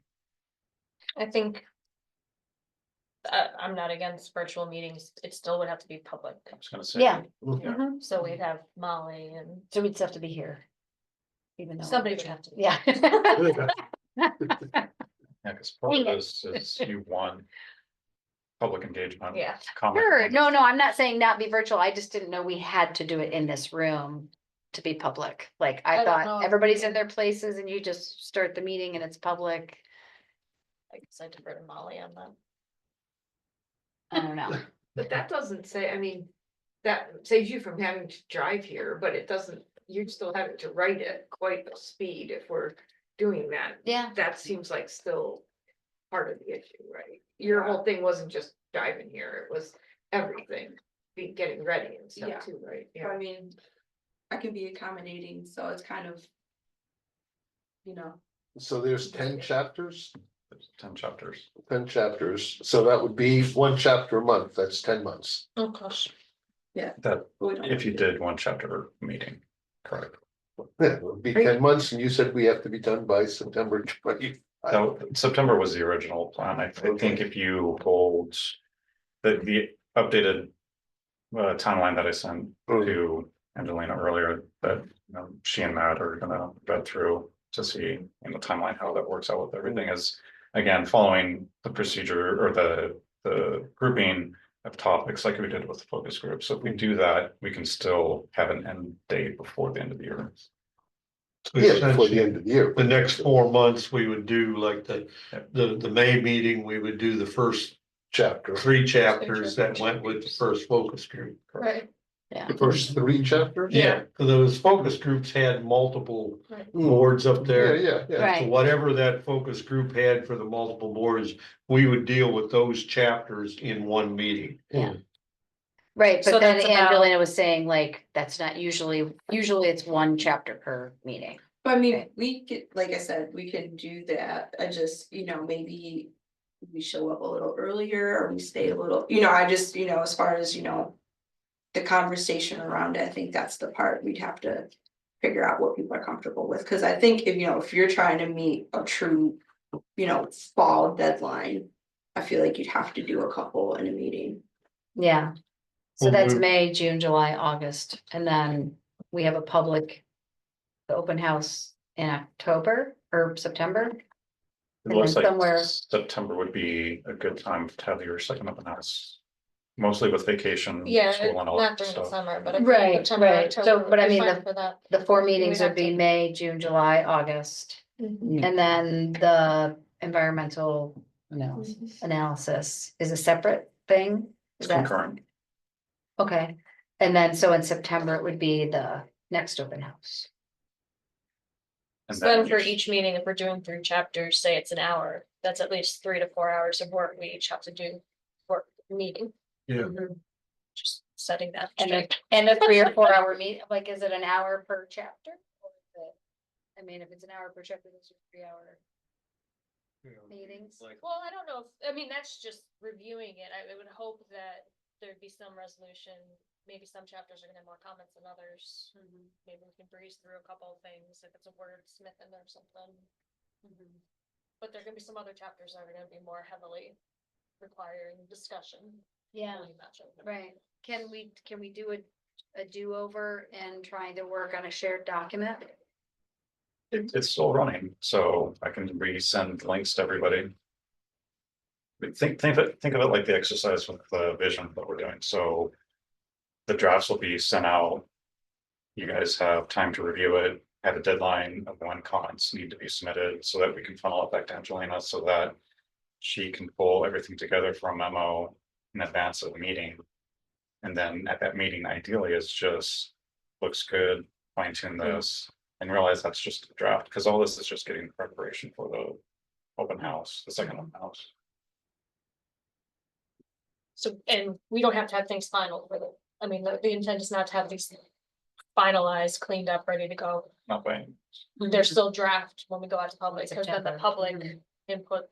I think. I'm not against virtual meetings, it still would have to be public, I was gonna say. Yeah. Mm-hmm. so we'd have Molly and So we'd still have to be here. Even though. somebody would have to. Yeah. Yeah, because part of this is you want public engagement. Yeah. comment. Sure, no, I'm not saying not be virtual, I just didn't know we had to do it in this room to be public. Like, I I don't know thought if everybody's we in their places and you just start the meeting and it's public. I guess I defer to Molly on that. I don't know. But that doesn't say, I mean, that saves you from having to drive here, but it doesn't, you're still having to write at quite the speed if we're doing that. Yeah. That seems like still part of the issue, right? Your whole thing wasn't just driving here, it was everything, be getting ready and Yeah. stuff too, right? So, I mean, I can be accommodating, so it's kind of. So there's 10 chapters, 10 chapters. 10 chapters, so that would be 1 chapter a month, that's 10 months. Oh, gosh. That, we don't if you have to- did 1 chapter meeting, correct. Yeah, it would be 10 months, and you said we have to be done by September 20. No, September was the original plan. I think if you hold the updated timeline that I sent to Angelina earlier, that she and Matt are gonna read through to see in the timeline how that works out with everything is, again, following the procedure or the grouping of topics like we did with the focus group. So if we do that, we can still have an end date before the end of the year. Yeah, before the end of the year. The next 4 months, we would do like the May meeting, we would do the first Chapter, 3 chapters that went with the first focus group. Right. Yeah. the first 3 chapters? Yeah, 'cause those focus groups had multiple boards up Yeah, there. yeah, yeah. Right. So whatever that focus group had for the multiple boards, we would deal with those chapters in one meeting. Right, So but then that's about- Angelina was saying like, that's not usually it's 1 chapter per meeting. But I mean, Okay. we could, like I said, we can do that, I just, maybe. We show up a little earlier or we stay a little, I just, as far as, the conversation around it, I think that's the part we'd have to. Figure out what people are comfortable with, cause I think if you're trying to meet a true, fall deadline. I feel like you'd have to do a couple in a meeting. Yeah. So Well, that's we- May, June, July, August, and then we have a public. The open house in October or September. It And looks then like somewhere- September would be a good time to have your second open house. Mostly with vacation. Yeah, school and all not that during the stuff. summer, but. I think Right, September, right. So, October but I would be mean, fine for that. The 4 meetings We'd would have be to- May, June, July, August. And then the environmental, analysis is a separate thing? It's Is that concurrent. okay? And then, so in September, it would be the next open house. And So then for you- each meeting, if we're doing 3 chapters, say it's an hour, that's at least 3 to 4 hours of work we each have to do for meeting. Yeah. Just setting that. And a, straight. and a 3 or 4 hour meet, like, is it an hour per chapter? Or is it- I mean, if it's an hour per chapter, those are 3-hour meetings. Well, I don't know, I mean, that's just reviewing it, I would hope that there'd be some resolution, maybe some chapters are gonna have more comments than others. Maybe we can breeze through a couple of things, if it's a wordsmith in there or something. But there are gonna be some other chapters that are gonna be more heavily requiring discussion. Yeah, I imagine. right. Can we do a do-over and trying to work on a shared document? it's still running, so I can resend links to everybody. But think of it like the exercise with the vision that we're doing, so. The drafts will be sent out. You guys have time to review it, have a deadline of when comments need to be submitted, so that we can funnel it back to Angelina, so that. She can pull everything together for a memo in advance of the meeting. And then at that meeting, ideally, it's just, looks good, fine tune this, and realize that's just a draft, because all this is just getting preparation for the. Open house, the second open house. So, and we don't have to have things final for I mean, the intent is not to have these finalized, cleaned up, ready to go. Not by, They're still draft when we go out to public, because then the September. public input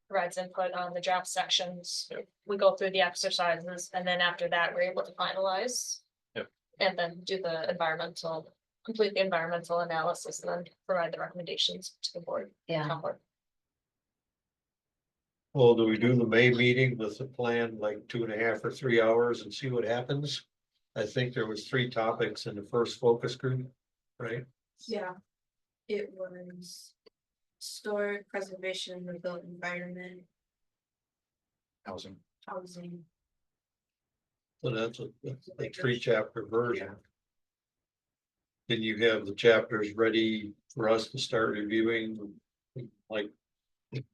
provides input on the draft sections. We go through the exercises, and then after that, we're able to finalize. Yep. And then do the environmental, complete the environmental analysis, and then provide the recommendations to the board. Yeah. town board. Well, do we do the May meeting with a plan like 2.5 or 3 hours and see what happens? I think there was 3 topics in the first focus group, right? Yeah. It was historic preservation of the built environment, housing. housing. So that's a 3-chapter version. Then you have the chapters ready for us to start reviewing, like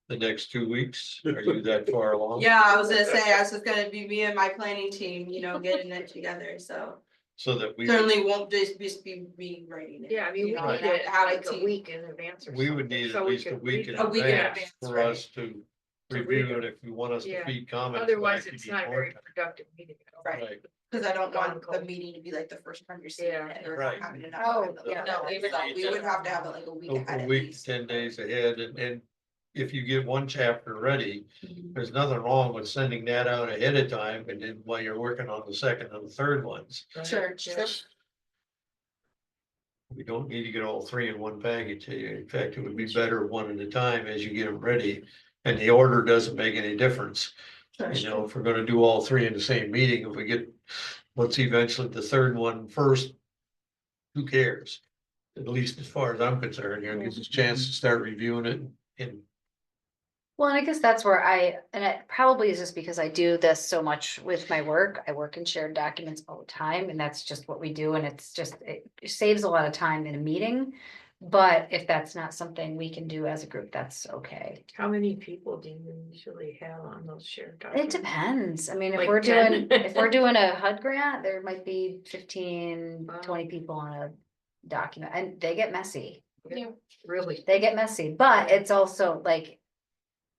the next 2 weeks. Are you that far along? Yeah, I was gonna say, I was just gonna be me and my planning team, you know, getting it together, so. So that we, Certainly won't just be me writing it. Yeah, I mean, we you know, need and it have like a team. week in advance or we something. would need so at we least a could week read in it. A week in advance advance, for right. us to To review read it. If you want us to Yeah. feed comments. Otherwise, back, you it's need not a more very time. productive meeting. Right. Cause I don't Gone want the cold. meeting to be like the first time you're seeing Yeah. it or Right. not having enough. Oh, time to yeah, look no, at we it. would So need we to- would have to have it like a week ahead A at week to least. 10 days ahead, and if you get one chapter ready, Mhm. there's nothing wrong with sending that out ahead of time, and then while you're working on the second and the third ones. Sure, Yeah. sure. We don't need to get all 3 in one package. In fact, it would be better one at a time as you get them ready. And the order doesn't make any difference. Sure, You know, sure. if we're gonna do all 3 in the same meeting, if we get, let's eventually the third one first. Who cares? At least as far as I'm concerned, you know, gives us a chance to start reviewing it and. Well, and I guess that's where and it probably is just because I do this so much with my work. I work in shared documents all the time, and that's just what we do, and it's just, it saves a lot of time in a meeting. But if that's not something we can do as a group, that's okay. How many people do you usually have on those shared It documents? depends. I mean, if Like we're 10? doing, if we're doing a HUD grant, there might be 15, Wow. 20 people on a document, and they get messy. Really? They get messy, but it's also like,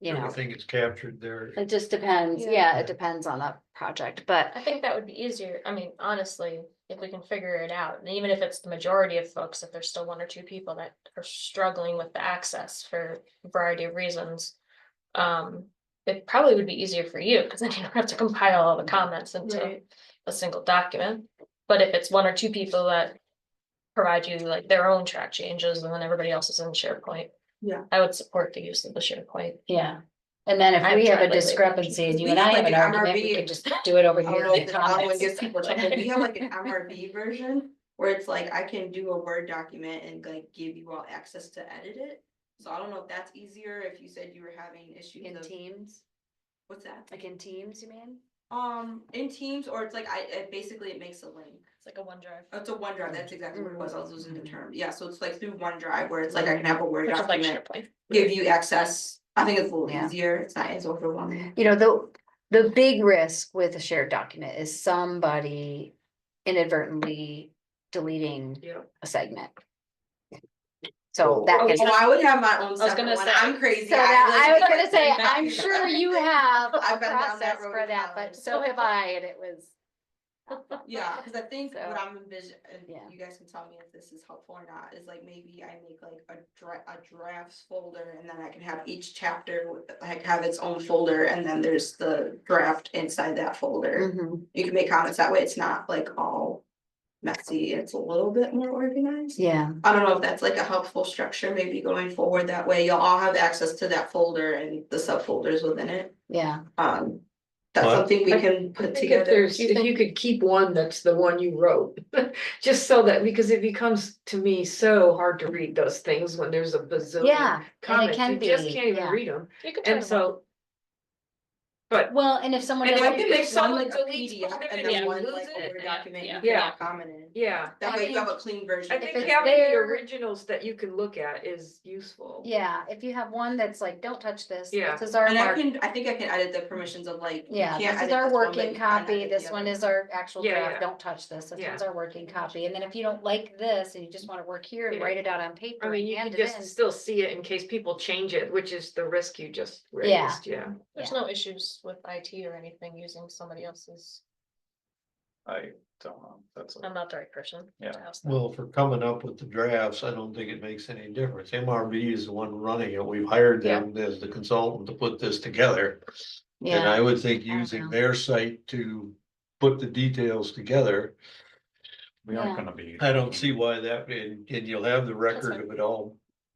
you know, Everything is captured there. it just depends. Yeah. Yeah, it depends on the project, but I think that would be easier, I mean, honestly, if we can figure it out, and even if it's the majority of folks, if there's still 1 or 2 people that are struggling with the access for a variety of reasons. It probably would be easier for you, because then you don't have to compile all the comments into Right. a single document. But if it's 1 or 2 people that provide you like their own track changes, and then everybody else is in SharePoint. Yeah. I would support the use of the SharePoint. yeah. And then if I've we have tried a lately. discrepancy and you We and I have have like an an argument, we MRV. can just do it over I don't here. know in if the the other one comments. gets people trouble. We have like an MRV version where it's like I can do a Word document and like give you all access to edit it. So I don't know if that's easier, if you said you were having issues In of, Teams, what's that? like in Teams, you mean? In Teams, or it's like basically it makes a link. It's like a OneDrive. Oh, it's a OneDrive, that's exactly what it was, I was losing the Mhm. term. Yeah, so it's like through OneDrive where it's like I can have a Word Which is like document, SharePoint. give you access. I think it's a little Yeah. easier, it's not as overwhelming. You know, the big risk with a shared document is somebody inadvertently deleting Yeah. a segment. So that Oh, can. I would have my own was separate gonna one, say- I'm crazy. So now, I was gonna say, like- I'm sure you have a I've been down that process road for in that, but college. so have I, and it was. Yeah, cause I think what So, I'm envisioning, and yeah. you guys can tell me if this is helpful or not, is like maybe I make like a drafts folder and then I can have each chapter like have its own folder and then there's the draft inside that folder. Mhm. You can make comments that way, it's not like all messy, it's a little bit more organized. Yeah, I don't know if that's like a helpful structure, maybe going forward that way, you'll all have access to that folder and the subfolders within it. yeah. that's What? something we I- can I put think together. if you could keep one that's the one you wrote, just so that, because it becomes to me so hard to read those things when there's a bazillion Yeah, and it comments, can you just be, can't even yeah. read them, You can turn and them on. so. But Well, and if someone And doesn't. I can if make someone one like a deletes PDF part of and it then and one you like lose a it, Word yeah, document yeah. you can Yeah. all comment in. yeah, That way you have a clean version. I of think it's it. having the there- originals that you can look at is useful. Yeah, if you have one that's like, don't touch this, Yeah. this is our And I mark. think I can edit the permissions of like. you Yeah, can't this is edit our this one, but working you can copy, edit this the one other is our actual Yeah, draft, yeah. don't touch this, this Yeah. one's our working copy, and then if you don't like this and you just wanna work here and Yeah. write it out on paper I mean, and you hand can it just in. still see it in case people change it, which is the risk you just Yeah. raised, yeah. There's no issues with IT or anything using somebody else's. I don't know, that's. I'm not the right person Yeah. to ask them. Well, for coming up with the drafts, I don't think it makes any difference. MRB is the one running it. We've hired them as the consultant to put this together. And Yeah, I would think I don't using know. their site to put the details together, We Yeah. aren't gonna be. I don't see why that, and you'll have the record of it all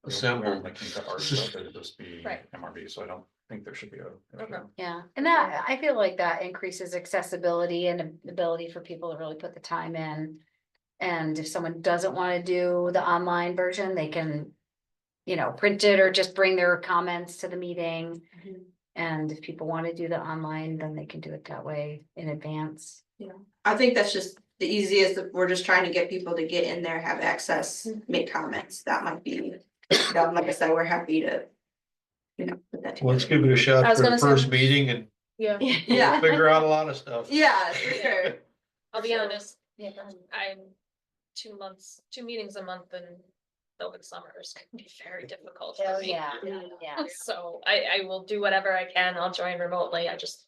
We aren't assembled. looking to our stuff, it'll just be Right. MRB, so I don't think there should be a. Okay. yeah, and that, I feel like that increases accessibility and ability for people to really put the time in. And if someone doesn't wanna do the online version, they can, you know, print it or just bring their comments to the meeting. Mhm. And if people wanna do the online, then they can do it that way in advance. I think that's just the easiest, if we're just trying to get people to get in there, have access, make comments, that might be. Like I said, we're happy to. You know, put that Let's together. give it a shot I was for the gonna say- first meeting and Yeah, we'll Yeah, figure out a lot of stuff. yeah, for sure. I'll be Sure. honest, Yeah, go ahead. I'm 2 months, 2 meetings a month and over the summer is gonna be very difficult for Oh, me. yeah, yeah. So I will do whatever I can. I'll join remotely. I just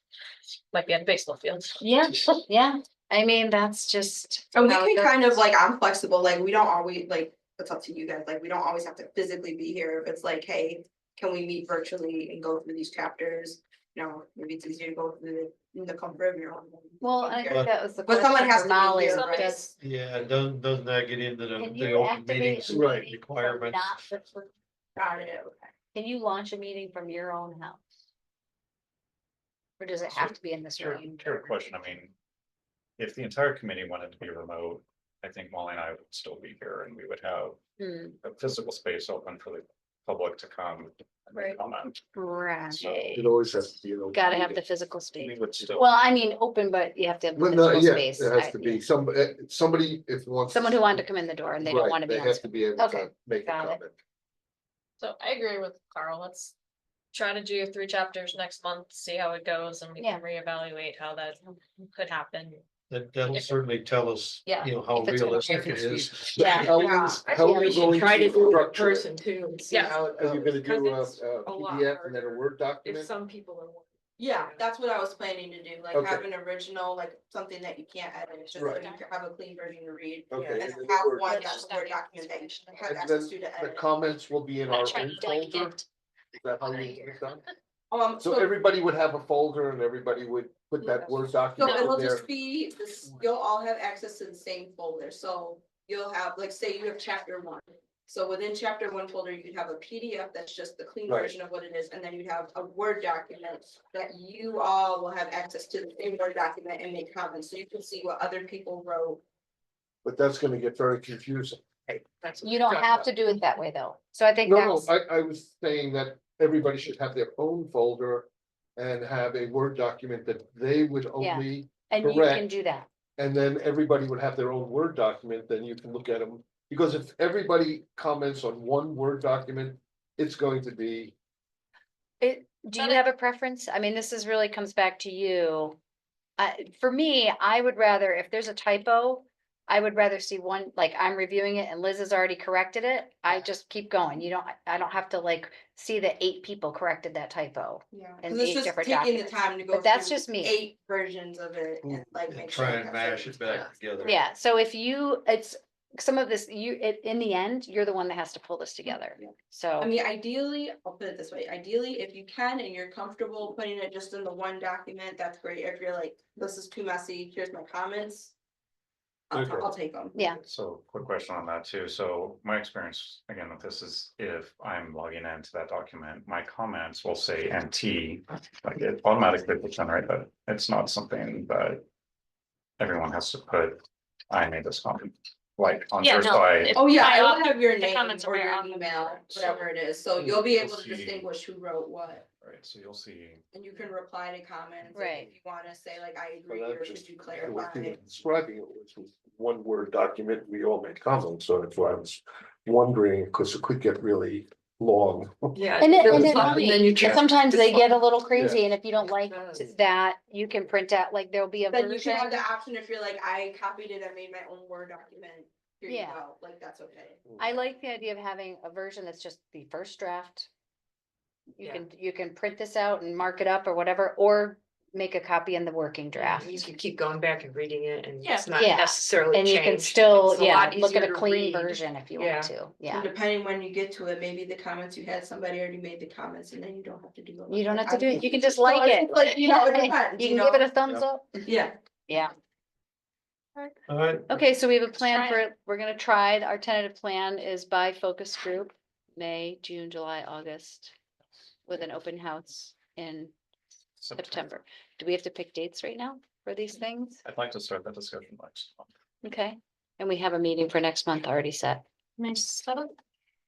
might be at a baseball field. Yeah, yeah, I mean, that's just. And we how it can kind of goes. like, I'm flexible, like, we don't always, like, it's up to you guys, like, we don't always have to physically be here, if it's like, hey. Can we meet virtually and go through these chapters, you know, maybe it's easier to go through the comfort of your own. home. Well, I think that was the But someone question has for to be Molly, here, right? does, Yeah, doesn't that get into can the you open activate meetings a meeting from requirements? not virtual? Got it, okay. Can you launch a meeting from your own house? Or does it have to be in this room? Fair question, I mean. If the entire committee wanted to be remote, I think Molly and I would still be here and we would have Hmm, a physical space open for the public to come. and Right. comment. right, It always has to be. an open gotta have the meeting. physical We space. would still. Well, I mean, open, but you have to have the But no, physical yeah, space. it has I- to be somebody if wants. Someone who wanted to come in the door and they don't Right, wanna be they on. have Zoom. to be able Okay, to make a got it. comment. So I agree with Carl. Let's try to do 3 chapters next month, see how it goes and we Yeah. can reevaluate how that could happen. That'll certainly tell us, Yeah, you know, how if it's gonna- realistic if it it's is. feasible. Yeah. How Yeah, is, I how think are we you should going try to to do it in structure it? person too and see Yeah. how it Are you gonna goes, do 'cause a it's a lot PDF and then a harder Word if document? some people are. Yeah, that's what I was planning to do, like Okay. have an original, like something that you can't edit, just so Right. you can have a clean version to read. Okay. And and then have Word one document. that's Word document that you have And access then to the edit. comments will be in I'm our trying own to like folder? get. Is that how you get it done? So So everybody would have a folder and everybody would put that Word So document it'll in there? just be this, you'll all have access to the same folder, so you'll have, like, say you have chapter 1. So within chapter 1 folder, you could have a PDF that's just the clean Right. version of what it is, and then you'd have a Word document. That you all will have access to the same Word document and make comments, so you can see what other people wrote. But that's gonna get very confusing. That's what You we don't talked have about. to do it that way though, so I think No, no, that's, I was saying that everybody should have their own folder and have a Word document that they would Yeah. only, and you can correct. do that. and then everybody would have their own Word document, then you can look at them. Because if everybody comments on one Word document, it's going to be, Do you have a preference? I mean, this is really comes back to you. For me, I would rather, if there's a typo, I would rather see one, like I'm reviewing it and Liz has already corrected it. I just keep going. I don't have to like see that 8 people corrected that typo. Yeah. And Cause it's 8 just different taking the documents. time to go. But that's through just me. 8 versions of it and like And make sure. try we and have mash it everything. back together. Yeah, so if you, it's some of this, in the end, you're the one that has to pull this together. Yeah. I So, mean, ideally, I'll put it this way, ideally, if you can and you're comfortable putting it just in the one document, that's great. If you're like, this is too messy, here's my comments. I'll take them. Yeah. So quick question on that too. So my experience again with this is if I'm logging into that document, my comments will say NT. Like it automatically will generate that. It's not something that everyone has to put, I made this comment. Like on Yeah, first no, eye. it- Oh, yeah, I I op- will have your the name comments or are your on the email, board, whatever it is, so you'll be You'll able to see- distinguish who wrote what. Right, so you'll see. And you can reply to comments, Right. like if you wanna say like, I But agree, or that's could just you the way clarify? he was describing it was one word document, we all made comments, so that's why I was wondering, because it could get really long. Yeah. And it- there and was it- one, and then you And can- sometimes they this get a one. little crazy, and if you don't like does. that, you can print out, like, there'll be a Then you version. can have the option if you're like, I copied it, I made my own Word document, here you Yeah. go, like, that's okay. I like the idea of having a version that's just the first draft. Yeah. You can print this out and mark it up or whatever, or make a copy in the working draft. You can keep going back and reading it and Yeah. it's not Yeah. necessarily And you can changed. still, It's a yeah, lot look at easier a to clean read. version if you Yeah. want to, And yeah. depending when you get to it, maybe the comments you had, somebody already made the comments, and then you don't have to do it. You don't like have to I do it, you can did. just So like it's it. Like, you know, it depends, You you can give it know? a thumbs Yeah. up, Yeah, yeah. All right, Okay, so we have a plan Try for it. We're gonna try, our tentative plan is by focus group, May, June, July, August. With an open house in September. Do we have to pick dates right now for these things? I'd like to start that discussion next month. Okay, and we have a meeting for next month already set. May 7th?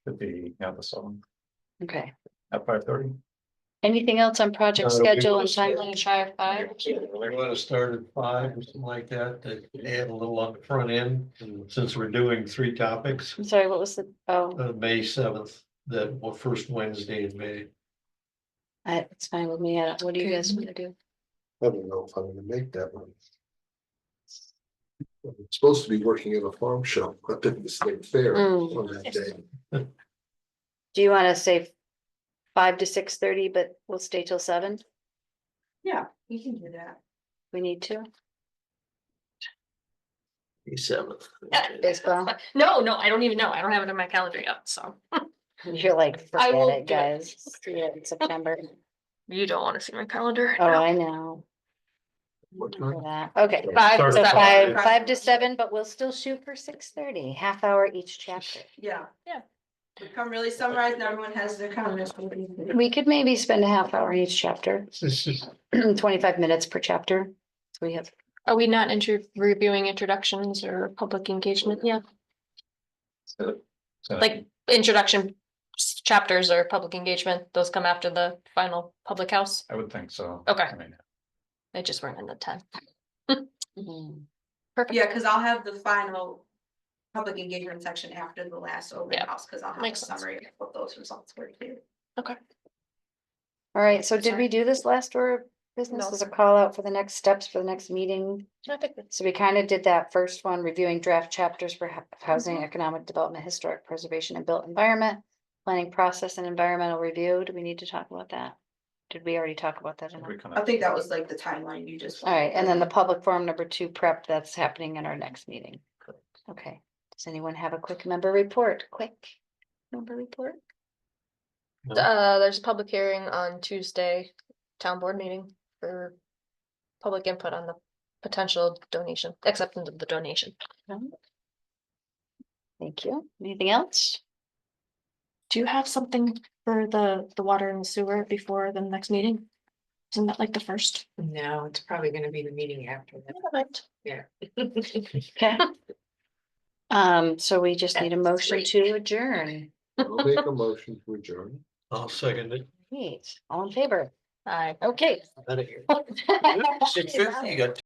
Could be, yeah, the 7th Okay. at 5:30. Anything else on project We schedule will and start- timeline? Try at 5. we want to start at 5 or something like that, to add a little on the front end, and since we're doing 3 topics. I'm sorry, what was the, May 7th, that first Wednesday in May. it's fine with me. What do you guys want to do? I don't know if I'm gonna make that one. I'm supposed to be working in a farm shop, but then the state fair Mm. on that day. Do you want to say 5 to 6:30, but we'll stay till 7? yeah, you can do that. We need to. May 7th. Baseball. No, I don't even know. I don't have it in my calendar yet, so You're like, I forget will it, do it. guys. See you in September. you don't want to see my calendar. Oh, I know. What For time? that. Okay, Five Start so at five, 5. 5 to 7, but we'll still shoot for 6:30, half hour each chapter. Yeah. Yeah. Become really summarized, and everyone has their comments. We could maybe spend a half hour in each chapter, 25 minutes per chapter. So we have, Are we not reviewing introductions or public engagement? Yeah, So like introduction chapters or public engagement, those come after the final public house. I would think so. Okay. I mean, They just weren't in the 10. Mhm. Perfect. Yeah, cause I'll have the final public engagement section after the last open Yeah, house, cause I'll have a makes sense. summary of what those results were too. All right, so did we do this last order of business as a call out for the next steps for the next meeting? I think that's So we kind of did that first one, reviewing draft chapters for housing, economic development, historic preservation and built environment, planning process and environmental review. Do we need to talk about that? Did we already talk about that? I think enough? we kind I of. think that was like the timeline you just. All right, and then the public forum number 2 prep, that's happening in our next meeting. Okay, does anyone have a quick member report? Quick member report? there's a public hearing on Tuesday, town board meeting for public input on the potential donation, acceptance of the donation. No? Thank you. Anything else? Do you have something for the water and the sewer before the next meeting? Isn't that like the first? No, it's probably gonna be the meeting after that, Perfect. yeah. Okay. So we just need a motion to adjourn. I'll make a motion to adjourn. I'll second it. Great, all in favor? Aye. Okay. Out of here. 6:50, you got